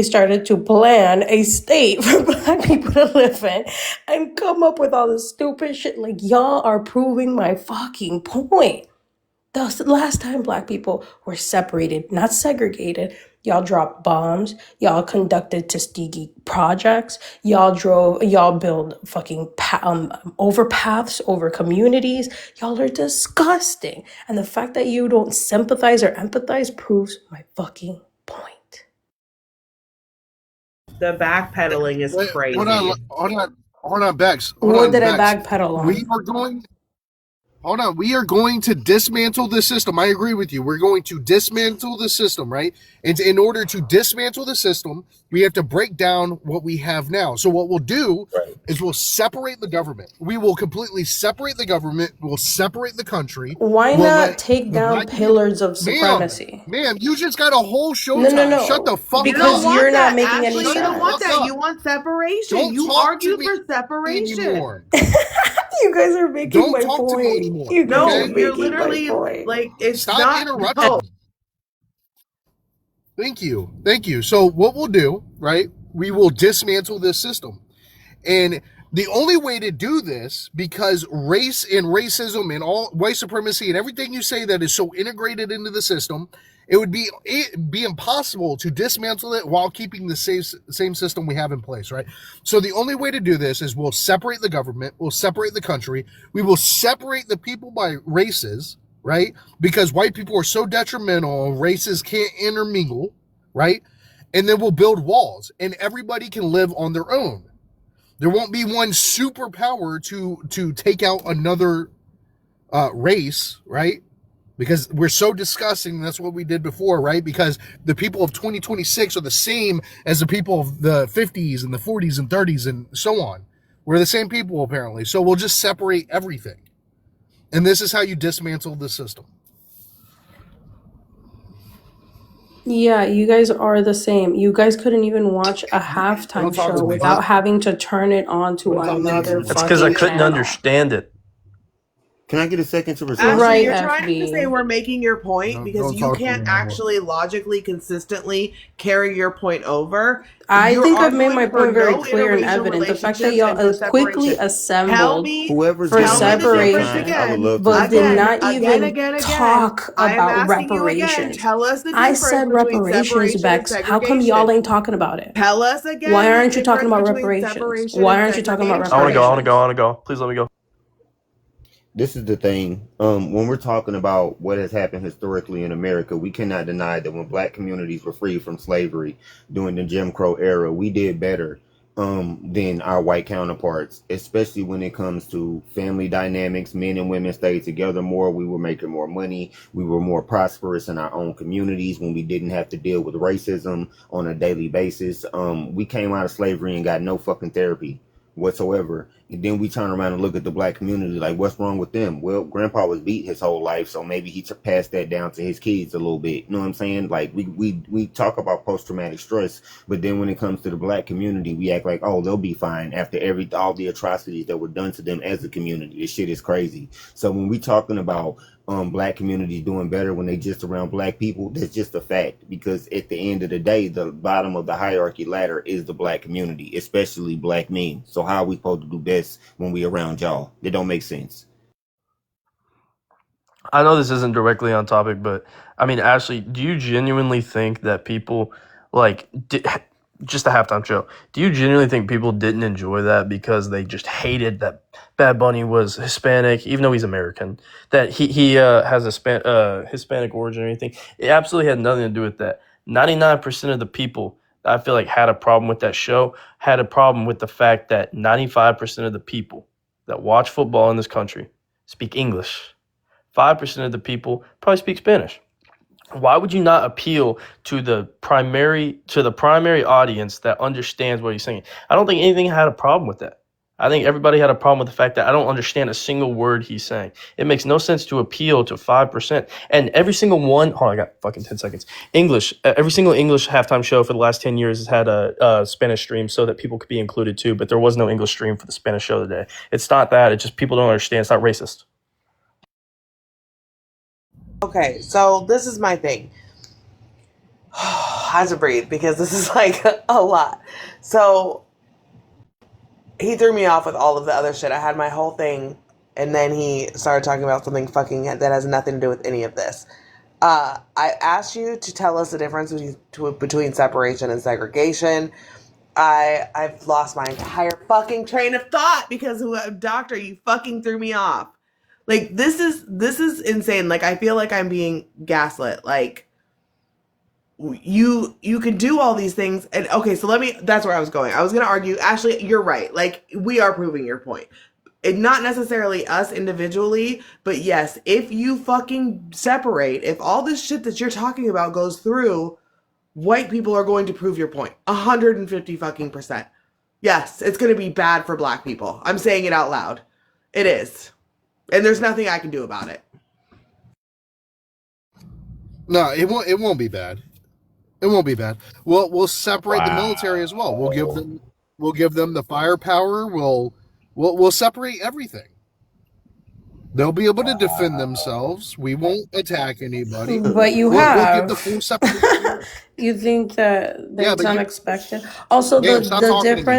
we started to plan a state for black people to live in and come up with all this stupid shit. Like, y'all are proving my fucking point. The last time black people were separated, not segregated, y'all dropped bombs, y'all conducted Tuskegee projects, y'all build fucking overpaths over communities. Y'all are disgusting. And the fact that you don't sympathize or empathize proves my fucking point. The backpedaling is crazy. Hold on, Bex. What did I backpedal on? We are going. Hold on. We are going to dismantle the system. I agree with you. We're going to dismantle the system, right? And in order to dismantle the system, we have to break down what we have now. So what we'll do is we'll separate the government. We will completely separate the government. We'll separate the country. Why not take down pillars of supremacy? Ma'am, you just got a whole show No. time. Shut the fuck up. Because you're not making any Ashley, sense. you don't want that. You want separation. Don't you talk argue to me for separation. anymore. You guys are making Don't my talk point. to me anymore. You guys No, are you're making literally my point. like it's Stop not. interrupting. No. Thank you. So what we'll do, right? We will dismantle this system. And the only way to do this, because race and racism and all white supremacy and everything you say that is so integrated into the system, it would be impossible to dismantle it while keeping the same system we have in place, right? So the only way to do this is we'll separate the government, we'll separate the country, we will separate the people by races, right? Because white people are so detrimental and races can't intermingle, right? And then we'll build walls and everybody can live on their own. There won't be one superpower to take out another race, right? Because we're so disgusting. That's what we did before, right? Because the people of 2026 are the same as the people of the 50s and the 40s and 30s and so on. We're the same people, apparently. So we'll just separate everything. And this is how you dismantle the system. Yeah, you guys are the same. You guys couldn't even watch a halftime show without having to turn it on to another That's because I fucking couldn't channel. understand it. Can I get a second to respond? Ashley, Right, you're trying to FB. say we're making your point because you can't actually logically, consistently carry your point over. I You're think I've made arguing my for point very no clear and interracial evident. The fact that relationships y'all and for quickly separation. Tell assembled me, Whoever's for getting tell me the difference separation, I would again. love but to. did Again, not even again. talk I am about asking you again. reparations. Tell us the I difference said between reparations, separation and Bex. How come y'all segregation. ain't talking about it? Tell us again. Why the aren't you talking difference about between reparations? separation Why and aren't you talking about segregation. I want to reparations? go. Please let me go. This is the thing. When we're talking about what has happened historically in America, we cannot deny that when black communities were freed from slavery during the Jim Crow era, we did better than our white counterparts, especially when it comes to family dynamics. Men and women stayed together more. We were making more money. We were more prosperous in our own communities when we didn't have to deal with racism on a daily basis. We came out of slavery and got no fucking therapy whatsoever. And then we turn around and look at the black community like, what's wrong with them? Well, grandpa was beat his whole life, so maybe he passed that down to his kids a little bit. You know what I'm saying? Like, we talk about post-traumatic stress, but then when it comes to the black community, we act like, oh, they'll be fine after all the atrocities that were done to them as a community. This shit is crazy. So when we talking about black communities doing better when they just around black people, that's just a fact, because at the end of the day, the bottom of the hierarchy ladder is the black community, especially black men. So how are we supposed to do best when we around y'all? It don't make sense. I know this isn't directly on topic, but I mean, Ashley, do you genuinely think that people just a halftime show? Do you genuinely think people didn't enjoy that because they just hated that Bad Bunny was Hispanic, even though he's American, that he has a Hispanic origin or anything? It absolutely had nothing to do with that. 99% of the people that I feel like had a problem with that show had a problem with the fact that 95% of the people that watch football in this country speak English. 5% of the people probably speak Spanish. Why would you not appeal to the primary audience that understands what he's saying? I don't think anything had a problem with that. I think everybody had a problem with the fact that I don't understand a single word he's saying. It makes no sense to appeal to 5%. And every single one, hold on, I got fucking 10 seconds. English, every single English halftime show for the last 10 years has had a Spanish stream so that people could be included too, but there was no English stream for the Spanish show today. It's not that, it's just people don't understand. It's not racist. Okay, so this is my thing. I have to breathe because this is like a lot. So he threw me off with all of the other shit. I had my whole thing, and then he started talking about something fucking that has nothing to do with any of this. I asked you to tell us the difference between separation and segregation. I've lost my entire fucking train of thought because doctor, you fucking threw me off. Like, this is insane. Like, I feel like I'm being gaslit. Like, you can do all these things. And okay, so that's where I was going. I was going to argue, Ashley, you're right. Like, we are proving your point. not necessarily us individually, but yes, if you fucking separate, if all this shit that you're talking about goes through, white people are going to prove your point. 150 fucking percent. Yes, it's going to be bad for black people. I'm saying it out loud. It is. And there's nothing I can do about it. No, it won't be bad. It won't be bad. We'll separate the military as well. We'll give them the firepower. We'll separate everything. They'll be able to defend themselves. We won't attack anybody. But you We'll give the have. full separation. You think that Yeah, it's but unexpected? Also, Damn, stop talking to me.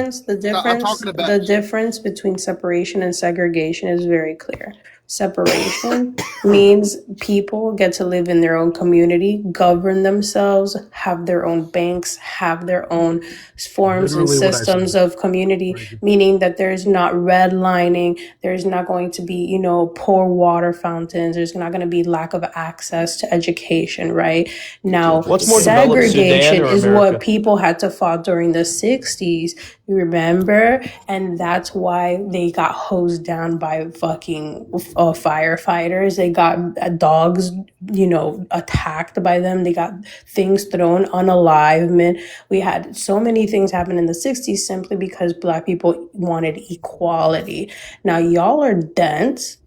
I'm talking to the Bex. difference between separation and segregation is very clear. Separation means people get to live in their own community, govern themselves, have their own banks, have their own forms and Literally what I systems said. of community, meaning that there's not redlining, there's not going to be, poor water fountains, there's not going to be lack of access to education, right? Now, What's more developed, Sudan segregation or is what America? people had to fight during the 60s, you remember? And that's why they got hosed down by fucking firefighters. They got dogs, attacked by them. They got things thrown, unalivement. We had so many things happen in the 60s simply because black people wanted equality. Now, y'all are dense.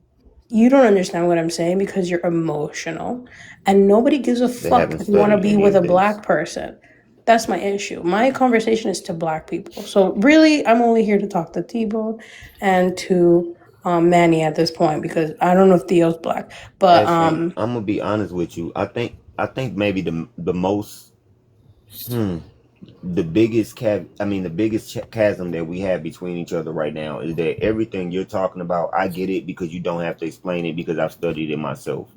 You don't understand what I'm saying because you're emotional. And nobody gives a They fuck haven't if you want to studied be any with of a this. black person. That's my issue. My conversation is to black people. So really, I'm only here to talk to T-Bone and to Manny at this point because I don't know if Theo's black. But Actually, I'm gonna be honest with you. I think maybe the most the biggest chasm that we have between each other right now is that everything you're talking about, I get it because you don't have to explain it because I've studied it myself.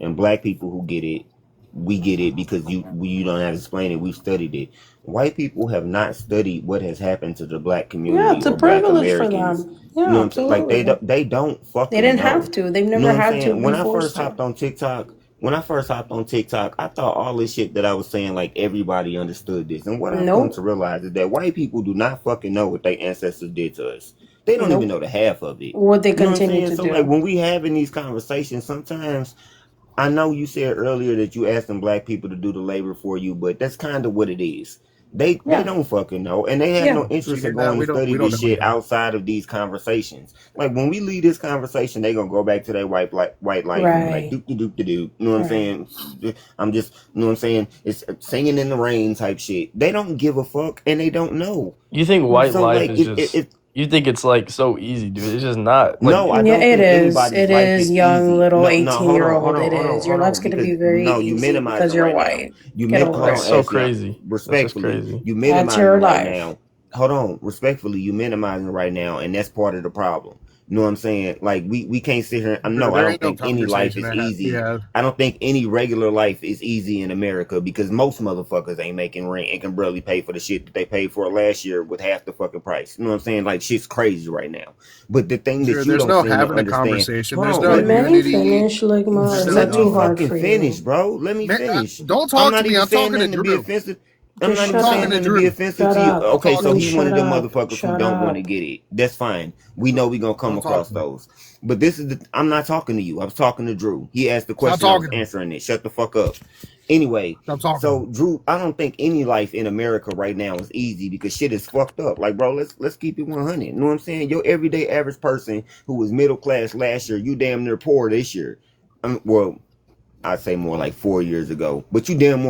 And black people who get it, we get it because you don't have to explain it. We've studied it. White people have not studied what has happened to the black yeah, community it's a or black privilege for Americans. them. You Yeah, know what I'm saying? Like absolutely. they don't They fucking didn't have know. to. They've You know never what I'm had to saying? be forced to. When I first hopped on TikTok, I thought all this shit that I was saying, like everybody understood this. And what I've come to Nope. realize is that white people do not fucking know what their ancestors did to us. They don't even know Nope. the half of it. What they You know what I'm continue saying? to So like do. when we having these conversations, sometimes I know you said earlier that you asking black people to do the labor for you, but that's kind of what it is. They Yeah. don't fucking know, and they have Yeah. no Did you interest in hear that? going to study We don't this know shit yet. outside of these conversations. Like when we leave this conversation, they gonna go back to their white life and be like Right. doop doop doop. You know what I'm Right. saying? I'm just, you know what I'm saying? It's singing in the rain type shit. They don't give a fuck and they don't know. You think white So life like is if just? You think it's like so easy, dude? It's just not. Like no, I Yeah, don't it think is. anybody's It life is is young easy. little No, 18 hold year on, old. It is. Your hold life's on. gonna Because be very no, you easy because minimizing you're right now. white. Get over that's it. so Ashley, crazy. That's just respectfully, crazy. you That's minimizing your right life. now. Hold on, respectfully, you minimizing right now, and that's part of the problem. You know what I'm saying? Like we can't sit here. No, I There don't ain't no think any life conversation is that we easy. had. I don't think any regular life is easy in America because most motherfuckers ain't making rent and can barely pay for the shit that they paid for last year with half the fucking price. You know what I'm saying? Like shit's crazy right now. But the thing that you There's don't no seem to having a understand. conversation. Hold There's on, no let Many unity. finish, Ligma. There's Is no that let me too nothing. hard fucking for finish, you? bro. Let me Man, finish. don't I'm talk to not me. even I'm saying talking to nothing to be Drew. offensive. I'm Just not I'm even shut saying talking up. to nothing to be Drew. offensive Shut to you. up. Okay, so Then he's one shut of them up. motherfuckers who Shut don't want to up. get it. That's fine. We know we gonna come Don't talk across to me. those. But this is I'm not talking to you. I was talking to Drew. He asked the Stop question. I was talking to me. answering it. Shut the fuck up. Anyway, Stop talking to me. so Drew, I don't think any life in America right now is easy because shit is fucked up. Like, bro, let's keep it 100. You know what I'm saying? Your everyday average person who was middle class last year, you damn near poor this year. Well, I'd say more like 4 years ago. But you damn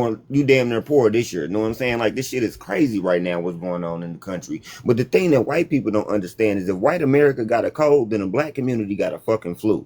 near poor this year. You know what I'm saying? Like this shit is crazy right now what's going on in the country. But the thing that white people don't understand is if white America got a cold, then the black community got a fucking flu.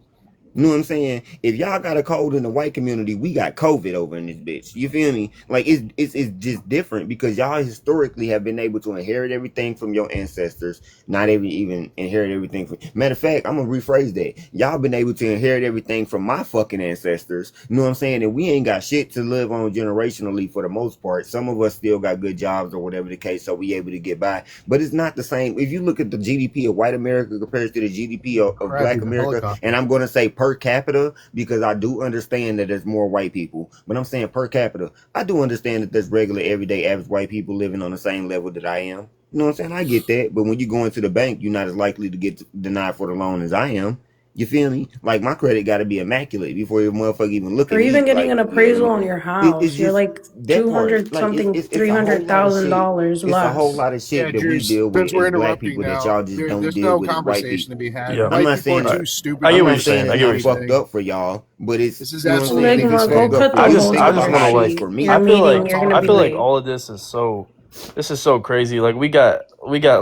You know what I'm saying? If y'all got a cold in the white community, we got COVID over in this bitch. You feel me? Like it's just different because y'all historically have been able to inherit everything from your ancestors. Not even inherit everything from. Matter of fact, I'm gonna rephrase that. Y'all been able to inherit everything from my fucking ancestors. You know what I'm saying? And we ain't got shit to live on generationally for the most part. Some of us still got good jobs or whatever the case, so we able to get by. But it's not the same. If you look at the GDP of white America compared to the GDP of Crappy black the America, helicopter. and I'm gonna say per capita because I do understand that there's more white people, but I'm saying per capita. I do understand that there's regular, everyday, average white people living on the same level that I am. You know what I'm saying? I get that, but when you go into the bank, you're not as likely to get denied for the loan as I am. You feel me? Like my credit got to be immaculate before your motherfucker even look Or at me. even getting Like, an appraisal on your house, it's you're just like that part. 200 Like something, it's a whole lot of shit. $300,000 It's a whole less. lot of Yeah, shit that Drew, we deal with since we're as black interrupting people that now, y'all just don't there's deal no with as white conversation to people. be had. Yeah. I'm White not people are saying too it. stupid I to get I'm what you're not saying saying. I it's get what not you're understand fucked saying. anything. up for y'all, but it's This is you know what I'm saying. absolutely If it's Ligma, go fucked up insane. cut for the I you, whole think just about want to how it is like. for conversation. me. Your I feel meeting, like you're gonna I be feel like late. all of this is so. This is so crazy. Like we got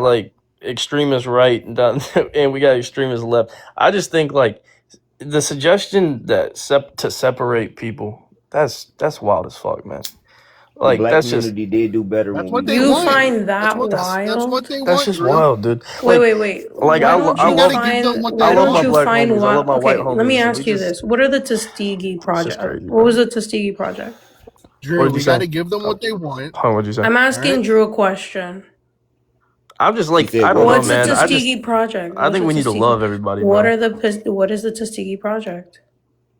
like extremist right done, and we got extremist left. I just think like the suggestion that to separate people. That's wild as fuck, man. The Like black that's just community did do better That's when we what they You separated. want. find that That's what wild? they that's want, just Drew. wild, dude. Wait. Like Why don't I You you got to love give them find, what I they why love don't my you want. black find homies. I love what, my white okay, let me homies, and we ask you just this. What are the Tuskegee it's just Project? crazy, What was bro. the Tuskegee Project? What Drew, did you we got say? to give them what they want. What'd you say? I'm All right. asking Drew a question. I'm just He like said, I don't "What know, What's the now?" man. Tuskegee Project? I What's think the we need to Tuskegee? love everybody, bro. What is the Tuskegee Project?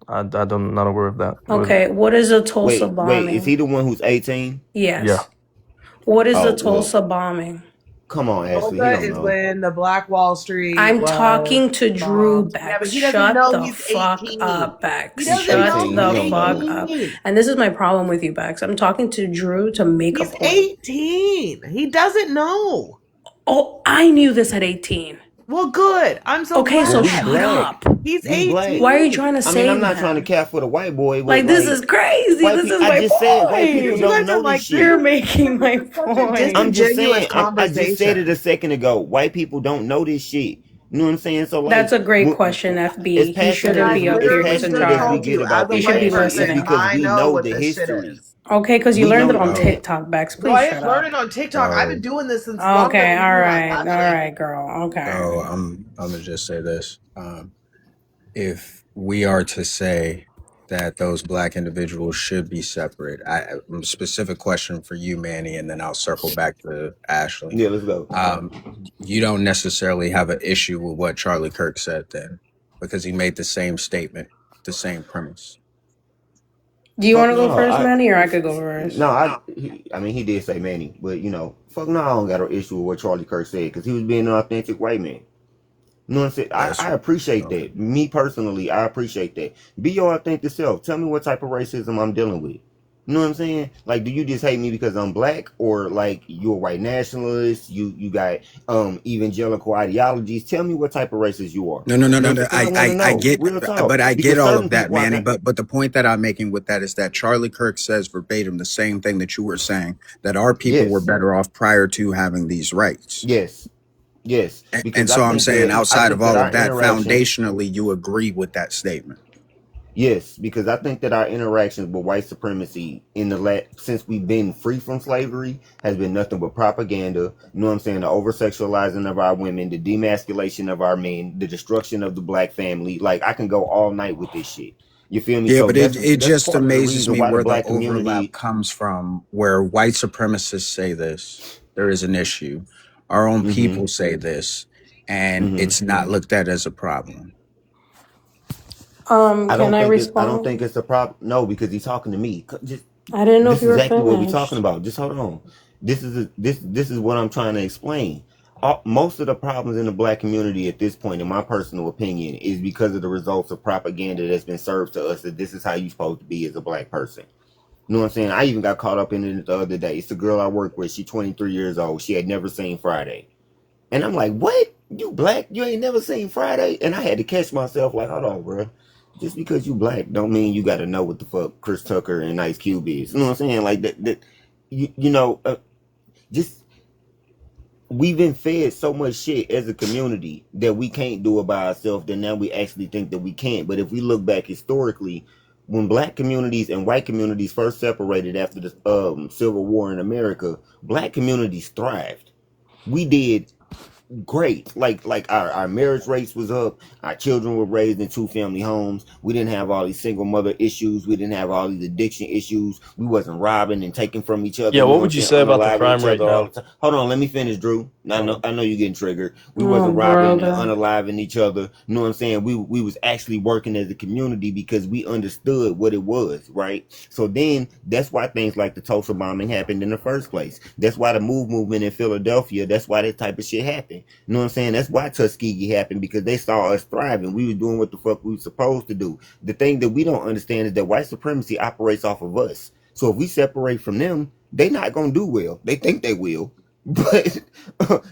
I don't not aware of that. What is it? Okay, what is a Tulsa Wait, is he bombing? the one who's 18? Yeah. Yes. What is the Oh well, Tulsa bombing? come on, Ashley. He Tulsa don't is know. when the Black Wall Street I'm was talking to Drew bombed. Yeah, but Bex. he doesn't Shut know the he's fuck 18. up, He Bex. He's doesn't Shut know 18. He he's the don't fuck know. up. 18. And this is my problem with you, Bex. I'm talking to Drew to make a He's point. 18. He doesn't know. Oh, I knew this at 18. Well, good. I'm so Okay, But so glad. we shut black. up. He's We black. Why are you 18. trying to I mean, I'm save not trying to him? cap for the white boy, but Like, this like is crazy. white This people. is I my just said white people You don't point. guys are know this like, shit. You're making my this is such a point. I'm just disingenuous saying. I just said it conversation. a second ago. White people don't know this shit. You know what I'm saying? So That's like, a great question, as FB. He And passionate shouldn't I as be we up as here with literally a passionate just as we told child. get you, as about a He this should white be shit, it's person, listening. because I we know know what the this shit history. is. Okay, because you We learned know it the on So, shit. TikTok, Bex. No, Please I shut didn't learn up. it on TikTok. I've been so, doing this since longer Okay, than you have, all actually. right, girl. Okay. so I'm gonna just say this. If we are to say that those black individuals should be separate, specific question for you, Manny, and then I'll circle back to Ashley. Yeah, let's go. You don't necessarily have an issue with what Charlie Kirk said then, because he made the same statement, the same premise. Do you Fuck want to go no. first, Manny, or I could go first? No, I mean, he did say Manny, but you know, fuck no, I don't got an issue with what Charlie Kirk said because he was being an authentic white man. You know what I'm saying? That's I appreciate okay. that. Me personally, I appreciate that. Be your authentic self. Tell me what type of racism I'm dealing with. You know what I'm saying? Like, do you just hate me because I'm black, or like you're a white nationalist? You got evangelical ideologies. Tell me what type of racist you are. No. You know what I'm saying? 'Cause I want to I know. get, Real talk. but I get Because all of certain that, people are Manny. not. But the point that I'm making with that is that Charlie Kirk says verbatim the same thing that you were saying, that our people were Yes. better off prior to having these rights. Yes. Yes. And Because so I'm saying, I outside of think that all our of that, interactions. foundationally, you agree with that statement. Yes, because I think that our interactions with white supremacy in since we've been free from slavery has been nothing but propaganda. You know what I'm saying? The over sexualizing of our women, the demasculation of our men, the destruction of the black family. Like I can go all night with this shit. You feel me? Yeah, So but it that's just part of the amazes reason me why the where the black overlap community. comes from, where white supremacists say this, there is an issue. Our own Mm-hmm. people say this, and Mm-hmm. it's not looked at as a problem. Can I I don't think respond? it's a problem. No, because he's talking to me. Just I didn't know if this you is were exactly what we're talking finished. about. Just hold on. This is what I'm trying to explain. Most of the problems in the black community at this point, in my personal opinion, is because of the results of propaganda that's been served to us that this is how you're supposed to be as a black person. You know what I'm saying? I even got caught up in it the other day. It's the girl I work with. She's 23 years old. She had never seen Friday. And I'm like, what? You black? You ain't never seen Friday? And I had to catch myself like, hold on, bro. Just because you black don't mean you got to know what the fuck Chris Tucker and Ice Cube is. You know what I'm saying? Like that just we've been fed so much shit as a community that we can't do it by ourselves. Then now we actually think that we can't. But if we look back historically, when black communities and white communities first separated after the Civil War in America, black communities thrived. We did great. Like our marriage rates was up. Our children were raised in 2-family homes. We didn't have all these single mother issues. We didn't have all these addiction issues. We wasn't robbing and taking from each other. Yeah, You know what what I'm would you saying? say about the Unaliving crime each rate other all now? the time. Hold on, let me finish, Drew. I know you're getting triggered. We Oh, wasn't robbing and brother. unaliving each other. You know what I'm saying? We was actually working as a community because we understood what it was, right? So then that's why things like the Tulsa bombing happened in the first place. That's why the movement in Philadelphia, that's why that type of shit happened. You know what I'm saying? That's why Tuskegee happened, because they saw us thriving. We were doing what the fuck we were supposed to do. The thing that we don't understand is that white supremacy operates off of us. So if we separate from them, they not gonna do well. They think they will. But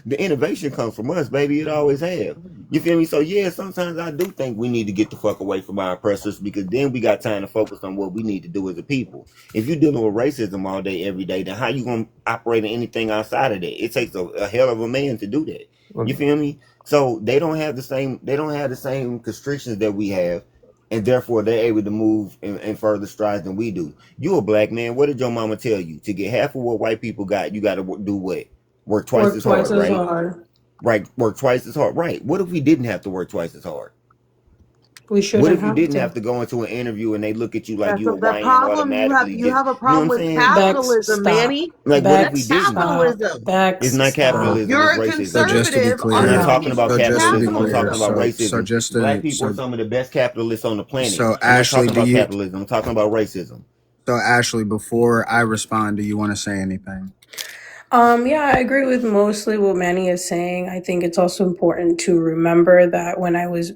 the innovation comes from us, baby. It always have. You feel me? So yeah, sometimes I do think we need to get the fuck away from our oppressors, because then we got time to focus on what we need to do as a people. If you're dealing with racism all day, every day, then how you gonna operate in anything outside of that? It takes a hell of a man to do that. You feel me? So they don't have the same constrictions that we have, and therefore they're able to move in further strides than we do. You a black man, what did your mama tell you? To get half of what white people got, you gotta do what? Work twice Work as twice hard, as right? hard. Right, work twice as hard. Right. What if we didn't have to work twice as hard? We What shouldn't if you have didn't have to. to go into an interview and they look at you like That's you a the YN problem. automatically? You have a You know what problem I'm with saying? Bex, capitalism, stop. Manny. Like, what if we That's Bex, didn't? stop. capitalism. It's Bex, not stop. capitalism, it's You're a racism. So just to be conservative I'm on not clear, talking talking about so just to be capitalism. I'm clear, talking about capitalism. so racism. just Black to people are some of the best capitalists on the planet. so I'm not Ashley, talking do about you capitalism. I'm talking about racism. so Ashley, before I respond, do you want to say anything? Yeah, I agree with mostly what Manny is saying. I think it's also important to remember that when I was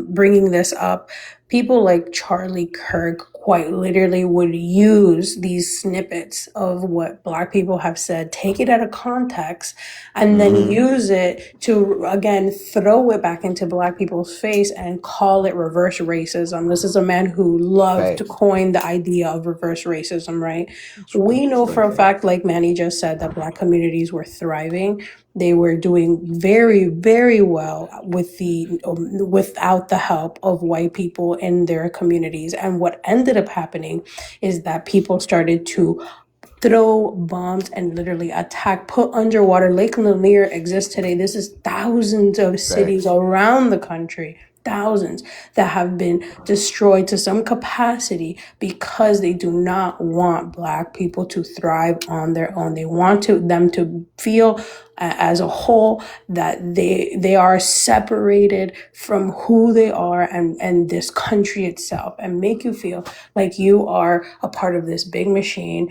bringing this up, people like Charlie Kirk quite literally would use these snippets of what Black people have said, take it out of context, and then use it to, again, throw it back into Black people's face and call it reverse racism. This is a man who loved to Facts. coin the idea of reverse racism, right? We know for a fact, like Manny just said, that Black communities were thriving. They were doing very, very well with without the help of white people in their communities. And what ended up happening is that people started to throw bombs and literally attack, put underwater. Lake Lanier exists today. This is thousands of cities Facts. around the country, thousands that have been destroyed to some capacity because they do not want Black people to thrive on their own. They want them to feel as a whole that they are separated from who they are and this country itself, and make you feel like you are a part of this big machine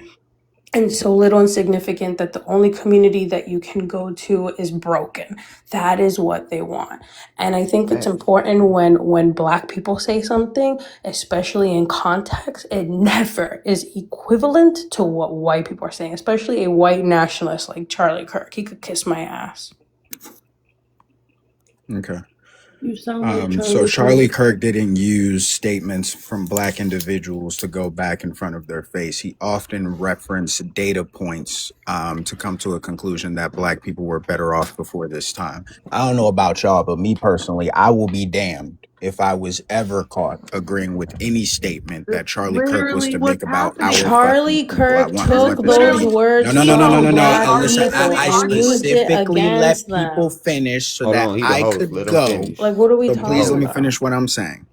and so little insignificant that the only community that you can go to is broken. That is what they want. And I think it's Facts. important when Black people say something, especially in context, it never is equivalent to what white people are saying, especially a white nationalist like Charlie Kirk. He could kiss my ass. Okay. You sound like So Charlie Charlie Kirk. Kirk didn't use statements from black individuals to go back in front of their face. He often referenced data points to come to a conclusion that black people were better off before this time. I don't know about y'all, but me personally, I will be damned if I was ever caught agreeing with any statement That's that Charlie Kirk was literally to what's make about our happening. fucking Charlie people. I Kirk want. I This is took want this to those be. literally No, words no, no, no, no, from no, what no. we Black And are listen, people literally I and arguing. used it specifically against let people them. finish so Hold that on, he the I host. could Let him go. finish. Like, what are we So please talking let me about? finish what I'm saying.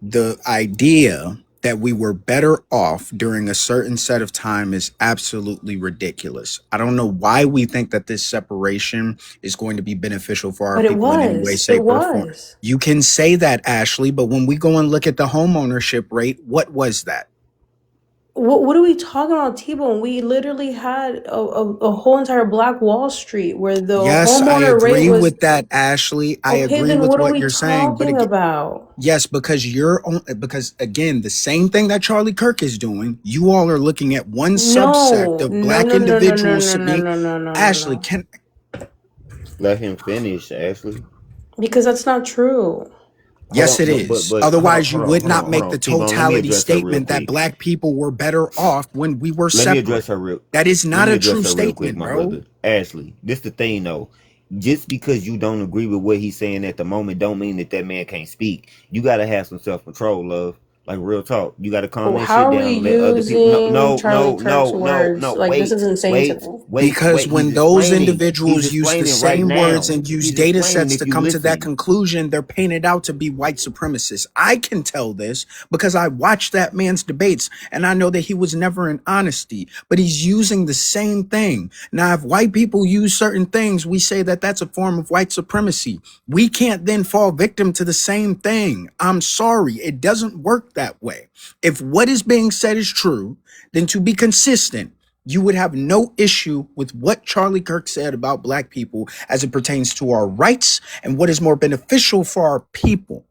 The idea that we were better off during a certain set of time is absolutely ridiculous. I don't know why we think that this separation is going to be beneficial for our But it people in any way, was. It shape, or form. was. You can say that, Ashley, but when we go and look at the home ownership rate, what was that? What are we talking about, T-Bone? We literally had a whole entire Black Wall Street where the Yes, I homeowner rate agree was with that, Ashley. I okay. agree Then with what are what we you're saying, but talking again, about? yes, because because again, the same thing that Charlie Kirk is doing, you all are looking at one subsect No, of no, black no, no, no, no, individuals no, to no, be. no, no, no, no, Ashley, no. can Let him finish, Ashley. Because that's not true. Hold yes, on, it is. but Otherwise, you would not hold make the on. T-Bone, let me totality address her real statement that quick. black people were better off when we were Let me separate. address her real. That is Let not me a address true her real quick, statement, my bro. brother. Ashley, this the thing though. Just because you don't agree with what he's saying at the moment, don't mean that man can't speak. You gotta have some self control, love. Like real talk. You got to calm Well, that how shit are we down. Let other people. No, using no, Charlie no, Kirk's no, no, words? no. Like, this is insane to me. Because He's when those explaining. He's individuals use the explaining right same words now. and use He's data explaining sets if to you come to that listen. conclusion, they're painted out to be white supremacists. I can tell this because I watched that man's debates and I know that he was never in honesty, but he's using the same thing. Now, if white people use certain things, we say that that's a form of white supremacy. We can't then fall victim to the same thing. I'm sorry. It doesn't work that way. If what is being said is true, then to be consistent, you would have no issue with what Charlie Kirk said about black people as it pertains to our rights and what is more beneficial for our people.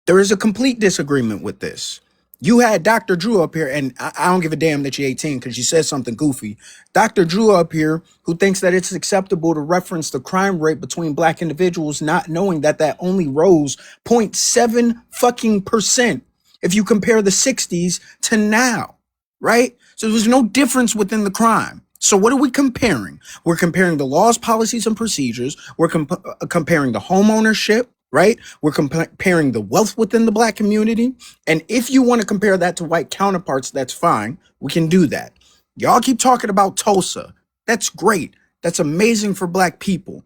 There is a complete disagreement with this. You had Dr. Drew up here, and I don't give a damn that you're 18 because you said something goofy. Dr. Drew up here who thinks that it's acceptable to reference the crime rate between black individuals, not knowing that that only rose 0.7 fucking percent if you compare the 60s to now, right? So there's no difference within the crime. So what are we comparing? We're comparing the laws, policies, and procedures. We're comparing the home ownership, right? We're comparing the wealth within the black community. And if you want to compare that to white counterparts, that's fine. We can do that. Y'all keep talking about Tulsa. That's great. That's amazing for black people.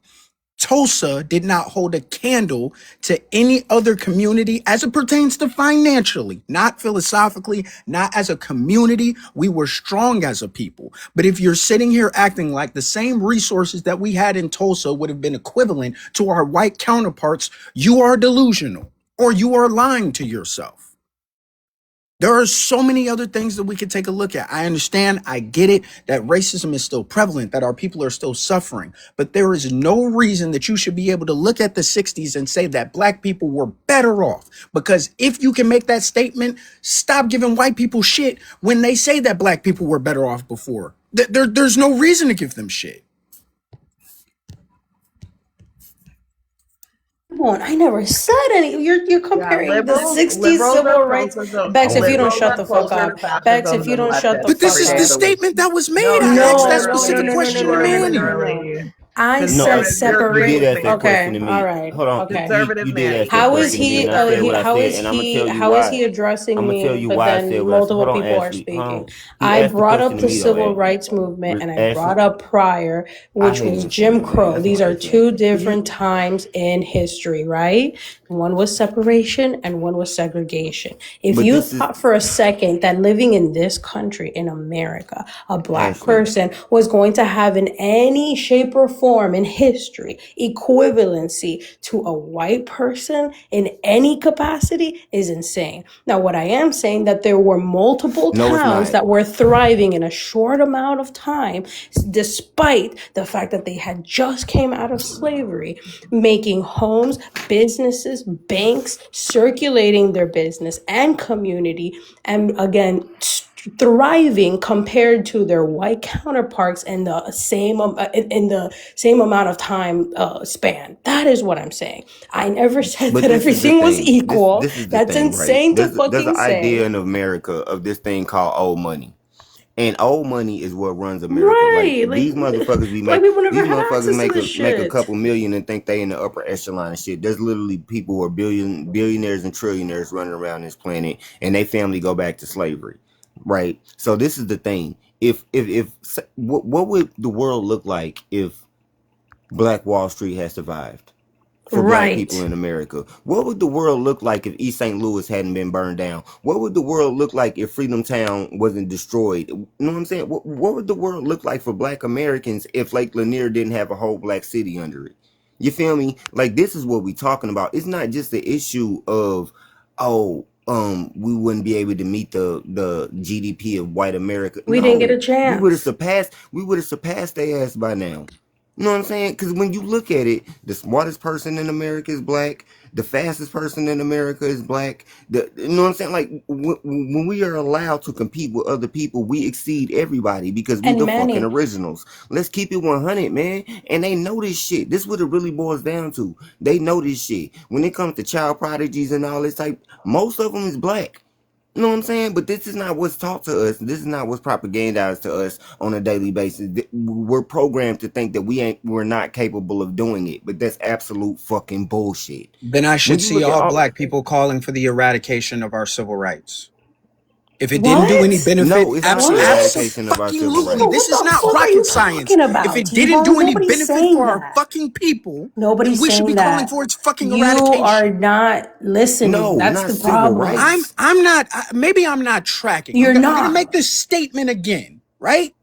Tulsa did not hold a candle to any other community as it pertains to financially, not philosophically, not as a community. We were strong as a people. But if you're sitting here acting like the same resources that we had in Tulsa would have been equivalent to our white counterparts, you are delusional or you are lying to yourself. There are so many other things that we could take a look at. I understand, I get it, that racism is still prevalent, that our people are still suffering, but there is no reason that you should be able to look at the 60s and say that black people were better off. Because if you can make that statement, stop giving white people shit when they say that black people were better off before. There's no reason to give them shit. Come on, I never said any. You're comparing the 60s civil rights. Bex, if you don't shut the fuck up. Bex, if you don't shut the fuck up. But this is the statement that was made. I asked that specific question to Manny. I No, said you separate. did ask that question Okay, to me. all right. Hold on. Okay. You did ask that How is question to me, he? and I said what I How said, is and I'm gonna he? tell you How is why. he addressing I'm gonna tell me? you But why I then said what I said. multiple Hold on, people are Ashley. Hold speaking. on. You I asked the brought question up to the me though, civil rights movement, and I Ashley. brought up prior, I which hate was listening Jim to you, man. Crow. That's These why are it's two different times in history, right? One was separation, and one was segregation. If But you this is thought for a second that living in this country, in America, a black Ashley. person was going to have in any shape or form in history equivalency to a white person in any capacity is insane. Now, what I am saying that there were multiple No, it's towns not. that were thriving in a short amount of time, despite the fact that they had just came out of slavery, making homes, businesses, banks, circulating their business and community, and again, thriving compared to their white counterparts in the same amount of time span. That is what I'm saying. I never said But that this is the everything was thing. equal. This is the That's thing, right? insane to There's an fucking idea say. in America of this thing called old money. And old money is what runs America. Right. Like Like, these motherfuckers be black make people never these had motherfuckers access to this make a shit. couple million and think they in the upper echelon and shit. There's literally people who are billionaires and trillionaires running around this planet, and they family go back to slavery, right? So this is the thing. If what would the world look like if Black Wall Street had survived? For black people Right. in America, what would the world look like if East St. Louis hadn't been burned down? What would the world look like if Freedom Town wasn't destroyed? You know what I'm saying? What would the world look like for black Americans if Lake Lanier didn't have a whole black city under it? You feel me? Like, this is what we talking about. It's not just the issue of, we wouldn't be able to meet the GDP of white America. We didn't get a No, we chance. would have surpassed their ass by now. You know what I'm saying? Because when you look at it, the smartest person in America is black. The fastest person in America is black. You know what I'm saying? Like, when we are allowed to compete with other people, we exceed everybody because we And the fucking Manny, originals. Let's keep it 100, man. And they know this shit. This is what it really boils down to. They know this shit. When it comes to child prodigies and all this type, most of them is black. You know what I'm saying? But this is not what's taught to us. This is not what's propagandized to us on a daily basis. We're programmed to think that we're not capable of doing it, but that's absolute fucking bullshit. Then I should When you see look at all all, black people calling for the eradication of our civil rights. If it didn't do any What? benefit, no, it's not the eradication of our civil absolutely. T-Bone, rights. This what is the not fuck are rocket you science. talking If about, it didn't T-Bone? do any Nobody's benefit saying for our that. fucking people, then Nobody's we should be saying calling that. for its fucking You are eradication. not listening. No, That's not the civil problem. rights. I'm not. Maybe I'm not tracking. You're I'm gonna not. make this statement again, right?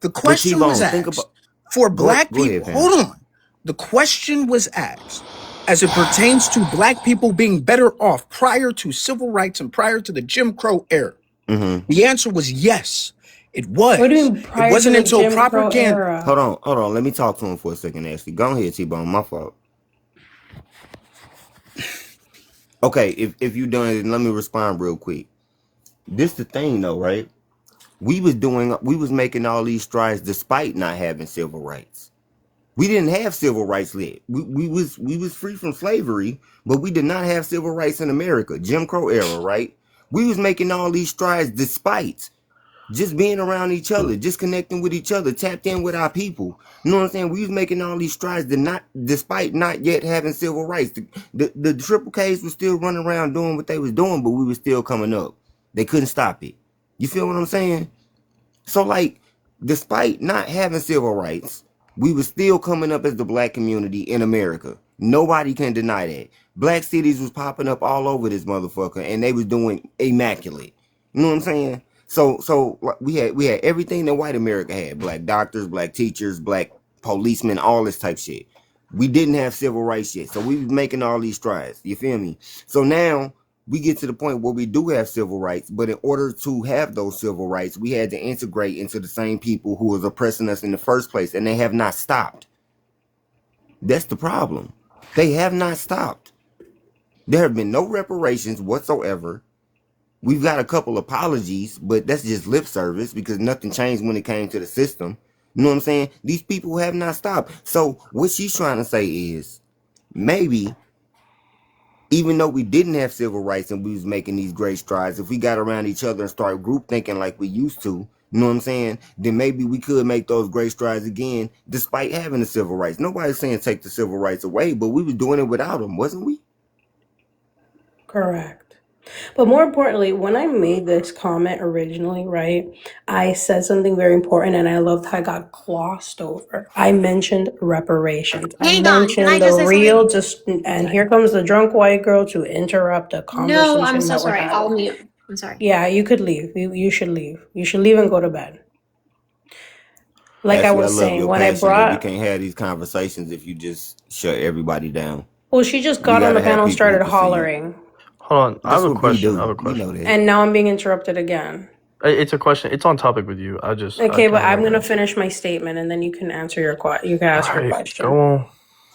The But question was T-Bone, think asked about for black go ahead, people. fam. Hold on. The question was asked as it pertains to black people being better off prior to civil rights and prior to the Jim Crow era. Mm-hmm. The answer was yes. It What do you was. mean It prior to wasn't the until Jim Crow propaganda. era? Hold on. Let me talk to him for a second, Ashley. Go ahead, T-Bone. My fault. Okay, if you done it, let me respond real quick. This the thing though, right? We was making all these strides despite not having civil rights. We didn't have civil rights yet. We was free from slavery, but we did not have civil rights in America. Jim Crow era, right? We was making all these strides despite just being around each other, just connecting with each other, tapped in with our people. You know what I'm saying? We was making all these strides despite not yet having civil rights. The Triple K's was still running around doing what they was doing, but we was still coming up. They couldn't stop it. You feel what I'm saying? So like, despite not having civil rights, we were still coming up as the black community in America. Nobody can deny that. Black cities was popping up all over this motherfucker, and they was doing immaculate. You know what I'm saying? So we had everything that white America had: black doctors, black teachers, black policemen, all this type shit. We didn't have civil rights yet, so we was making all these strides. You feel me? So now we get to the point where we do have civil rights, but in order to have those civil rights, we had to integrate into the same people who was oppressing us in the first place, and they have not stopped. That's the problem. They have not stopped. There have been no reparations whatsoever. We've got a couple apologies, but that's just lip service because nothing changed when it came to the system. You know what I'm saying? These people have not stopped. So what she's trying to say is maybe even though we didn't have civil rights and we was making these great strides, if we got around each other and started group thinking like we used to, you know what I'm saying, then maybe we could make those great strides again despite having the civil rights. Nobody's saying take the civil rights away, but we were doing it without them, wasn't we? Correct. But more importantly, when I made this comment originally, right, I said something very important and I loved how I got glossed over. I mentioned reparations. Hang on, can I just say something? And here comes the drunk white girl to interrupt the conversation No, I'm so that we're sorry. I'll having. mute. I'm sorry. Yeah, you could leave. You should leave. You should leave and go to bed. Like I Ashley, I was love saying, your when I passion, but we brought, can't have these conversations if you just shut everybody down. well, she just We got on the gotta have panel and people who started can see you. hollering. Hold on, I That's have a what we question. I have do. a You question. know that. And now I'm being interrupted again. It's a question. It's on topic with you. I Okay, but kinda I'm wanna gonna answer. finish my statement and then you can answer your you can ask your Alright, question. go on.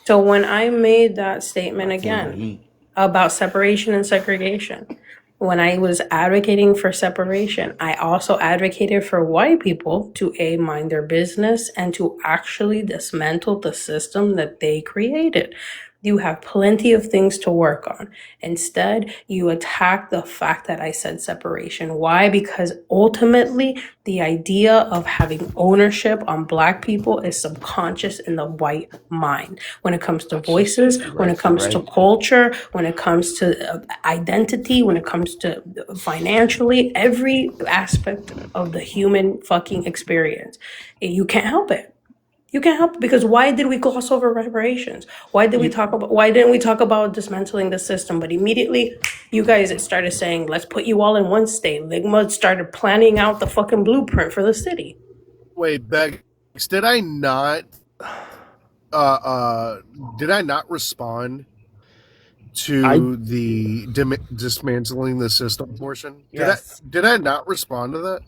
So when I made that statement My tender again heat. about separation and segregation, when I was advocating for separation, I also advocated for white people to mind their business and to actually dismantle the system that they created. You have plenty of things to work on. Instead, you attack the fact that I said separation. Why? Because ultimately, the idea of having ownership on Black people is subconscious in the white mind. When it comes to voices, when it comes to culture, when it comes to identity, when it comes to financially, every aspect of the human fucking experience. You can't help it. You can't help it because why did we gloss over reparations? Why didn't we talk about dismantling the system? But immediately you guys started saying, let's put you all in one state. Ligma started planning out the fucking blueprint for the city. Wait, Bex, did I not respond to the dismantling the system portion? Yes. Did I not respond to that?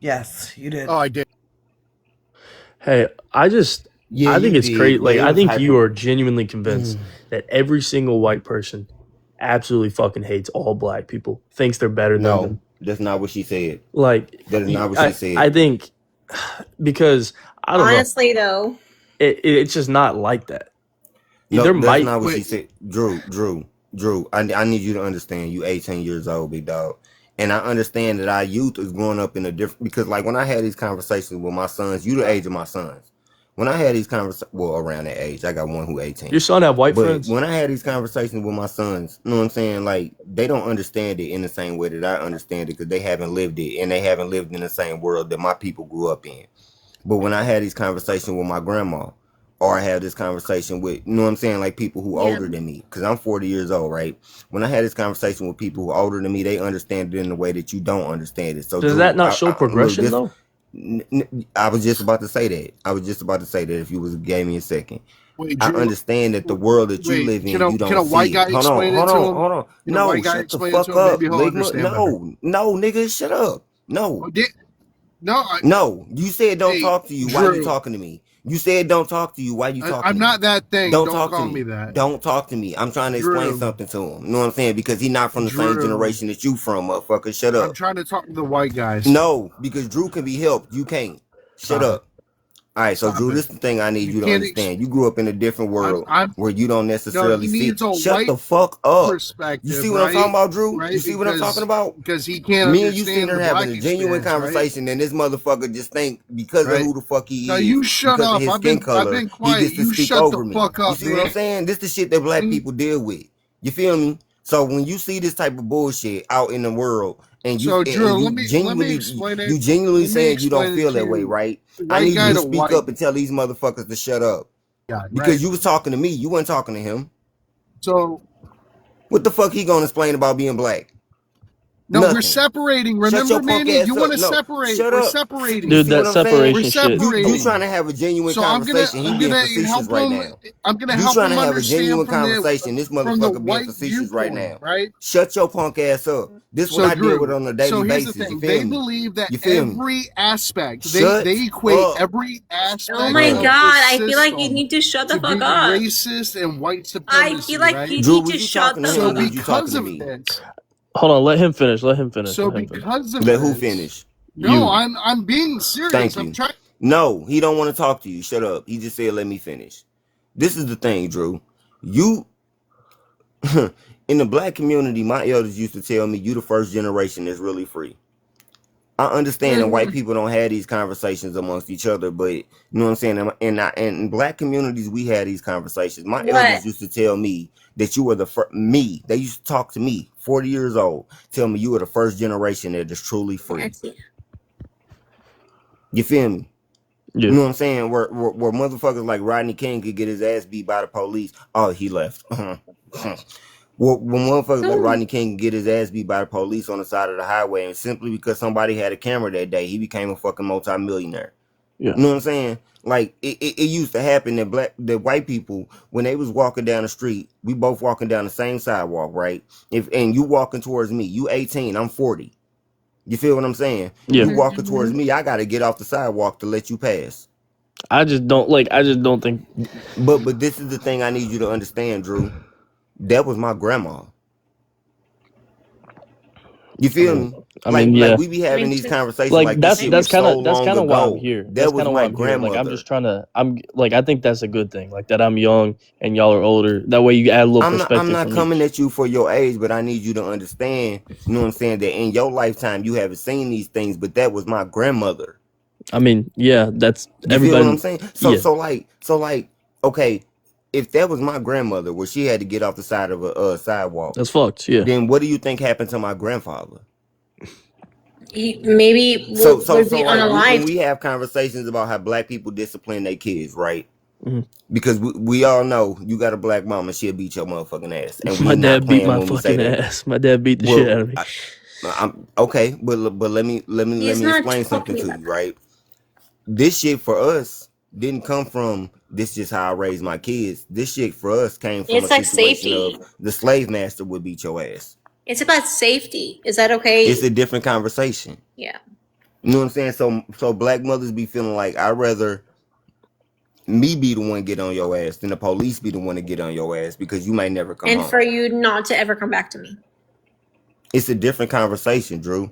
Yes, you did. Oh, I did. Hey, I think it's crazy. Like, I think you are genuinely convinced that every single white person absolutely fucking hates all Black people, thinks they're better than them. No, that's not what she said. Like, that is not what she said. I think because I don't Honestly, know. though, It's just not like that. No, There that's might not what she said. Drew, I need you to understand. You 18 years old, big dog. And I understand that our youth is growing up in a different, because like when I had these conversations with my sons, you the age of my sons. When I had these conversations, well, around that age, I got one who 18. Your son have white But friends? when I had these conversations with my sons, you know what I'm saying? Like, they don't understand it in the same way that I understand it because they haven't lived it and they haven't lived in the same world that my people grew up in. But when I had these conversations with my grandma, or I have this conversation with, you know what I'm saying, like people who older than me, because I'm 40 years old, right? When I had this conversation with people who are older than me, they understand it in a way that you don't understand it. So does Drew, that not show progression look, though? I was just about to say that. I was just about to say that if you was gave me a second. Wait, I Drew, understand that the world that you live in, you can a don't white see guy it. Hold on, explain it to him? hold on. Can a No, white guy shut the explain it fuck to him? up, Maybe he'll Ligma. understand better. No, nigga, shut up. No. No, you said don't talk to you. Drew, Why you talking to me? You said don't talk to you. Why you talking to me? I'm not that thing. Don't Don't talk call to me me. that. Don't talk to me. I'm trying to explain Drew. something to him. You know what I'm saying? Because he's not from the same Drew. generation that you from, motherfucker. Shut up. I'm trying to talk to the white guys. No, because Drew can be helped. You can't. Shut Stop up. All right, so Stop Drew, it. this is the thing I need you to can't understand. You grew up in a different world where you don't No, necessarily he see. needs a Shut white the fuck up. perspective. You see what I'm talking about, Drew? Right? You see what I'm talking about? Because he can't Me and you understand sitting there the having black a genuine experience, right? conversation, and this motherfucker just think because of who the fuck he Now is, you shut because up. of his I've skin been color, he quiet. gets to You speak shut over the me. fuck You up, see what I'm man. saying? This the shit that black people deal with. You feel me? So when you see this type of bullshit out in the world, and you So, Drew, and let you me genuinely explain it. you genuinely Let me saying you don't explain it feel to that way, you. right? I White need guy you to to speak white. up and tell these motherfuckers to shut up. Yeah, Because right. you was talking to me, you weren't talking to him. So What the fuck he gonna explain about being black? no, Nothing. we're separating. Shut your Remember, punk Manny? ass You up. want to No, separate. shut We're up. separating. You Dude, see that what I'm saying? separation shit. You trying to have a genuine So conversation. I'm He being gonna facetious help right him. now. I'm gonna You help trying him to have a understand genuine from the conversation. This from the motherfucker being white facetious right viewpoint, now. right? Shut your punk ass up. This is what So I deal with Drew, on a so daily here's the basis. You thing. feel They me? believe that You feel me? every aspect Shut they equate up. every aspect Oh my of god, the I feel like you system need to shut the to fuck be up. racist and white I supremacy, feel like right? you Drew, need was to you shut talking the to So him or fuck was you talking because to of me? this, Hold on, let him finish. Let him finish. so Let him finish. because of Let who this, finish? no, You. I'm being serious. Thank I'm you. trying. No, he don't want to talk to you. Shut up. He just said let me finish. This is the thing, Drew. You in the black community, my elders used to tell me you the first generation that's really free. I understand that white people don't have these conversations amongst each other, but you know what I'm saying? In black communities, we had these conversations. My elders used to tell me that you were the first, they used to talk to me, 40 years old, tell me you were the first generation that is truly free. You feel me? Yeah. You know what I'm saying? Where motherfuckers like Rodney King could get his ass beat by the police. Oh, he left. When motherfuckers like Rodney King can get his ass beat by the police on the side of the highway, and simply because somebody had a camera that day, he became a fucking multimillionaire. Yeah. You know what I'm saying? Like it used to happen that white people, when they was walking down the street, we both walking down the same sidewalk, right? And you walking towards me, you 18, I'm 40. You feel what I'm saying? Yeah. You walking towards me, I gotta get off the sidewalk to let you pass. I just don't think. But this is the thing I need you to understand, Drew. That was my grandma. You feel me? I mean, yeah. Like we be having these conversations Like this shit was so that's long kind of why I'm ago. here. That That's was kind of my why I'm here. Like I'm grandmother. just trying to. I'm like I think that's a good thing. Like that I'm young and y'all are older. That way you add a little perspective. I'm not for coming me. at you for your age, but I need you to understand. You know what I'm saying? That in your lifetime you haven't seen these things, but that was my grandmother. I mean, yeah, that's You everybody. feel what I'm saying? So Yeah. so like, okay, if that was my grandmother, where she had to get off the side of a sidewalk, That's fucked. Yeah. then what do you think happened to my grandfather? Maybe So would be like when unalived. we have conversations about how black people discipline their kids, right? Mm-hmm. Because we all know you got a black mama, she'll beat your motherfucking ass, and My we not dad beat playing my when we say fucking that. ass. My dad beat the shit out of me. I'm okay, but let me explain something to you, right? This shit for us didn't come from this just how I raised my kids. This shit for us came from It's a like situation safety. of the slave master would beat your ass. It's about safety. Is that okay? It's a different conversation. Yeah. You know what I'm saying? So black mothers be feeling like I'd rather me be the one get on your ass than the police be the one to get on your ass because you may never come And home. for you not to ever come back to me. It's a different conversation, Drew.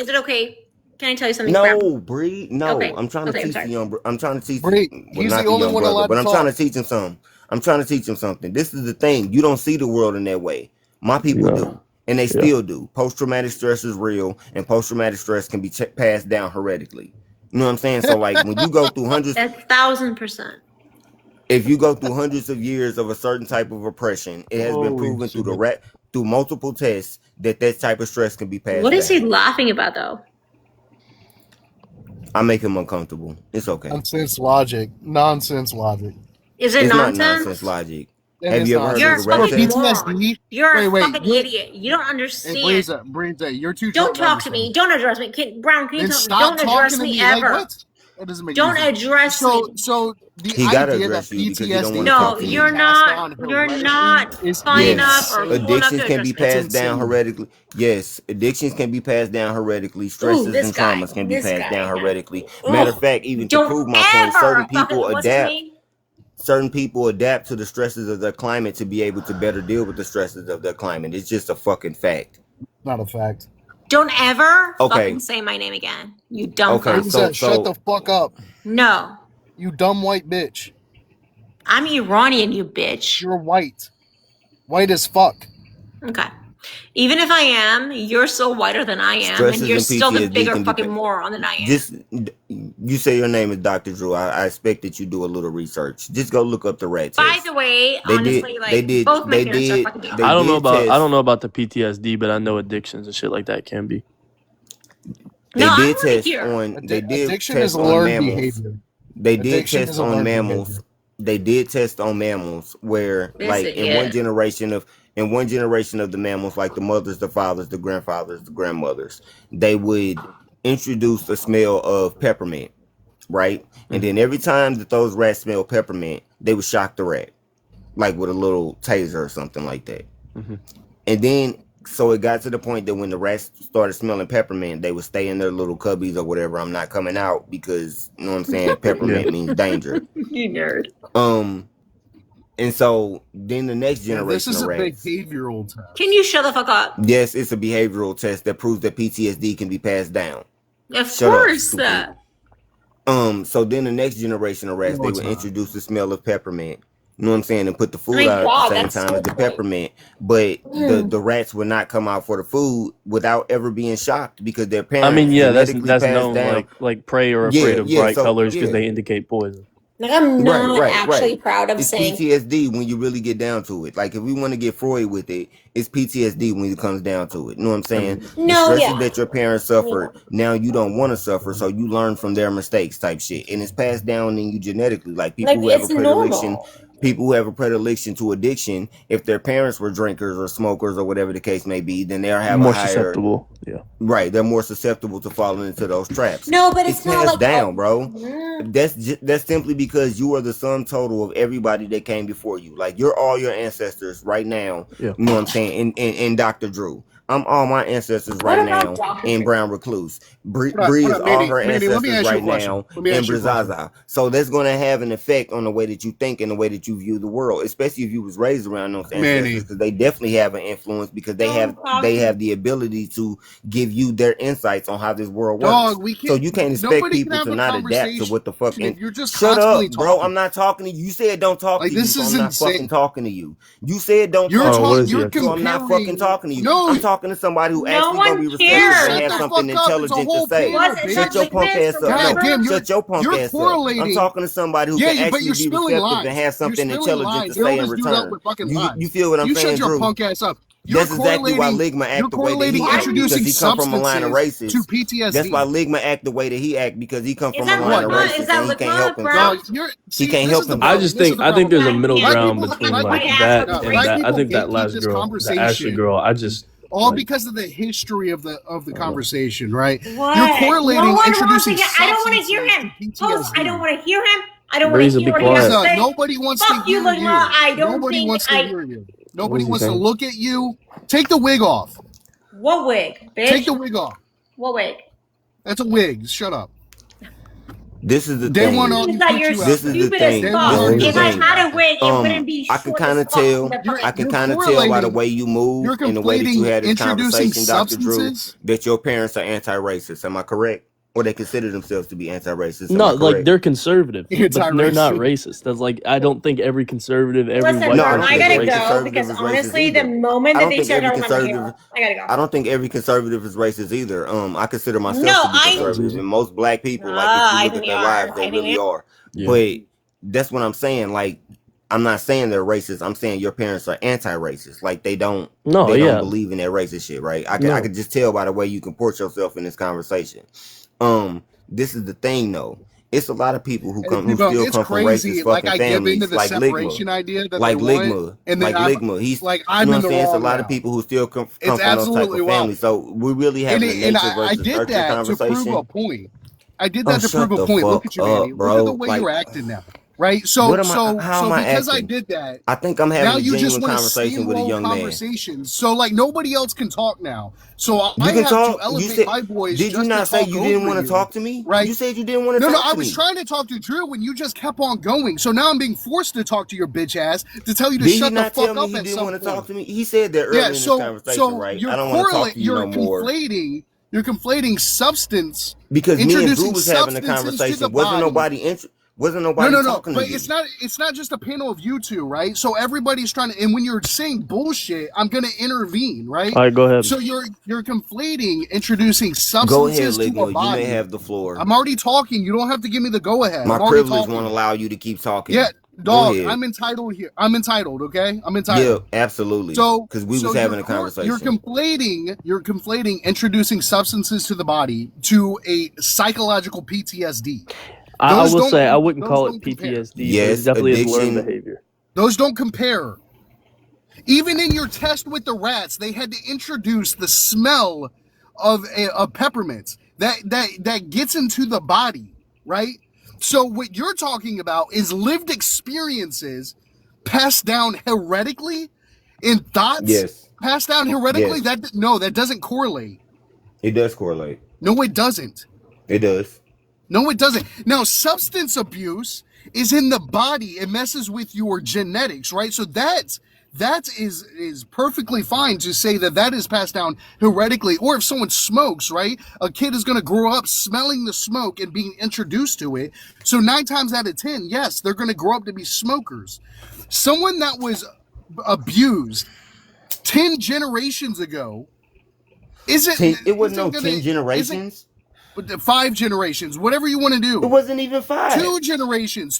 Is it okay? Can I tell you something, Brown? No, Bree. No, Okay. I'm trying to Okay, I'm teach the sorry. young. I'm trying to teach. Bree, Well, he's not the the only young one brother, allowed but to I'm trying to talk. teach him something. I'm trying to teach him something. This is the thing. You don't see the world in that way. My people No. do. and they still do. Post-traumatic stress is real, and post-traumatic stress can be passed down heretically. You know what I'm saying? So like when you go through hundreds, 1,000%. if you go through hundreds of years of a certain type of oppression, it has been proven through multiple tests that type of stress can be passed What is down. he laughing about, though? I make him uncomfortable. It's okay. Nonsense logic. Is it it's nonsense? Not nonsense logic. Have you ever heard You're of a fucking moron. You're a fucking idiot. You don't understand. Hey, Brisa, you're too Don't talk to me. Don't address me. Brown, can you tell me? Don't address me ever. Like, that doesn't make Don't address me. So the he gotta idea address that you because you don't PTSD want to talk to you're not. You're not fine enough or cool enough addictions to can be address me. passed down heretically. Yes, addictions can be passed down heretically. Stresses Ooh, this and guy. traumas can be This passed guy. down heretically. Ugh. Matter of fact, even to Don't prove my point, certain people what's his adapt. name? Certain people adapt to the stresses of their climate to be able to better deal with the stresses of their climate. It's just a fucking fact. Not a fact. Don't ever fucking say my name again. You dumb fuck. So shut the fuck up. No. You dumb white bitch. I'm Iranian, you bitch. You're white. White as fuck. Okay. Even if I am, you're still whiter than I am, Stresses and you're and still the PTSD bigger can be fucking moron than I am. Just you say your name is Dr. Drew. I expect that you do a little research. Just go look up the rat test. By the way, honestly, both my parents are fucking dumb. I don't know about the PTSD, but I know addictions and shit like that can be. They did test on. They did addiction test is on learned mammals. behavior. They did Addiction test is a on learned mammals. behavior. They did test on mammals where, like, in one generation of the mammals, like the mothers, the fathers, the grandfathers, the grandmothers, they would introduce the smell of peppermint, right? And then every time that those rats smell peppermint, they would shock the rat, like with a little taser or something like that. And then, so it got to the point that when the rats started smelling peppermint, they would stay in their little cubbies or whatever. I'm not coming out because, you know what I'm saying? Peppermint means danger. You nerd. And so then the next generation this is of a rats. behavioral test. Can you shut the fuck up? Yes, it's a behavioral test that proves that PTSD can be passed down. Of course. So then the next generation of rats, they would introduce the smell of peppermint. You know what I'm saying? And put the food out at the same time as the peppermint. But the rats would not come out for the food without ever being shocked because their parents. I mean, yeah, that's passed known. Down. Like prey are afraid of bright colors because they indicate poison. Like, I'm not actually proud of saying PTSD when you really get down to it. Like, if we want to get Freud with it, it's PTSD when it comes down to it. You know what I'm saying? No, the stresses that your parents suffered, now you don't want to suffer, so you learn from their mistakes type shit. And it's passed down in you genetically. Like, people who have a predilection... People who have a predilection to addiction, if their parents were drinkers or smokers or whatever the case may be, then they'll have more a higher... susceptible. Yeah. Right, they're more susceptible to falling into those traps. No, but it's not passed like down, bro. That's simply because you are the sum total of everybody that came before you. Like, you're all your ancestors right now. Yeah. You know what I'm saying? In Dr. Drew. I'm all my ancestors right now in Brown Recluse. Bree is all her ancestors right now in Brizaza. So that's going to have an effect on the way that you think and the way that you view the world, especially if you was raised around those ancestors, because they definitely have an influence because they have the ability to give you their insights on how this world works. So you can't expect people to not adapt to what the fuck. You're just shut up, bro. Talking. I'm not talking to you. You said don't talk to this you. Is so I'm insane. not fucking talking to you. You said don't talk to you. So I'm not fucking talking to you. No. I'm talking to somebody who actually gonna be respectful and have something intelligent to say. Shut your punk ass up. Shut your punk ass up. I'm talking to somebody who can actually be receptive and have something intelligent to say in return. You feel what I'm saying, shut your Drew? punk ass up. That's exactly why Ligma act the way that he act, because he come from a line of racists. To PTSD. That's why Ligma act the way that he act, because he come from a line of racists and he can't help himself. He can't help himself. I think there's a middle ground between like that and that. I think that last girl, the Ashley girl, all because of the history of the conversation, right? What? You're correlating introducing. I don't want to hear him. I don't want to hear him. I don't want Breeze, to hear be what he has to quiet. say. Nobody wants Fuck to hear you, Ligma. you. I don't Nobody think wants to hear you. Nobody wants to look at you. Take the wig off. What wig, bitch? Take the wig off. What wig? That's a wig. Shut up. This is the thing. This is the thing. If I had a wig, it wouldn't be short. I can kind of tell. I can kind of tell by the way you move and the way that you had this conversation, Dr. Drew, that your parents are anti-racist. Am I correct? or they consider themselves to be anti-racist. No, like they're conservative, but they're not racist. That's like I don't think every conservative, every Listen, white bro, person I is gotta racist. go because honestly, the moment that they start talking about my hair, I gotta go. I don't think every conservative is racist either. I consider myself No, to be conservative, and most black people, like if you look at their lives, they really are. Yeah. But that's what I'm saying. Like, I'm not saying they're racist. I'm saying your parents are anti-racist. Like they don't believe in that racist shit, right? I could just tell by the way you comport yourself in this conversation. This is the thing, though. It's a lot of people who still come from racist fucking families, like Ligma, like Ligma, like Ligma. He's like, you know what I'm saying? It's a lot of people who still come from those type of families. So we're really having a nature versus nurture conversation. To prove a point. I did that to prove a point. Look at you, Andy. Bro. Look at the way you're acting now. Right, so because I did that, I think I'm having now a you genuine just conversation with a young man. So like nobody else can talk now. So you can talk. To elevate my voice. Did you not say you didn't want to talk to me? Right? You said you didn't want to talk to me. No, I was trying to talk to Drew when you just kept on going. So now I'm being forced to talk to your bitch ass to tell you to shut the fuck up. He didn't want to talk to me. He said that earlier in this conversation, right? I don't want to talk to you no more. You're conflating substance because me and Drew was having a conversation. Wasn't nobody talking to you. But it's not just a panel of you two, right? So everybody's trying to, and when you're saying bullshit, I'm gonna intervene, right? All right, go ahead. So you're conflating introducing substances to a body. You may have the floor. I'm already talking. You don't have to give me the go ahead. My privilege won't allow you to keep talking. Yeah, dog. I'm entitled here. I'm entitled. Okay, I'm entitled. Yeah, absolutely. So because we was having a conversation. You're conflating introducing substances to the body to a psychological PTSD. I will say I wouldn't call it PTSD. Yes, it definitely addiction. is learned behavior. Those don't compare. Even in your test with the rats, they had to introduce the smell of peppermints that gets into the body, right? So what you're talking about is lived experiences passed down heretically in thoughts. Yes. Passed down heretically. Yes. That doesn't correlate. It does correlate. No, it doesn't. It does. No, it doesn't. Now, substance abuse is in the body. It messes with your genetics, right? So that is perfectly fine to say that is passed down heretically. Or if someone smokes, right? A kid is going to grow up smelling the smoke and being introduced to it. So 9 times out of 10, yes, they're going to grow up to be smokers. Someone that was abused 10 generations ago it wasn't 10 generations. 5 generations, whatever you want to do. It wasn't even 5. 2 generations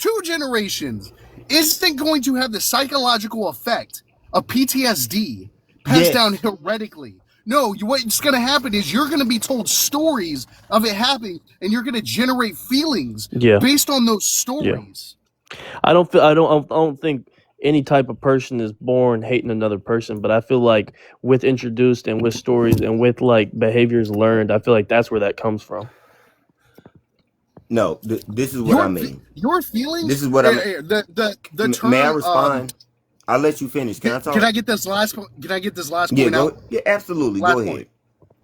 isn't going to have the psychological effect of PTSD passed down heretically. No, what's going to happen is you're going to be told stories of it happening, and you're going to generate feelings based on those stories. Yeah. I don't think any type of person is born hating another person, but I feel like with introduced and with stories and with like behaviors learned, I feel like that's where that comes from. No, this is what I mean. Your feelings. This is what I mean. The term. May I respond? I'll let you finish. Can I talk? Can I get this last point? Out? Yeah, absolutely. Go ahead.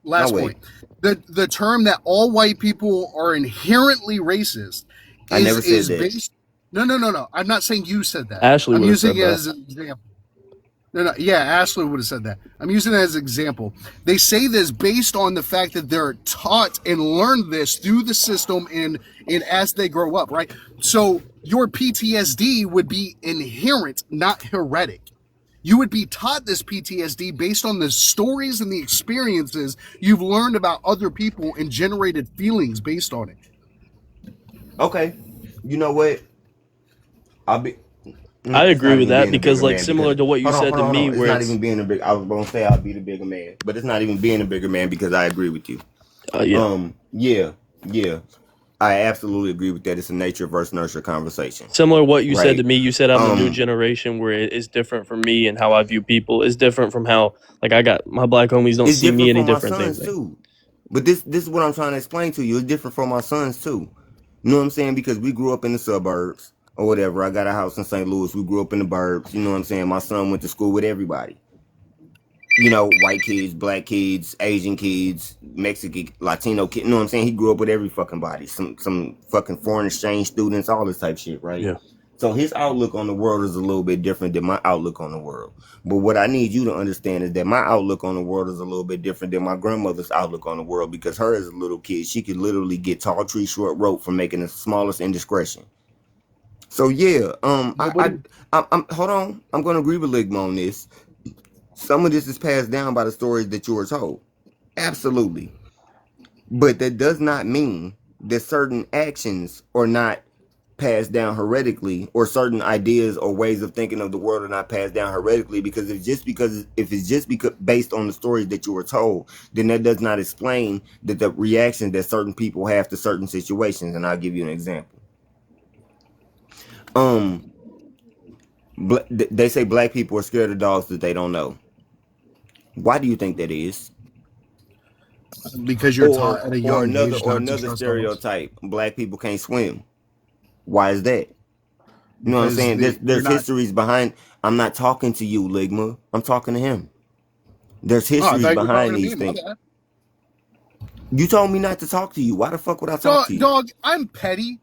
Last point. The term that all white people are inherently racist. I never said that. Based. No. I'm not saying you said that. Ashley I'm would have using said it that. as an example. No. Yeah, Ashley would have said that. I'm using it as an example. They say this based on the fact that they're taught and learned this through the system and as they grow up, right? So your PTSD would be inherent, not heretic. You would be taught this PTSD based on the stories and the experiences you've learned about other people and generated feelings based on it. Okay. You know what? I agree with that because, like, similar to what you said to me, where it's not even being a big. I was gonna say I'll be the bigger man, but it's not even being a bigger man because I agree with you. Yeah. I absolutely agree with that. It's a nature versus nurture conversation. Similar to what you said to me. You said I'm the new generation where it's different for me and how I view people. It's different from how, like, I got my black homies don't see me any different things. Too. But this is what I'm trying to explain to you. It's different for my sons too. You know what I'm saying? Because we grew up in the suburbs or whatever. I got a house in St. Louis. We grew up in the burbs. You know what I'm saying? My son went to school with everybody. You know, white kids, black kids, Asian kids, Mexican, Latino kids. You know what I'm saying? He grew up with every fucking body. Some fucking foreign exchange students, all this type shit, right? Yeah. So his outlook on the world is a little bit different than my outlook on the world. But what I need you to understand is that my outlook on the world is a little bit different than my grandmother's outlook on the world, because her as a little kid, she could literally get tall tree, short rope for making the smallest indiscretion. So yeah, I'm hold on. I'm gonna agree with Ligma on this. Some of this is passed down by the stories that you were told. Absolutely. But that does not mean that certain actions are not passed down heretically, or certain ideas or ways of thinking of the world are not passed down heretically, because if it's just because based on the stories that you were told, then that does not explain that the reactions that certain people have to certain situations. And I'll give you an example. They say black people are scared of dogs that they don't know. Why do you think that is? Because you're taught at a young age not to trust stereotype: black people can't swim. Why is that? You know what I'm saying? There's histories behind. I'm not talking to you, Ligma. I'm talking to him. There's histories behind these things. You told me not to talk to you. Why the fuck would I talk to you? Dog, I'm petty.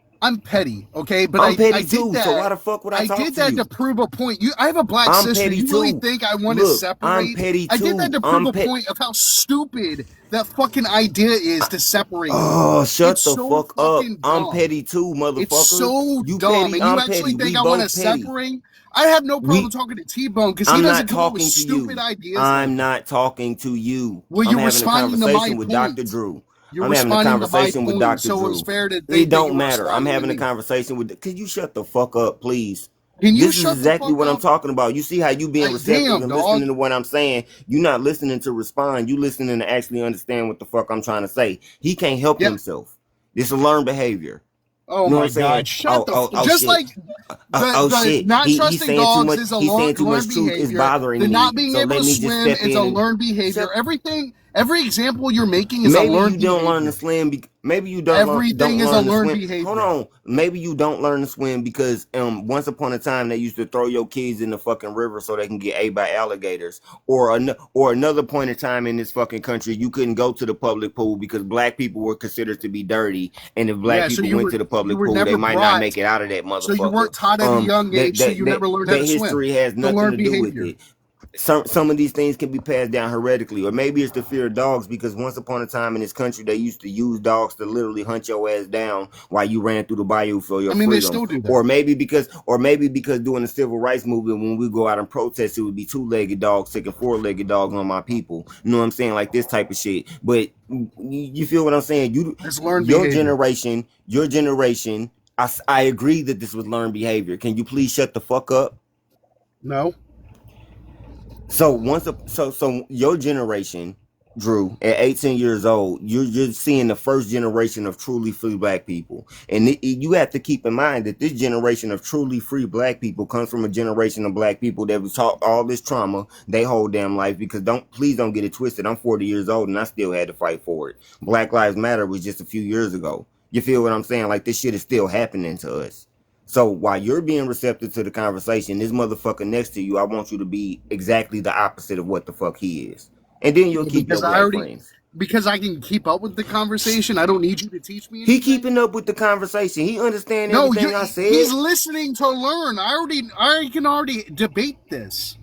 Okay, but I'm petty I too. did that. So why the fuck would I talk to you? I did that to prove a point. I have a black sister. You really think I want to separate? I'm petty too. I did that to prove a point of how stupid that fucking idea is to separate. Oh, shut the fuck up. I'm petty too, motherfucker. It's so you dumb. Petty, and you I'm actually petty. think I want to separate? I have no problem talking to T-Bone because he doesn't come up with stupid ideas. I'm not talking to you. Well, you're responding to my with point. Dr. Drew. You're I'm having a conversation with Dr. so Drew. it's fair to think it don't that matter. I'm having a conversation with. Could you shut the fuck up, please? Can you this is exactly what I'm talking about. You see how you being receptive and listening to what I'm saying. You're not listening to respond. You listening to actually understand what the fuck I'm trying to say. He can't help himself. It's a learned behavior. Oh, you know my God! Shut the just shit. like shit. Not trusting dogs is a learned behavior. Is bothering the me. not being able to swim is a learned behavior. Every example you're making is a learned behavior. Maybe you don't learn to swim. Maybe you don't. Everything is a learned behavior. Hold on. Maybe you don't learn to swim because once upon a time they used to throw your kids in the fucking river so they can get ate by alligators. Or another point in time in this fucking country, you couldn't go to the public pool because black people were considered to be dirty, and if black people went to the public pool, they might not make it out of that motherfucker. So you weren't taught at a young age, so you never learned how to swim. That history has nothing to do with it. Some of these things can be passed down heretically, or maybe it's the fear of dogs, because once upon a time in this country they used to use dogs to literally hunt your ass down while you ran through the bayou for your freedom. They still do that. Or maybe because during the civil rights movement, when we go out and protest, it would be 2-legged dogs taking 4-legged dogs on my people. You know what I'm saying? Like this type of shit. But you feel what I'm saying? Your generation. I agree that this was learned behavior. Can you please shut the fuck up? No. So your generation, Drew, at 18 years old, you're seeing the first generation of truly free black people, and you have to keep in mind that this generation of truly free black people comes from a generation of black people that was taught all this trauma they whole damn life. Because please don't get it twisted. I'm 40 years old and I still had to fight for it. Black Lives Matter was just a few years ago. You feel what I'm saying? Like this shit is still happening to us. So while you're being receptive to the conversation, this motherfucker next to you, I want you to be exactly the opposite of what the fuck he is. And then you'll keep your black friends. Because I can keep up with the conversation. I don't need you to teach me anything. He keeping up with the conversation. He understands everything I said. He's listening to learn. I can already debate this.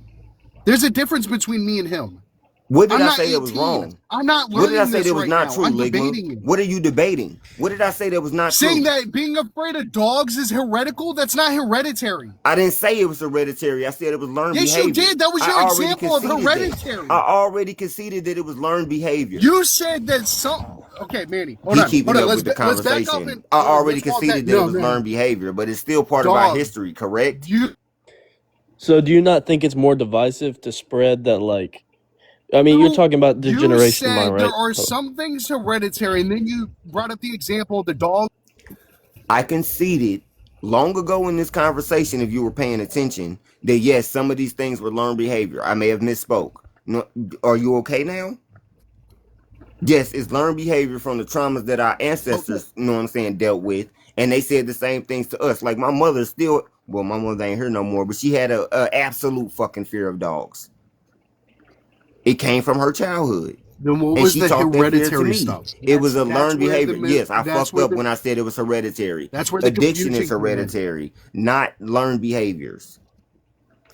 There's a difference between me and him. What did I say that was wrong? I'm not learning. What did I say that was not true, I'm debating it. What are you debating? What did I say that was not true? Saying that being afraid of dogs is heretical? That's not hereditary. I didn't say it was hereditary. I said it was learned behavior. Yes, you did. That was your example of hereditary. I already conceded that it was learned behavior. You said that some... Okay, Manny, hold on. With the conversation. I already conceded that it was learned behavior, but it's still part of our history, correct? So do you not think it's more divisive to spread that, like... I mean, you're talking about the generation of mine, right? There are some things hereditary, and then you brought up the example of the dog. I conceded long ago in this conversation, if you were paying attention, that yes, some of these things were learned behavior. I may have misspoke. No, are you okay now? Yes, it's learned behavior from the traumas that our ancestors, you know what I'm saying, dealt with. And they said the same things to us. Like my mother still, well, my mother ain't here no more, but she had a absolute fucking fear of dogs. It came from her childhood. Then what And was she the talked that fear to hereditary me. stuff? It was a That's learned where behavior. Yes, I that's fucked where up when I said it was hereditary. that's where the Addiction confusion is came in. hereditary, not learned behaviors.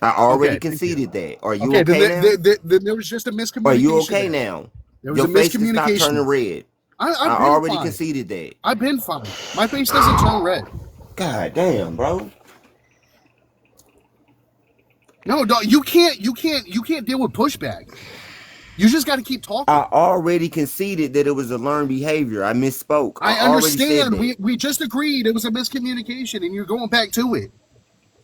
I already Okay, thank you. conceded that. Are you Okay, okay now? then there was just a miscommunication. Are you okay there. now? There was Your a face can stop miscommunication. turning red. I I've been already fine. conceded that. I've been fine. My face doesn't turn red. God damn, bro. No, dog, you can't deal with pushback. You just got to keep talking. I already conceded that it was a learned behavior. I misspoke. I understand. We just agreed it was a miscommunication, and you're going back to it.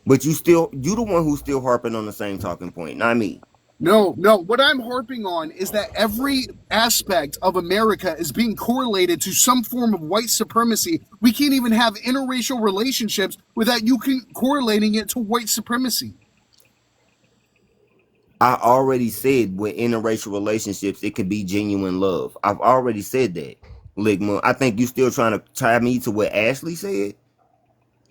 But you the one who's still harping on the same talking point, not me. No. What I'm harping on is that every aspect of America is being correlated to some form of white supremacy. We can't even have interracial relationships without you correlating it to white supremacy. I already said with interracial relationships, it could be genuine love. I've already said that, Ligma. I think you still trying to tie me to what Ashley said.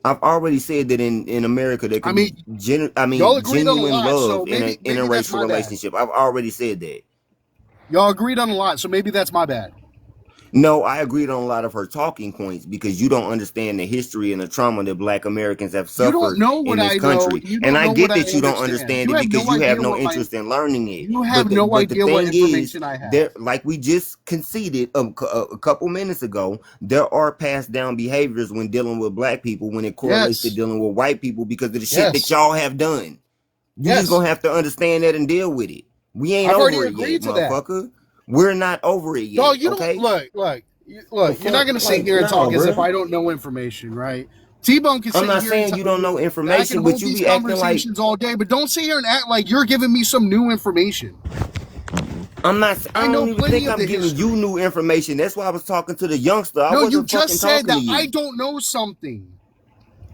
I've already said that in America there could be genuine love in an interracial relationship. I've already said that. Y'all agreed on a lot, so maybe that's my bad. No, I agreed on a lot of her talking points because you don't understand the history and the trauma that Black Americans have suffered in this country. And I get that you don't understand it because you have no interest in learning it. You have no idea what information I have. Like we just conceded a couple minutes ago, there are passed down behaviors when dealing with Black people when it correlates to dealing with white people because of the shit that y'all have done. You just gonna have to understand that and deal with it. We ain't over it yet, motherfucker. We're not over it yet. Dog, you don't look. You're not gonna sit here and talk as if I don't know information, right? T-Bone can sit here. I'm not saying you don't know information, but you be acting like all day. But don't sit here and act like you're giving me some new information. I'm not. I don't even think I'm giving you new information. That's why I was talking to the youngster. No, you just said that I don't know something.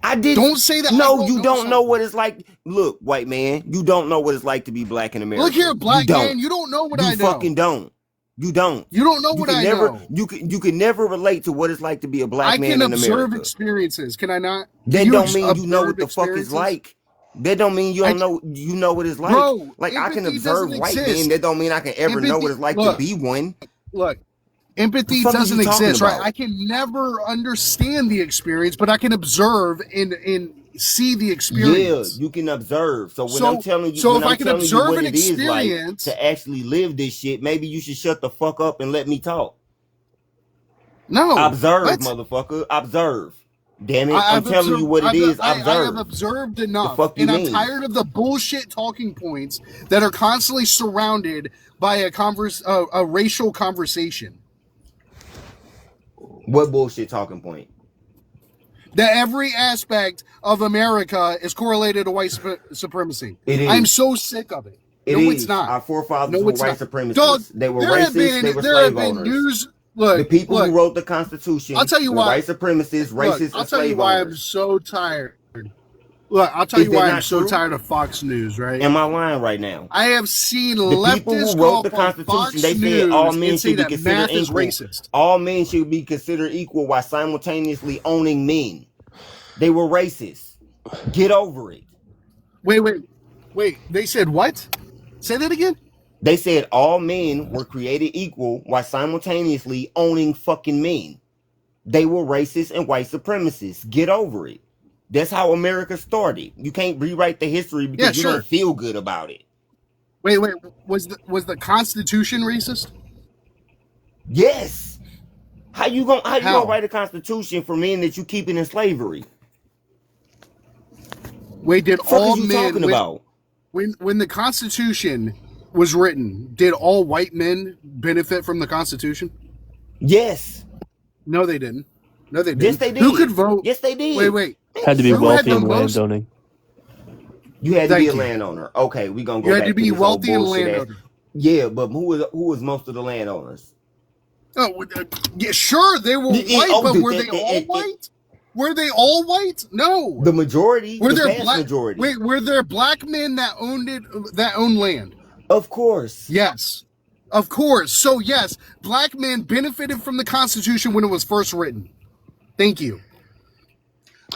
I did. Don't say that. No, you don't know what it's like. Look, white man, you don't know what it's like to be Black in America. Look here, Black man, you don't know what I know. You fucking don't. You don't. You don't know what I know. You can never relate to what it's like to be a Black man in America. I can observe experiences. Can I not? That don't mean you know what the fuck it's like. That don't mean you don't know. You know what it's like. Bro, like I can observe white men. That don't mean I can ever know what it's like to be one. Look, empathy doesn't exist, right? I can never understand the experience, but I can observe and see the experience. Yeah, you can observe. So when I'm telling you, if I can observe an experience to actually live this shit, maybe you should shut the fuck up and let me talk. No, observe, motherfucker. Observe. Damn it! I'm telling you what it is. Observe. I have observed enough, and I'm tired of the bullshit talking points that are constantly surrounded by a racial conversation. What bullshit talking point? That every aspect of America is correlated to white supremacy. It is. I'm so sick of it. It's not. Our forefathers were white supremacists. Dog, they were racist. They were slave owners. The people who wrote the Constitution. I'll tell you why. White supremacists, racists, I'll tell you why I'm so tired. Look, I'll tell you why I'm so tired of Fox News, right? Am I lying right now? I have seen the people who wrote the Constitution. They said all men should be considered equal. Racist. All men should be considered equal while simultaneously owning men. They were racist. Get over it. Wait. They said what? Say that again. They said all men were created equal while simultaneously owning fucking men. They were racist and white supremacists. Get over it. That's how America started. You can't rewrite the history because you don't feel good about it. Wait. Was the Constitution racist? Yes. How you gonna write a constitution for men that you keeping in slavery? Wait, did all men talking about? When the Constitution was written, did all white men benefit from the Constitution? Yes. No, they didn't. Yes, they did. Who could vote? Yes, they did. Wait. Had to be wealthy and landowning. You had to be a landowner. Okay, we're gonna go back to you had to be wealthy and landowner. Yeah, but who was most of the landowners? Oh, yeah, sure, they were white, but were they all white? Were they all white? No. The majority. Were the there vast majority. Wait, were there Black men that owned land? Of course. Yes. Of course. So yes, Black men benefited from the Constitution when it was first written. Thank you.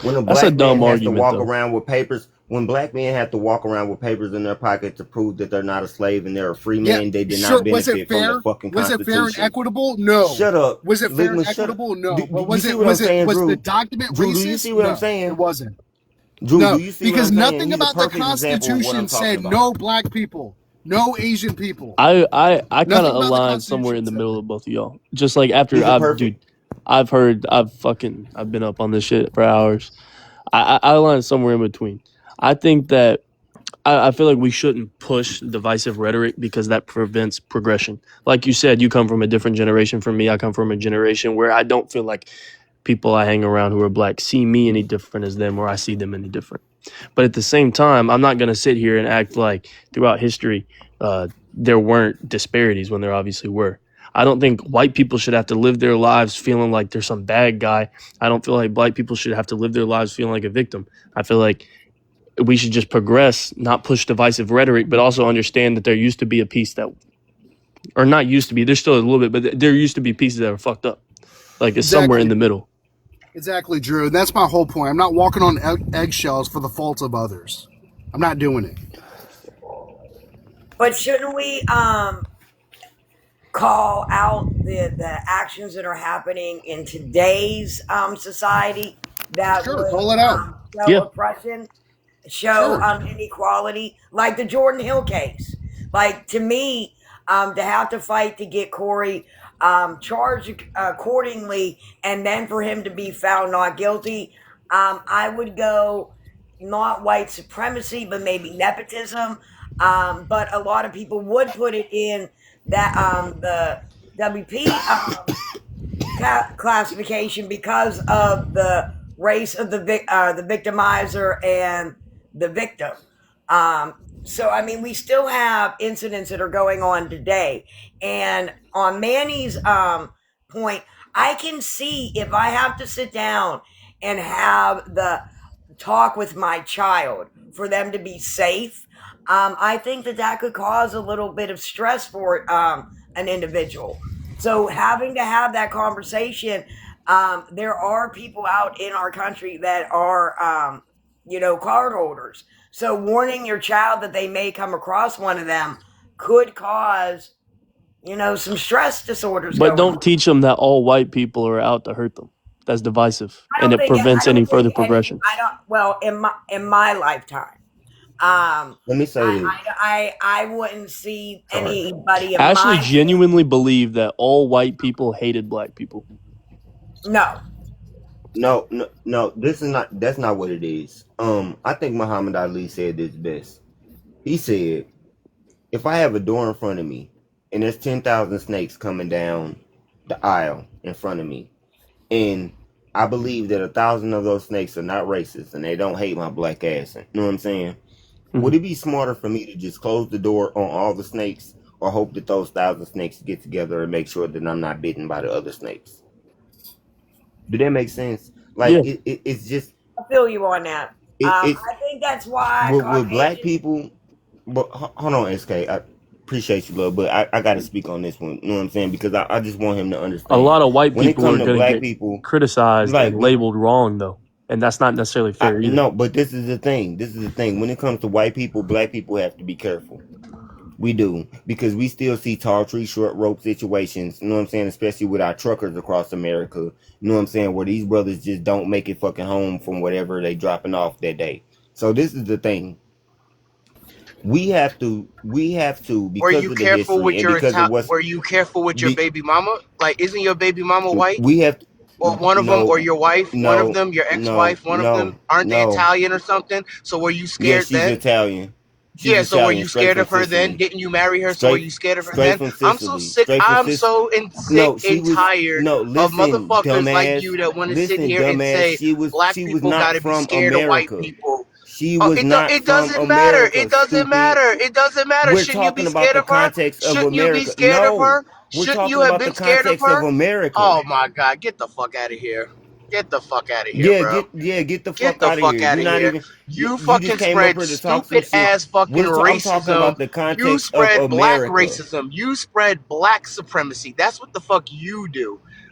When a Black man has to walk around with papers, when black men have to walk around with papers in their pocket to prove that they're not a slave and they're a free man, they did not benefit from the fucking Was it fair and Constitution. equitable? No. Shut up. Was it fair and Ligma, shut up. equitable? No. Do But you was see it what I'm saying, was Drew? the document Drew, racist? do you see what I'm No, saying? it wasn't. Drew, No, do you see because what I'm saying? nothing He's a about the perfect example of what Constitution I'm talking said about. no black people, no Asian people. I kind Nothing of about the align somewhere Constitution in the said middle that. of both of y'all. Just like after He's a perfect. dude, I've been up on this shit for hours. I align somewhere in between. I think that I feel like we shouldn't push divisive rhetoric because that prevents progression. Like you said, you come from a different generation from me. I come from a generation where I don't feel like people I hang around who are black see me any different as them or I see them any different. But at the same time, I'm not going to sit here and act like throughout history there weren't disparities when there obviously were. I don't think white people should have to live their lives feeling like they're some bad guy. I don't feel like black people should have to live their lives feeling like a victim. I feel like we should just progress, not push divisive rhetoric, but also understand that there used to be a piece that, or not used to be, there's still a little bit, but there used to be pieces that are fucked up. Like it's somewhere in the middle. Exactly, Drew. That's my whole point. I'm not walking on eggshells for the faults of others. I'm not doing it. But shouldn't we call out the actions that are happening in today's society that would call it out. show oppression, show inequality, like the Jordan Hill case? Like, to me, to have to fight to get Corey charged accordingly, and then for him to be found not guilty, I would go not white supremacy, but maybe nepotism. But a lot of people would put it in that the WP classification because of the race of the victimizer and the victim. So, I mean, we still have incidents that are going on today. And on Manny's point, I can see if I have to sit down and have the talk with my child for them to be safe, I think that could cause a little bit of stress for an individual. So having to have that conversation, there are people out in our country that are, card holders. So warning your child that they may come across one of them could cause, some stress disorders. But don't teach them that all white people are out to hurt them. That's divisive, and it prevents any further progression. Well, in my lifetime, let me say this. I wouldn't see anybody. I actually genuinely believe that all white people hated black people. No. That's not what it is. I think Muhammad Ali said this best. He said, if I have a door in front of me and there's 10,000 snakes coming down the aisle in front of me, and I believe that 1,000 of those snakes are not racist and they don't hate my black ass, you know what I'm saying? Mm-hmm. Would it be smarter for me to just close the door on all the snakes, or hope that those 1,000 snakes get together and make sure that I'm not bitten by the other snakes? Do that make sense? Like, it's just... I feel you on that. I think that's why... With black people... But hold on, SK. I appreciate you, love, but I got to speak on this one. You know what I'm saying? Because I just want him to understand. A lot of white people are going to get people, criticized and labeled wrong, though. And that's not necessarily fair either. No, but this is the thing. When it comes to white people, black people have to be careful. We do. Because we still see tall tree, short rope situations. You know what I'm saying? Especially with our truckers across America. You know what I'm saying? Where these brothers just don't make it fucking home from whatever they dropping off that day. So this is the thing. We have to because were you of the careful history with and were you careful with your baby mama? Like, isn't your baby mama white? We have to, or one of them, or your wife, one of them, your ex-wife, one of them, aren't they Italian or something? So were you scared then? Yeah, she's Italian. So were you scared of her then? Didn't you marry her? So were you scared of her then? I'm so sick. I'm so and tired of motherfuckers like you that want to sit here and say black people gotta be scared of white people. She was not it from doesn't matter. America. It doesn't matter. It doesn't matter. We're Shouldn't you be talking scared about of her? the context of Shouldn't you be America. scared of her? We're Shouldn't you talking have about been the scared of context of her? America. Oh my God! Get the fuck out of here! Get the fuck out of here, bro! Get the fuck out of here! You're not even. You fucking spread stupid ass fucking I'm talking about the racism. context You spread of black America. racism. You spread black supremacy. That's what the fuck you do.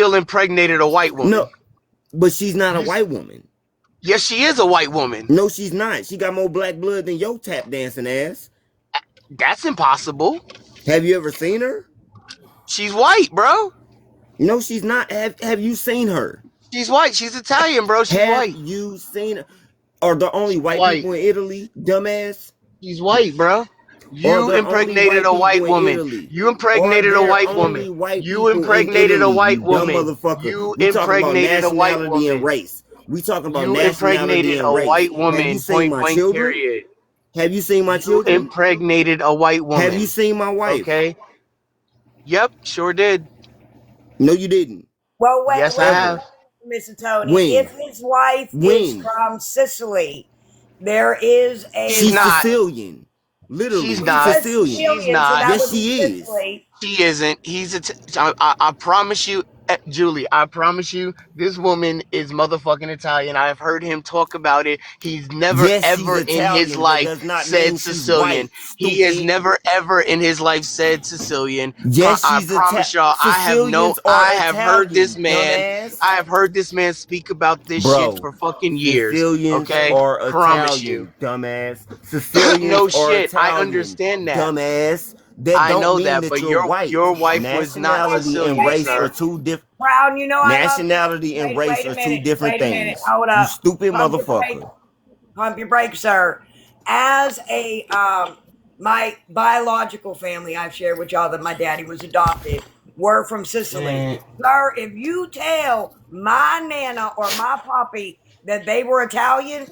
still impregnated a white woman. No, but she's not a white woman. Yes, she is a white woman. No, she's not. She got more black blood than your tap dancing ass. That's impossible. Have you ever seen her? She's white, bro. No, she's not. Have you seen her? She's white. She's Italian, bro. She's white. Have you seen her? Are the only white people in Italy, dumbass? She's white, bro. You impregnated a white woman. You impregnated a white woman. You impregnated a white woman. You impregnated a white woman. Race. We talking about you nationality impregnated and a race. white woman. Point blank. Period. Have you seen my You children? impregnated a white woman. Have you seen my wife? Okay. Yep, sure did. No, you didn't. Well, wait, Yes, I have. Mr. Tony. When? If his wife is from Sicily, there is a. She's Sicilian. Literally, She's not. Sicilian. She's not. So that Yes, would be she is. Sicily. She isn't. I promise you, Julie, I promise you, this woman is motherfucking Italian. I've heard him talk about it. He's never Yes, she's ever in his Italian. That life does not said mean she's Sicilian. white, He has stupid. never ever in his life said Sicilian. Yes, I she's promise y'all, Sicilians are I have heard this Italian, man. dumbass. I have heard this man speak about this shit for fucking years. Sicilians Okay, are promise you. Italian, dumbass. Sicilians No are shit. I Italian, understand that. dumbass. That I don't know mean that, that but you're white. your wife was not Nationality Sicilian, and race sir. are two different. Brown, you know I love Nationality and race wait a are minute, two different wait a minute. things. Hold You up. stupid Pump your motherfucker. brakes. Pump your brakes, sir. As a my biological family, I've shared with y'all that my daddy was adopted. Were from Sicily. Sir, if you tell my nana or my poppy that they were Italian,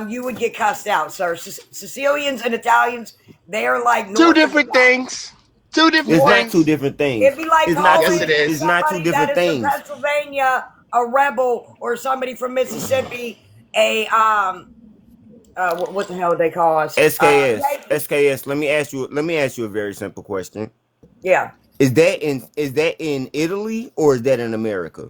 you would get cussed out, sir. Sicilians and Italians, they are like two different things. Two different It's things. not two different things. It'd be like It's not calling two. It's not two somebody different that is things. from Pennsylvania a rebel, or somebody from Mississippi a what the hell do they call us? SKS. Let me ask you a very simple question. Yeah. Is that in Italy or is that in America?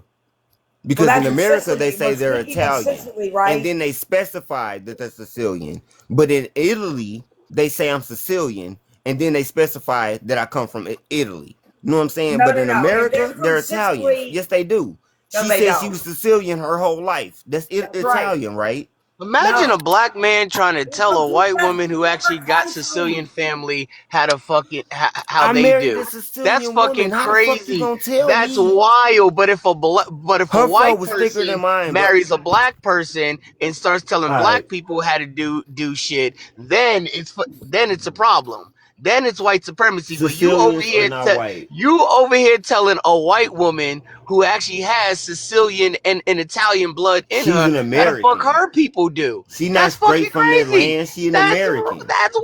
Because in America they say they're Italian, Sicily, right? and then they specify that they're Sicilian. But in Italy they say I'm Sicilian, and then they specify that I come from Italy. You know what I'm saying? No, but no, in no. America they're Sicily, Italians. Yes, they do. No, She they said don't. she was Sicilian her whole life. That's Italian, right? Imagine a black man trying to tell a white woman who actually got Sicilian family how to fucking how I they married do. a Sicilian That's fucking woman. How the fuck you crazy. gonna tell That's me? wild. But if a Her white fro was thicker than person mine, bro. marries a black person and starts telling All black right. people how to do shit, then it's a problem. Then it's white supremacy. But Sicilians are not white. you over here telling a white woman who actually has Sicilian and Italian blood in She's her an how the American. fuck her people do. She not That's straight fucking from that crazy. land. She an That's American. wild. That's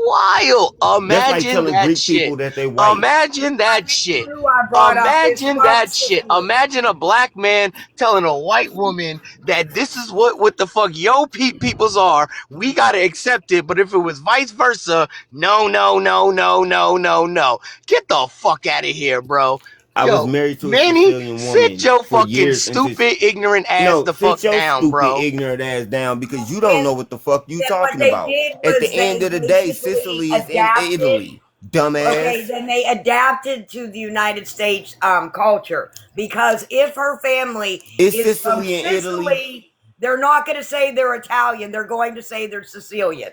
like Imagine telling that Greek shit. people that they white. Imagine that shit. I brought up is Imagine from that shit. Sicily. Imagine a black man telling a white woman that this is what the fuck yo peoples are. We gotta accept it. But if it was vice versa, no, no, no, no, no, no, no. Get the fuck out of here, bro. I was married to a Manny, Sicilian sit woman your for fucking years. stupid, ignorant ass the fuck sit your down, stupid, bro. ignorant ass down because you don't know what the fuck you talking What they about. did At was the end they of the day, basically Sicily is in adapted. Italy, dumbass. Okay, then they adapted to the United States culture, because if her family Is is from Sicily in Sicily, Italy? they're not going to say they're Italian. They're going to say they're Sicilian.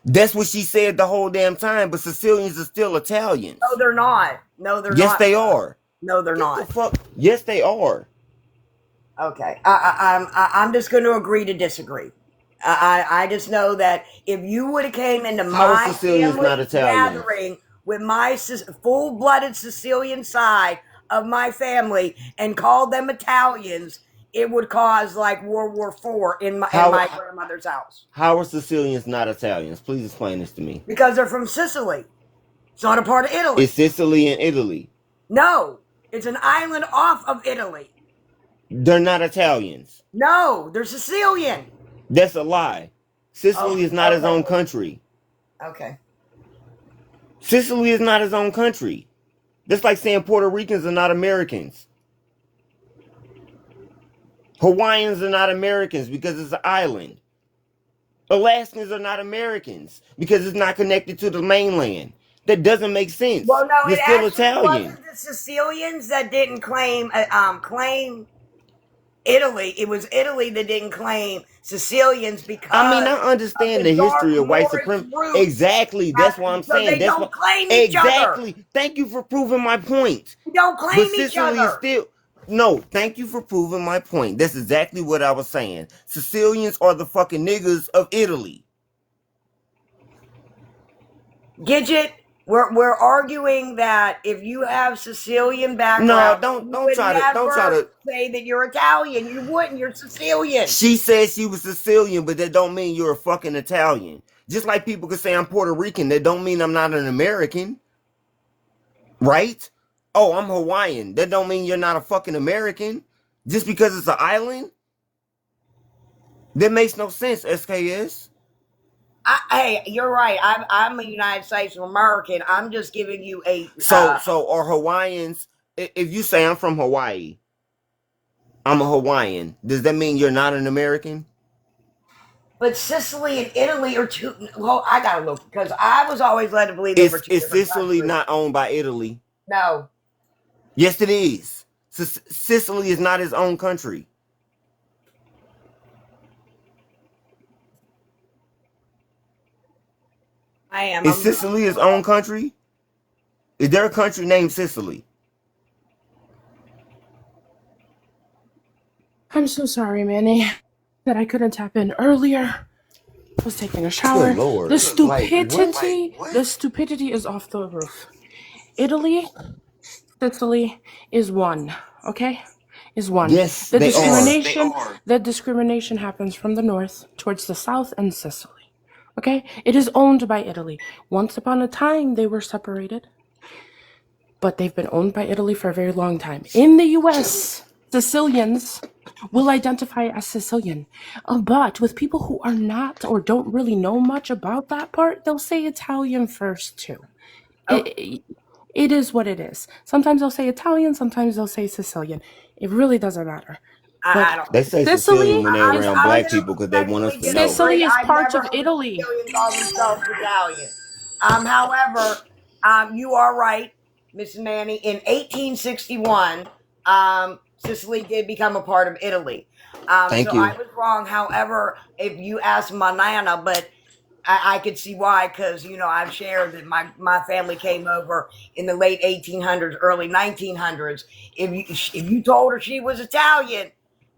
That's what she said the whole damn time. But Sicilians are still Italians. No, they're not. No, they're not. Yes, they are. No, they're not. The fuck? Yes, they are. Okay, I'm just going to agree to disagree. I just know that if you would have came into How my are Sicilians family not Italian? gathering with my full-blooded Sicilian side of my family and called them Italians, it would cause like World War IV in my grandmother's house. How are Sicilians not Italians? Please explain this to me. Because they're from Sicily. It's not a part of Italy. Is Sicily in Italy? No, it's an island off of Italy. They're not Italians. No, they're Sicilian. That's a lie. Sicily is not his own country. Okay. Sicily is not his own country. That's like saying Puerto Ricans are not Americans. Hawaiians are not Americans because it's an island. Alaskans are not Americans because it's not connected to the mainland. That doesn't make sense. Well, no, You're it still actually Italian. wasn't the Sicilians that didn't claim Italy. It was Italy that didn't claim Sicilians because I understand the history of white supremacy. Exactly. That's what I'm saying. They don't claim each other. Exactly. Thank you for proving my point. They don't claim each Sicily other. is still. No, thank you for proving my point. That's exactly what I was saying. Sicilians are the fucking niggas of Italy. Gidget, we're arguing that if you have Sicilian background, don't try to say that you're Italian. You wouldn't. You're Sicilian. She said she was Sicilian, but that don't mean you're a fucking Italian. Just like people could say I'm Puerto Rican, that don't mean I'm not an American, right? Oh, I'm Hawaiian. That don't mean you're not a fucking American. Just because it's an island? That makes no sense, SKS. Hey, you're right. I'm a United States of American. I'm just giving you a. So are Hawaiians? If you say I'm from Hawaii, I'm a Hawaiian. Does that mean you're not an American? But Sicily and Italy are two. Well, I gotta look because I was always led to believe they were two Is different Sicily countries. not owned by Italy? No. Yes, it is. Sicily is not its own country. I am. Is Sicily its own country? Is there a country named Sicily? I'm so sorry, Manny, that I couldn't tap in earlier. I was taking a shower. Good Lord. The stupidity is off the roof. Italy, Sicily is one, okay? Is one. Yes, they are. The discrimination happens from the north towards the south and Sicily. Okay? It is owned by Italy. Once upon a time, they were separated, but they've been owned by Italy for a very long time. In the U.S., Sicilians will identify as Sicilian, but with people who are not or don't really know much about that part, they'll say Italian first too. It is what it is. Sometimes they'll say Italian, sometimes they'll say Sicilian. It really doesn't matter. They say Sicilian when they're around black people because they want us to know. Sicily is part of Italy. Sicilians call themselves Italian. However, you are right, Miss Manny. In 1861, Sicily did become a part of Italy. Thank you. I was wrong. However, if you ask my nana, but I could see why, because I've shared that my family came over in the late 1800s, early 1900s. If you told her she was Italian,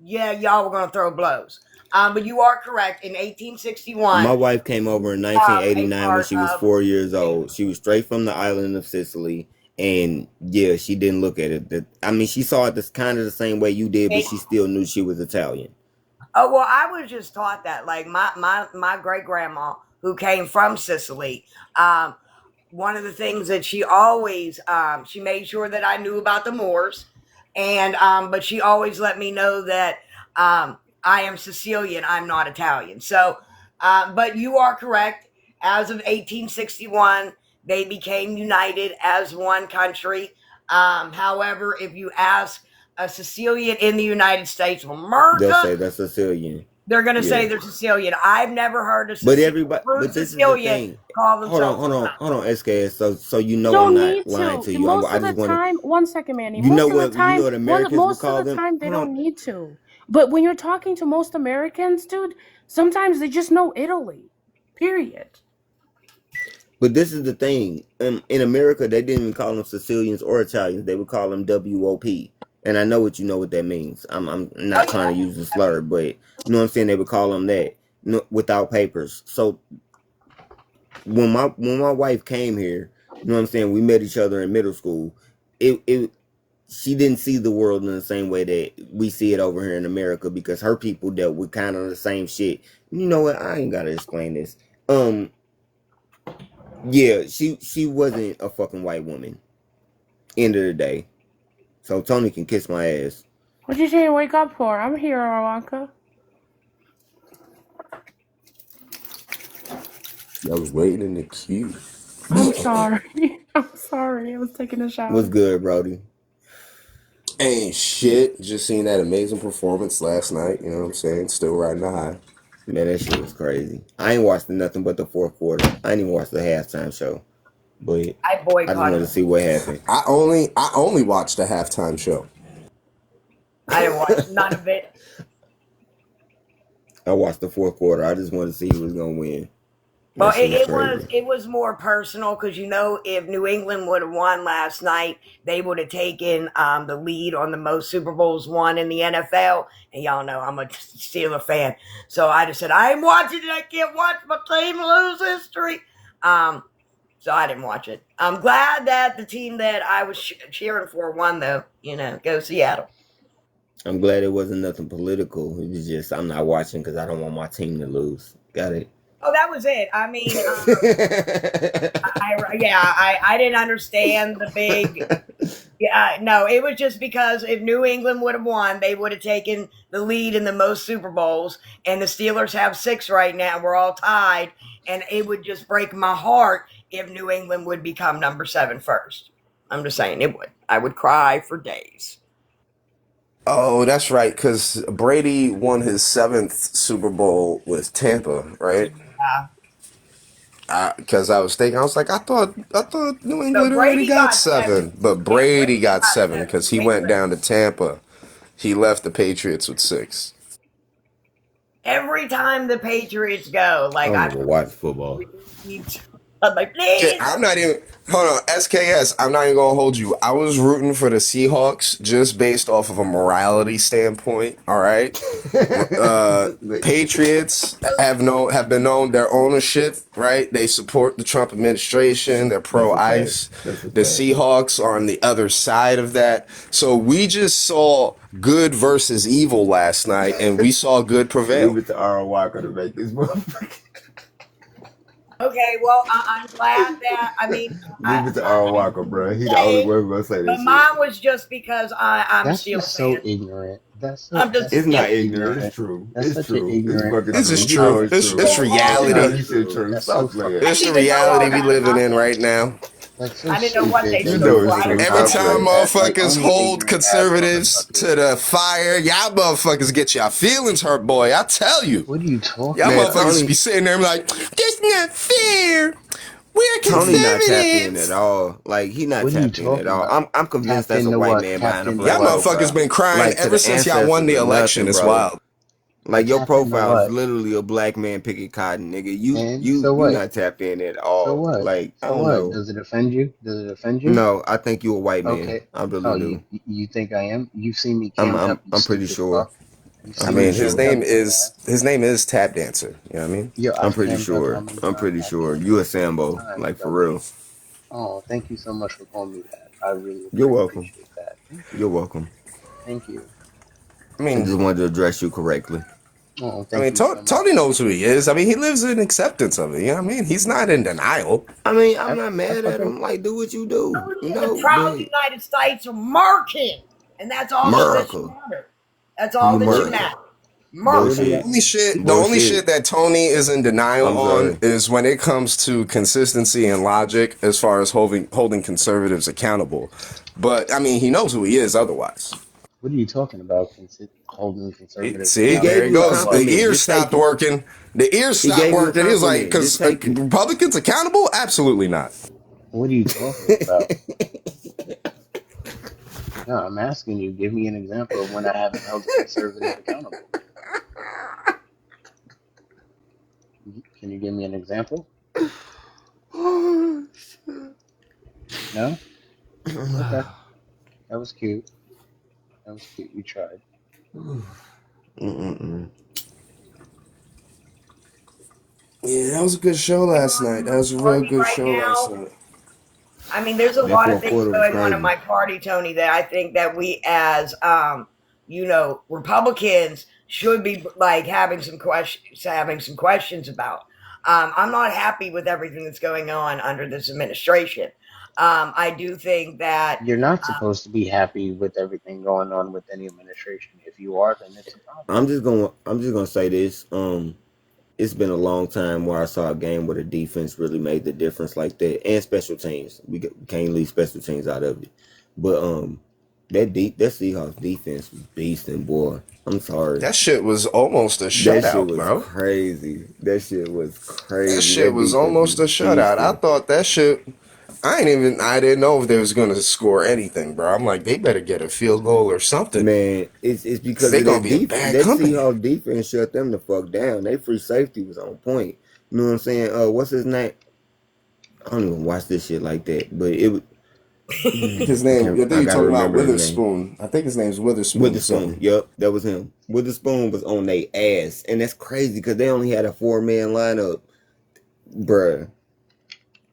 yeah, y'all were gonna throw blows. But you are correct. In 1861, My wife came over in 1989 when she was 4 years old. She was straight from the island of Sicily, and yeah, she didn't look at it. I mean, she saw it kind of the same way you did, but she still knew she was Italian. Oh well, I was just taught that. Like my great grandma who came from Sicily, one of the things that she always she made sure that I knew about the Moors, and but she always let me know that I am Sicilian. I'm not Italian. So, but you are correct. As of 1861, they became united as one country. However, if you ask a Sicilian in the United States of America, they'll say that's Sicilian. They're gonna say they're Sicilian. I've never heard a Sicilian, but this is the thing. Call themselves. Hold on, SKS. So you know I'm not lying to you. Most of the time, one second, Manny. You know what Americans would call them? Most of the time, they don't need to. But when you're talking to most Americans, dude, sometimes they just know Italy. Period. But this is the thing. In America, they didn't even call them Sicilians or Italians. They would call them WOP. And I know what that means. I'm not trying to use a slur, but you know what I'm saying? They would call them that without papers. So when my wife came here, you know what I'm saying? We met each other in middle school. She didn't see the world in the same way that we see it over here in America because her people dealt with kind of the same shit. You know what? I ain't gotta explain this. Yeah, she wasn't a fucking white woman. End of the day. So Tony can kiss my ass. What you saying wake up for? I'm here, Arwanka. I was waiting in the queue. I'm sorry. I'm sorry. I was taking a shower. What's good, Brody? Ain't shit. Just seen that amazing performance last night. You know what I'm saying? Still riding the high. Man, that shit was crazy. I ain't watched nothing but the fourth quarter. I ain't even watched the halftime show. But I just wanted to see what happened. I only watched the halftime show. I didn't watch none of it. I watched the fourth quarter. I just wanted to see who was gonna win. Well, it was more personal because if New England would have won last night, they would have taken the lead on the most Super Bowls won in the NFL. And y'all know I'm a Steeler fan, so I just said I ain't watching it. I can't watch my team lose history. So I didn't watch it. I'm glad that the team that I was cheering for won, though. Go Seattle. I'm glad it wasn't nothing political. It was just I'm not watching because I don't want my team to lose. Got it? Oh, that was it. I mean, I didn't understand the big. Yeah, no, it was just because if New England would have won, they would have taken the lead in the most Super Bowls, and the Steelers have 6 right now. We're all tied, and it would just break my heart if New England would become number 7 first. I'm just saying it would. I would cry for days. Oh, that's right, because Brady won his 7th Super Bowl with Tampa, right? Because I was thinking, I was like, I thought New No, England already Brady got got 7. 7, but Yeah, Brady Brady got got 7 7. because he went down to Tampa. He left the Patriots with 6. Every time the Patriots go, I like don't I'm even watch football. I'm like, Shit, please. I'm not even. Hold on, SKS. I'm not even gonna hold you. I was rooting for the Seahawks just based off of a morality standpoint. All right. Patriots have been known their ownership. Right. They support the Trump administration. They're pro ICE. The Seahawks are on the other side of that. So we just saw good versus evil last night, and we saw good prevail. Leave it to Aaron Walker to make this motherfucker. Okay, well, I'm glad that. I mean, Leave it to Aaron Walker, bro. He the only one gonna say but this shit. mine was just because I'm That's still just so fan. ignorant. It's not ignorant. It's true. That's It's such an true. It's ignorant. fucking This true. is You know true. it's true. It's reality. You said true. That's Stop so playing. It's the reality we living in right now. Like so I didn't know what they stupid. stood for. Every time That's like motherfuckers only hold ignorant ass conservatives to the fire, y'all motherfuckers get y'all feelings hurt, boy. I tell you. What are you talking Y'all Man, motherfuckers Tony, be sitting there and be like, that's not fair. We're Tony not tapped in at conservatives. all. Like he not What are you tapped in at talking all. about? I'm convinced Tapped that's a into white what? man Tapped behind a into black Y'all what? motherfuckers profile. been crying Like to ever the since y'all won the ancestors or election. nothing, It's bro. wild. Like your Tapped into profile is what? literally a black man picking cotton, nigga. And so You what? not tapped in at So all. what? Like I So don't what? know. Does it offend you? Does it offend you? No, I think you a white man. Okay. I really Oh, do. you think I am? You've seen me cammed up, you I'm pretty stupid sure. fuck. You've I'm I seen me pretty mean, cammed up, sure. dumbass. his name is Tap Dancer. You know what I mean? Yo, I'm I've pretty cammed up how sure. many I'm times? pretty I've sure. cammed up You a many Sambo, times, like for dummy. real. Oh, thank you so much for calling me that. I really You're welcome. appreciate that. Thank you. You're welcome. Thank you. I I just mean, wanted to address you correctly. Oh, thank you so much. Tony knows who he is. I mean, he lives in acceptance of it. You know what I mean? He's not in denial. I mean, I'm I not mad at fucking him. Like, do what you do, We you are the know. proud But United States of America, and that's all that should America, matter. That's all that should America, matter. what are America. y'all? bullshit, The only bullshit. shit that Tony is in denial I'm on sorry. is when it comes to consistency and logic as far as holding conservatives accountable. But I mean, he knows who he is otherwise. What are you talking about? Holding conservatives See, He there gave it accountable you a for goes. The what? compliment. ears Just take stopped it. working. The ears He stopped gave you a working. He was like, compliment. Just because take it. Republicans accountable? Absolutely not. What are you talking about? No, I'm asking you. Give me an example of when I haven't held a conservative accountable. Can you give me an example? Oh, No? Okay. That was cute. That was cute. You tried. Mm-mm-mm. Yeah, that was a good show last night. That was a real Party good right show last now. night. I mean, there's a That lot of fourth things quarter was going on in crazy. my party, Tony, that I think that we as Republicans should be like having some questions about. I'm not happy with everything that's going on under this administration. I do think that You're not supposed to be happy with everything going on with any administration. If you are, then it's a problem. I'm just gonna say this. It's been a long time where I saw a game where the defense really made the difference like that, and special teams. We can't leave special teams out of it. But that Seahawks defense was beasting, boy. I'm sorry. That shit was almost a That shit shutout, was bro. crazy. That shit was That crazy. shit That was defense almost was a shutout. I beasting. thought that shit. I didn't know if they was gonna score anything, bro. I'm like, they better get a field goal or something. Man, it's because They of gonna that be a defense. bad That company. Seahawks defense shut them the fuck down. They free safety was on point. You know what I'm saying? What's his name? I don't even watch this shit like that, but it was. His name, I think I you're gotta talking about remember his name. Witherspoon. I think his name's Witherspoon or Witherspoon. something. Yep, that was him. Witherspoon was on their ass, and that's crazy because they only had a 4-man lineup, bruh.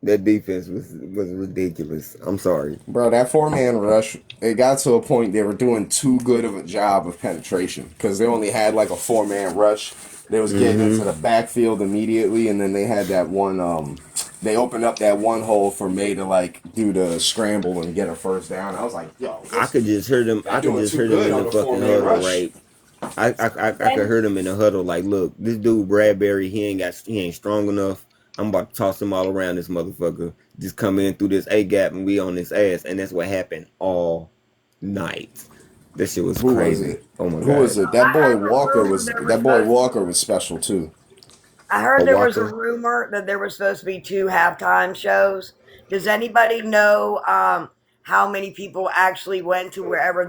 That defense was ridiculous. I'm sorry. Bro, that 4-man rush, it got to a point they were doing too good of a job of penetration because they only had like a 4-man rush. They was getting into the backfield immediately, and then they had that one, they opened up that one hole for May to like do the scramble and get a first down. I was like, yo, I could just hear them. I could doing just too hear them good in on the the fucking 4-man huddle, rush. right? I could hear them in the huddle. Like, look, this dude Bradbury, he ain't strong enough. I'm about to toss him all around this motherfucker. Just come in through this A gap and we on this ass, and that's what happened all night. This shit was Who was crazy. it? Oh my Who was god. it? That I boy heard a Walker rumor was there was that boy supposed. Walker was special too. I heard A there was a Walker. rumor that there was supposed to be 2 halftime shows. Does anybody know how many people actually went to wherever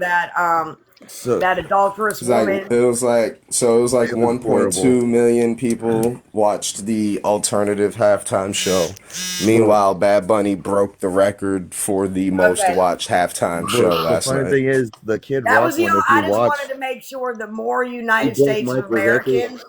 So that adulterous It was like woman? it was like so it was like It was horrible. 1.2 million people watched the alternative halftime show. Meanwhile, Bad Bunny broke the record for the most Okay, watched halftime But show the last funny night. thing is, the Kid that Rock was one. If I you just watch, wanted to make sure the more he United broke States of Michael's record. Americans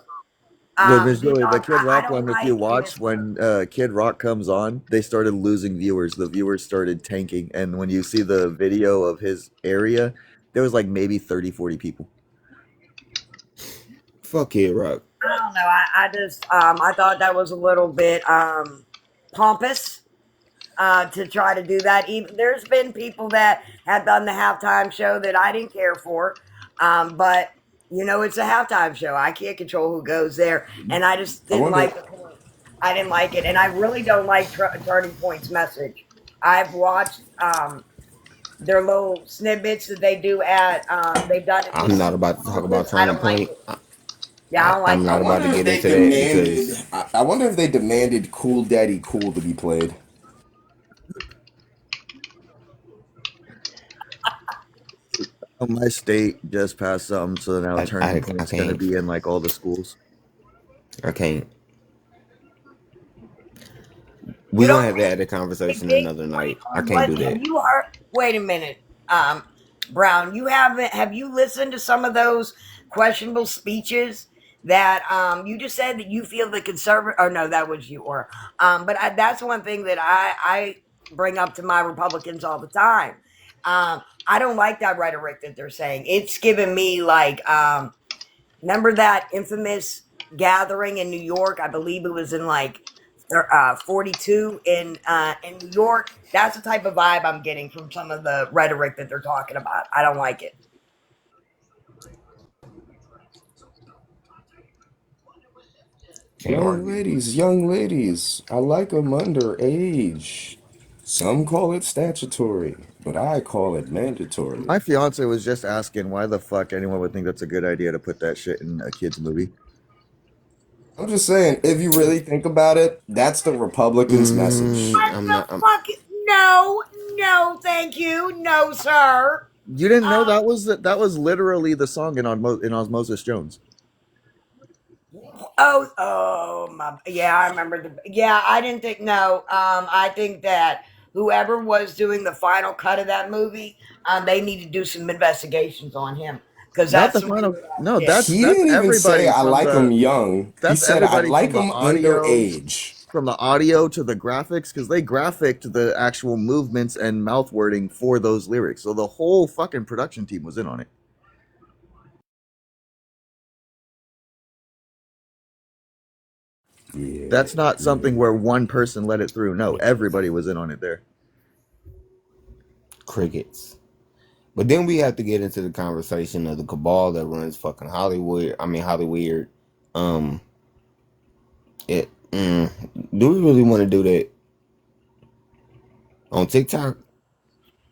No, did Joey, the not. Kid I Rock don't one. If you like watch this. when Kid Rock comes on, they started losing viewers. The viewers started tanking, and when you see the video of his area, there was like maybe 30, 40 people. fuck Kid Rock. I don't know. I just I thought that was a little bit pompous to try to do that. Even there's been people that have done the halftime show that I didn't care for, but it's a halftime show. I can't control who goes there, and I just I didn't wonder. like the point. I didn't like it, and I really don't like Turning Point's message. I've watched their little snippets that they do at they've done at I'm these not about to talk about conferences. I Turning don't like Point. it. Yeah, I don't I'm like I not it. about wonder to if get they into that demanded. because I wonder if they demanded "Cool Daddy Cool" to be played. My state just passed something, so now I Turning Point's going to can't. be in like all the schools. I can't. You We're gonna don't have to think have a conversation big another point night. I on can't what do have that. you heard? Wait a minute, Brown. Have you listened to some of those questionable speeches that you just said that you feel the conservative? Or no, that was you. Or but that's one thing that I bring up to my Republicans all the time. I don't like that rhetoric that they're saying. It's giving me like remember that infamous gathering in New York? I believe it was in like 42 in New York. That's the type of vibe I'm getting from some of the rhetoric that they're talking about. I don't like it. Can't argue. Young ladies, I like them underage. Some call it statutory, but I call it mandatory. My fiance was just asking why the fuck anyone would think that's a good idea to put that shit in a kid's movie. I'm just saying, if you really think about it, that's the Republicans' message. What I'm the not. fuck? No, no, thank you. No, sir. You didn't know that was literally the song in Osmosis Jones. Yeah, I remember I didn't think, no, I think that whoever was doing the final cut of that movie, they need to do some investigations on him because Not that's the some final. weird No, shit. He that's didn't even say everybody I from like them the. young. He That's said I everybody like from the them audio, underage. from the audio to the graphics, because they graphicked the actual movements and mouth wording for those lyrics. So the whole fucking production team was in on it. Yeah, That's not something where one person let it through. No, everybody was in on it there. Crickets. But then we have to get into the conversation of the cabal that runs fucking Hollywood. I mean Hollyweird. It. Do we really want to do that on TikTok?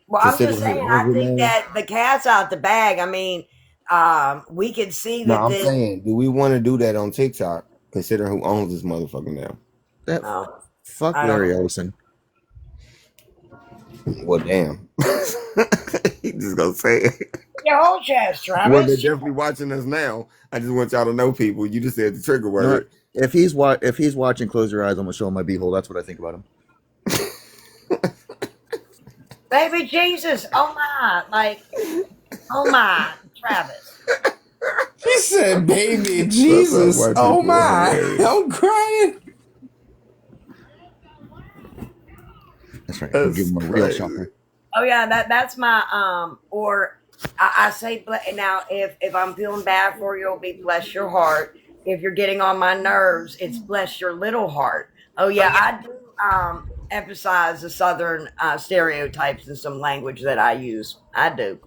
Well, I'm just Considering who saying, owns I it think now. that the cat's out the bag. I mean, we can see No, that I'm this. saying, do we want to do that on TikTok? Considering who owns this motherfucker now. That Oh, fuck I don't Larry know. Ellison. Well, damn. He just gonna say it. Your whole chest, Well, they're Travis. definitely watching us now. I just want y'all to know, people. You just said the trigger No, word. if he's watching, close your eyes. I'm gonna show him my beehole. That's what I think about him. Baby Jesus. Oh my, Travis. He said, "Baby That's Jesus, white oh people are my, hilarious. I'm crying." That's right. We'll give him a real shocker. Oh yeah, that's my or I say now if I'm feeling bad for you, it'll be bless your heart. If you're getting on my nerves, it's bless your little heart. Oh yeah, I do emphasize the Southern stereotypes in some language that I use. I do.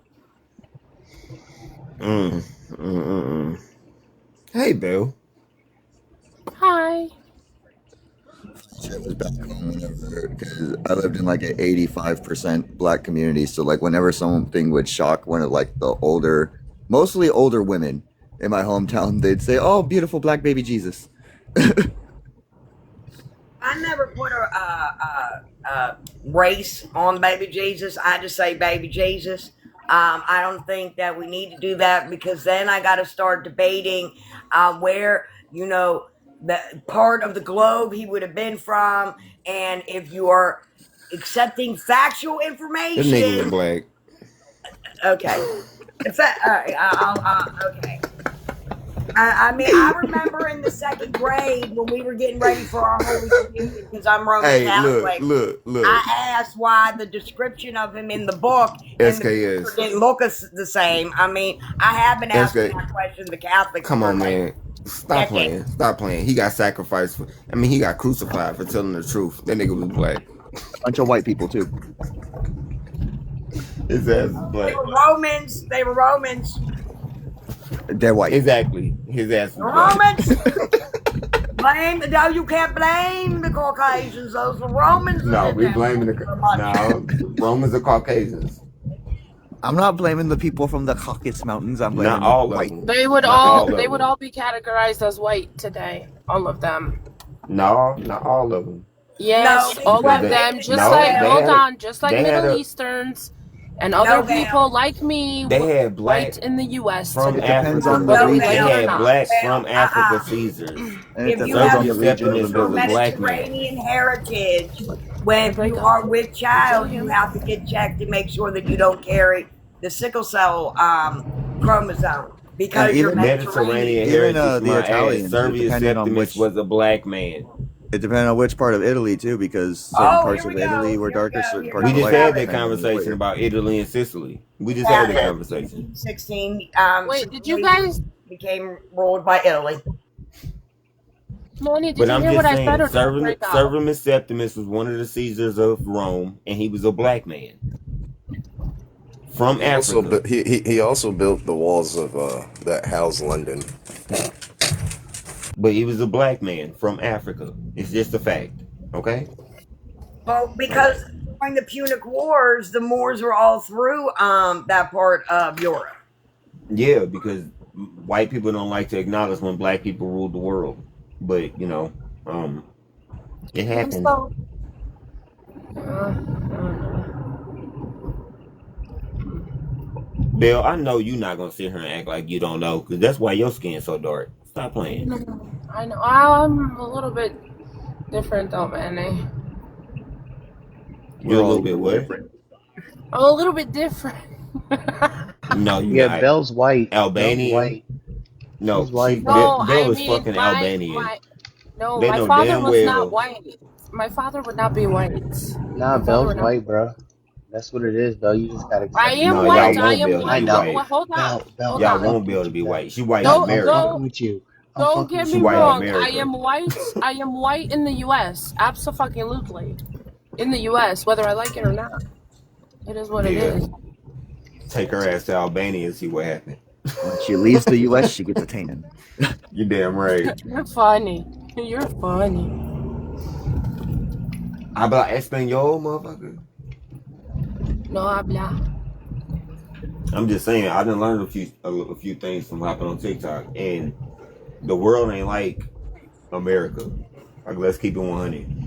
Hey, Bill. Hi. Shit was back home whenever, because I lived in like an 85% black community. So like whenever something would shock one of like the older, mostly older women in my hometown, they'd say, "Oh, beautiful black baby Jesus." I never put a race on baby Jesus. I just say baby Jesus. I don't think that we need to do that because then I got to start debating where, the part of the globe he would have been from. And if you are accepting factual information. This nigga was black. Okay. Okay. I mean, I remember in the second grade when we were getting ready for our Holy Communion, because I'm Roman Catholic. Look. I asked why the description of him in the book and the picture didn't look the same. I mean, I have been asking that question to Catholics. Come on, man. Stop playing. He got sacrificed. He got crucified for telling the truth. That nigga was black. Bunch of white people, too. His ass is black. They were Romans. They're white. Exactly. His ass is Romans. No, you can't blame the Caucasians. Those are Romans. No, we blaming Romans are Caucasians. I'm not blaming the people from the Caucasus Mountains. I'm blaming not all the white. of them. They would all be categorized as white today. All of them. No, not all of them. Yes, all of them. Just like Middle Easterns and other people like me. They had black white in the U.S. from today. Africa. They had black from Africa Caesars. If you have Mediterranean heritage, when you are with child, you have to get checked to make sure that you don't carry the sickle cell chromosome. Because you're Mediterranean heritage, the Italians, Servius Septimus was a black man. It depended on which part of Italy too, because certain parts of Italy were darker, certain parts. We just had that conversation about Italy and Sicily. We just had that conversation. 16. Wait, did you guys became ruled by Italy? Moni, did you hear what I said? Servius Septimus was one of the Caesars of Rome, and he was a black man from Africa. He also built the walls of that house London. But he was a black man from Africa. It's just a fact. Okay? Well, because during the Punic Wars, the Moors were all through that part of Europe. Yeah, because white people don't like to acknowledge when black people ruled the world. But, it happened. Bill, I know you're not going to sit here and act like you don't know, because that's why your skin's so dark. Stop playing. I know. I'm a little bit different though, Manny. You're a little bit what? I'm a little bit different. No, you're not. Belle's white. Albanian. White. No, Belle is fucking Albanian. My father was not white. My father would not be white. Nah, Belle's white, bro. That's what it is, though. You just gotta. I am white. I am white. Hold on. Y'all won't be able to be white. She white in America. Don't get me wrong. I am white. I am white in the U.S. Absolutely. In the U.S., whether I like it or not. It is what it is. Take her ass to Albania and see what happens. When she leaves the U.S., she gets a tan. You're damn right. You're funny. You're funny. Habla español, motherfucker. No habla. I'm just saying, I done learned a few things from hopping on TikTok, and the world ain't like America. Like, let's keep it 100.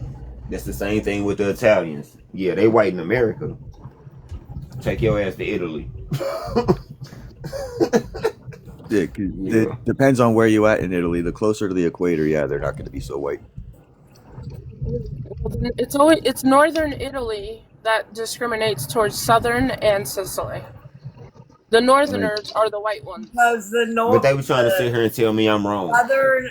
That's the same thing with the Italians. Yeah, they white in America. Take your ass to Italy. It depends on where you at in Italy. The closer to the equator, they're not going to be so white. It's northern Italy that discriminates towards southern and Sicily. The northerners are the white ones. Because but they were trying to sit here and tell me I'm wrong. Southern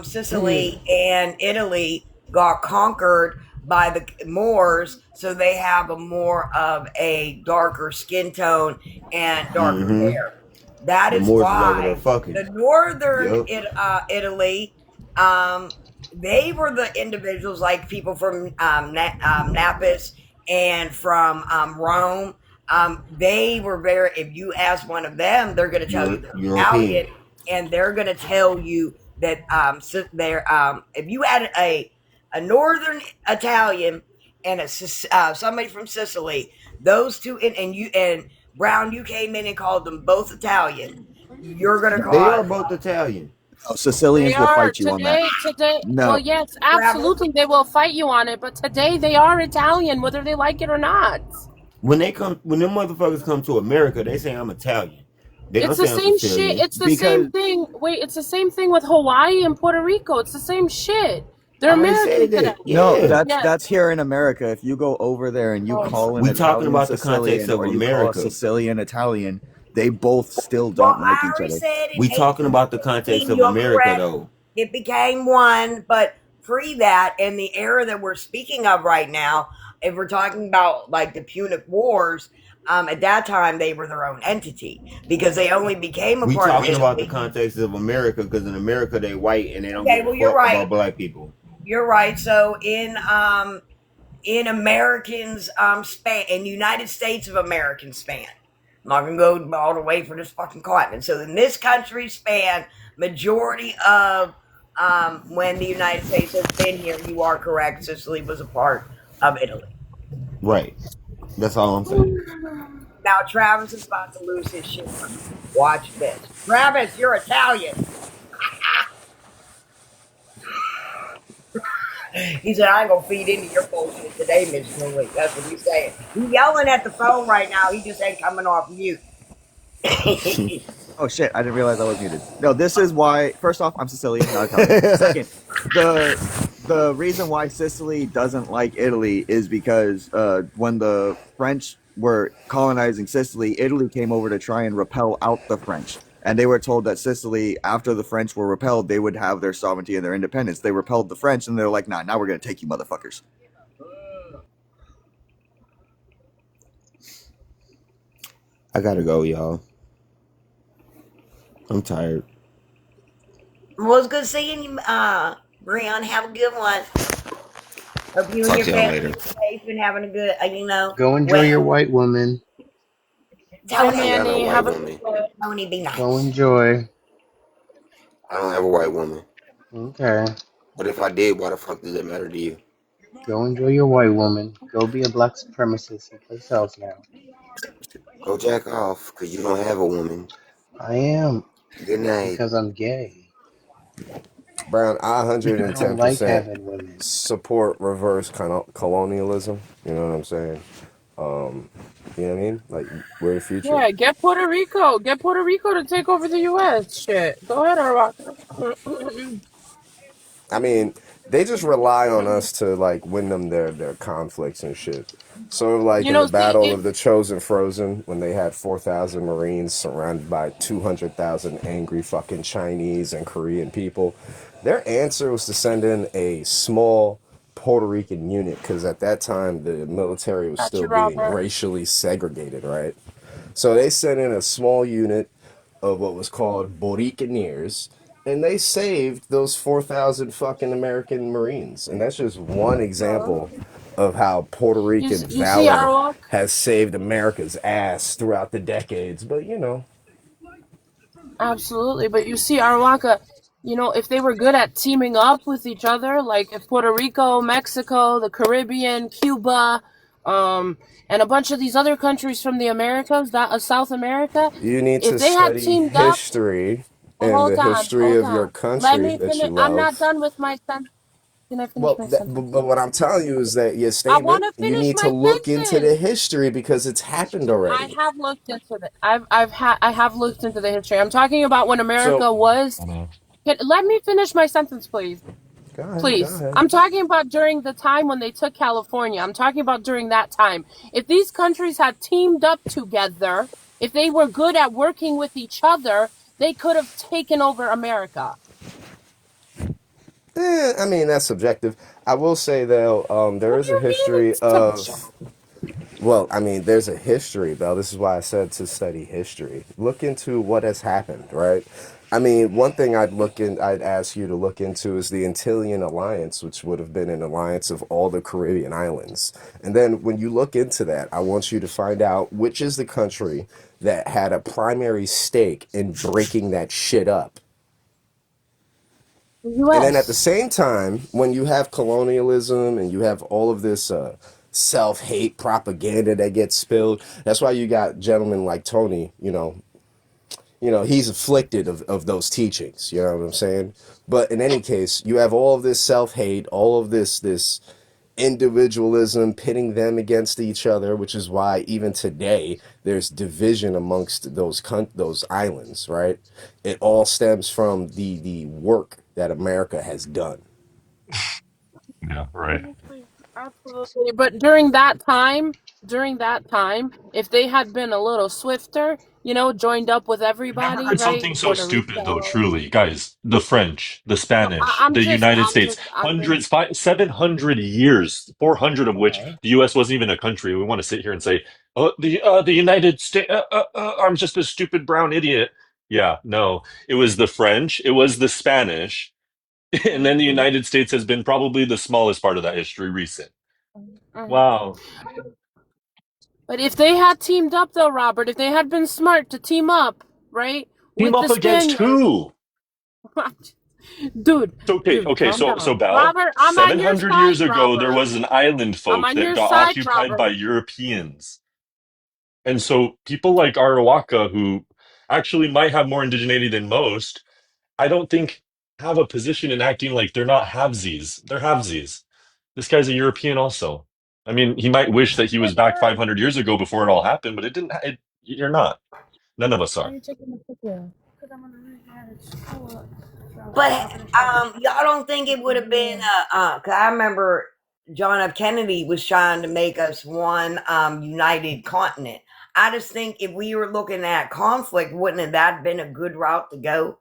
Sicily and Italy got conquered by the Moors, so they have a more of a darker skin tone and darker hair. That The is Moors is over there why fucking. the northern Yep. Italy, they were the individuals like people from Naples and from Rome. They were very. If you ask one of them, they're going to tell you they're European. Italian, and they're going to tell you that they're. If you had a northern Italian and somebody from Sicily, those two, and Brown, you came in and called them both Italian. You're going to They cause are both Italian. Oh, They Sicilians will are fight you on that. today. Well, No. yes, travel. absolutely, they will fight you on it. But today, they are Italian, whether they like it or not. When them motherfuckers come to America, they say I'm Italian. They don't It's the say I'm same shit. Sicilian. It's the same Because thing. Wait, it's the same thing with Hawaii and Puerto Rico. It's the same shit. They're I already American said today. that. no, Yeah. Yes. that's here in America. If you go over there and you Oh, call an We talking Italian about the context Sicilian of or you call a America. Sicilian Italian, they both still Well, don't like I each already other. said in We talking about the context 1815, of you're America, correct. though. It became one, but pre that, and the era that we're speaking of right now, if we're talking about like the Punic Wars, at that time they were their own entity because they only became a We part of talking about the Italy. context of America because in America they white and they don't Okay, give a well you're fuck right. about black people. You're right. So in Americans span in United States of American span. I'm not gonna go all the way for this fucking continent. So in this country span, majority of when the United States has been here, you are correct. Sicily was a part of Italy. Right. That's all I'm saying. Now Travis is about to lose his shit on me. Watch this. Travis, you're Italian. He said, I ain't gonna feed into your bullshit today, Miss Marie. That's what he's saying. He's yelling at the phone right now. He just ain't coming off mute. Oh shit, I didn't realize I was muted. No, this is why first off, I'm Sicilian, not Italian. Second, the reason why Sicily doesn't like Italy is because when the French were colonizing Sicily, Italy came over to try and repel out the French. And they were told that Sicily, after the French were repelled, they would have their sovereignty and their independence. They repelled the French, and they're like, nah, now we're going to take you motherfuckers. I gotta go, y'all. I'm tired. Well, it's good seeing you, Brian. Have a good one. Hope you and Talk your to y'all family later. are safe and having a good, Go enjoy your white woman. Bye, I ain't got no Manny. white Have a woman. Tony, be Go nice. enjoy. I don't have a white woman. Okay. But if I did, why the fuck does it matter to you? Go enjoy your white woman. Go be a black supremacist someplace else now. Go jack off, because you don't have a woman. I am. Good night. Because I'm gay. Brown, I I don't like 110% having women. support reverse colonialism. You know what I'm saying? You know what I mean? Like, we're the future. Yeah, get Puerto Rico. Get Puerto Rico to take over the U.S. Shit. Go ahead, Arwaka. I mean, they just rely on us to like win them their conflicts and shit. Sort of like You in the know, see, Battle of the Chosen Frozen when they had 4,000 Marines surrounded by 200,000 angry fucking Chinese and Korean people. Their answer was to send in a small Puerto Rican unit because at that time the military was got still you, being Robert. racially segregated, right? So they sent in a small unit of what was called Boricaneers, and they saved those 4,000 fucking American Marines. And that's just one example of how Puerto Rican You see, valor Arwak? has saved America's ass throughout the decades. But, you know. Absolutely, but you see, Arwaka, you know, if they were good at teaming up with each other, like if Puerto Rico, Mexico, the Caribbean, Cuba, and a bunch of these other countries from the Americas, South America, You need if to they had study teamed up, history and the hold on, history hold of your on. Let country me that finish. you I'm not love. done with my sentence. Can I finish Well, my sentence, but what please? I'm telling you is that your I want statement, to you finish need to my look into the sentence. history because it's happened I already. have looked into it. I have looked into the history. I'm talking about when So, America was. Let me finish my sentence, please. go Please. ahead. I'm talking about during the time when they took California. I'm talking about during that time. If these countries had teamed up together, if they were good at working with each other, they could have taken over America. I mean, that's subjective. I will say though, there is a history of. Well, I mean, there's a history, though. This is why I said to study history. Look into what has happened, right? I mean, one thing I'd ask you to look into is the Antillean Alliance, which would have been an alliance of all the Caribbean islands. And then when you look into that, I want you to find out which is the country that had a primary stake in breaking that shit up. And then at the U.S. same time, when you have colonialism and you have all of this self-hate propaganda that gets spilled, that's why you got gentlemen like Tony, he's afflicted of those teachings, you know what I'm saying? But in any case, you have all of this self-hate, all of this individualism pitting them against each other, which is why even today there's division amongst those islands, right? It all stems from the work that America has done. Yeah, right. Absolutely. But during that time, if they had been a little swifter, joined up with Never everybody, heard right? something so Puerto stupid though, Rico. truly. Guys, the French, the Spanish, I'm the just, United States, I'm just. hundreds, 700 years, 400 of which Okay. the US wasn't even a country. We want to sit here and say, oh, the United States, I'm just a stupid brown idiot. Yeah, no, it was the French, it was the Spanish, and then the United States has been probably the smallest part of that history recent. Wow. But if they had teamed up, though, Robert, if they had been smart to team up, right, Team with up the against Spaniards, who? dude, Okay, calm so down, Belle, Robert. I'm on your 700 side, years ago, there Robert. was an island I'm folk on that your got side, occupied by Robert. Europeans. And so people like Arawaka, who actually might have more indigeneity than most, I don't think have a position in acting like they're not halvesies. They're halvesies. This guy's a European also. I mean, he might wish that he was back 500 years ago before it all happened, but it didn't. You're not. None of us Why are are. you taking a picture? Because I'm gonna read that at school. But y'all don't think it would have been cause I remember John F. Kennedy was trying to make us one united continent. I just think if we were looking at conflict, wouldn't have that been a good route to go?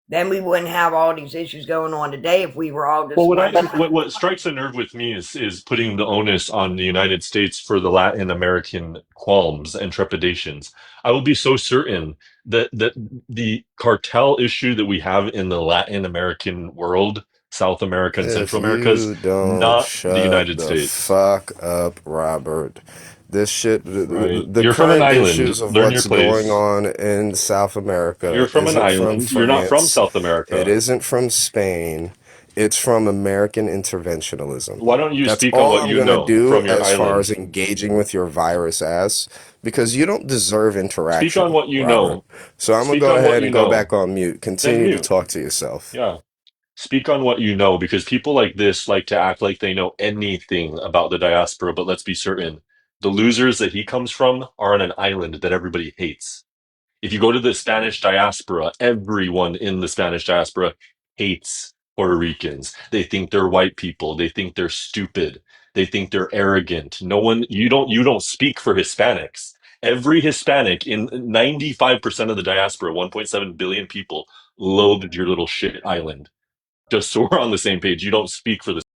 Then we wouldn't have all these issues going on today if we were all Well, just one. what strikes a nerve with me is putting the onus on the United States for the Latin American qualms and trepidations. I will be so certain that the cartel issue that we have in the Latin American world, South America and If Central America, is you don't not the shut United the States. fuck up, Robert, this shit, Right? the You're from an current island. issues of Learn your what's going place. on in South You're America from an isn't from island. You're not from France, South it America. isn't from Spain, it's from American interventionism. Why don't you That's speak on all what I'm you gonna know do from your as far island? as engaging with your virus ass, because you don't deserve Speak on interaction, what you Robert. know. So I'm gonna Speak go on what ahead you and go know. back on mute. Then Continue to mute. talk to yourself. Yeah. Speak on what you know, because people like this like to act like they know anything about the diaspora, but let's be certain. The losers that he comes from are on an island that everybody hates. If you go to the Spanish diaspora, everyone in the Spanish diaspora hates Puerto Ricans. They think they're white people. They think they're stupid. They think they're arrogant. You don't speak for Hispanics. Every Hispanic in 95% of the diaspora, 1.7 billion people, loathed your little shit island. Just so we're on the same page. You don't speak for the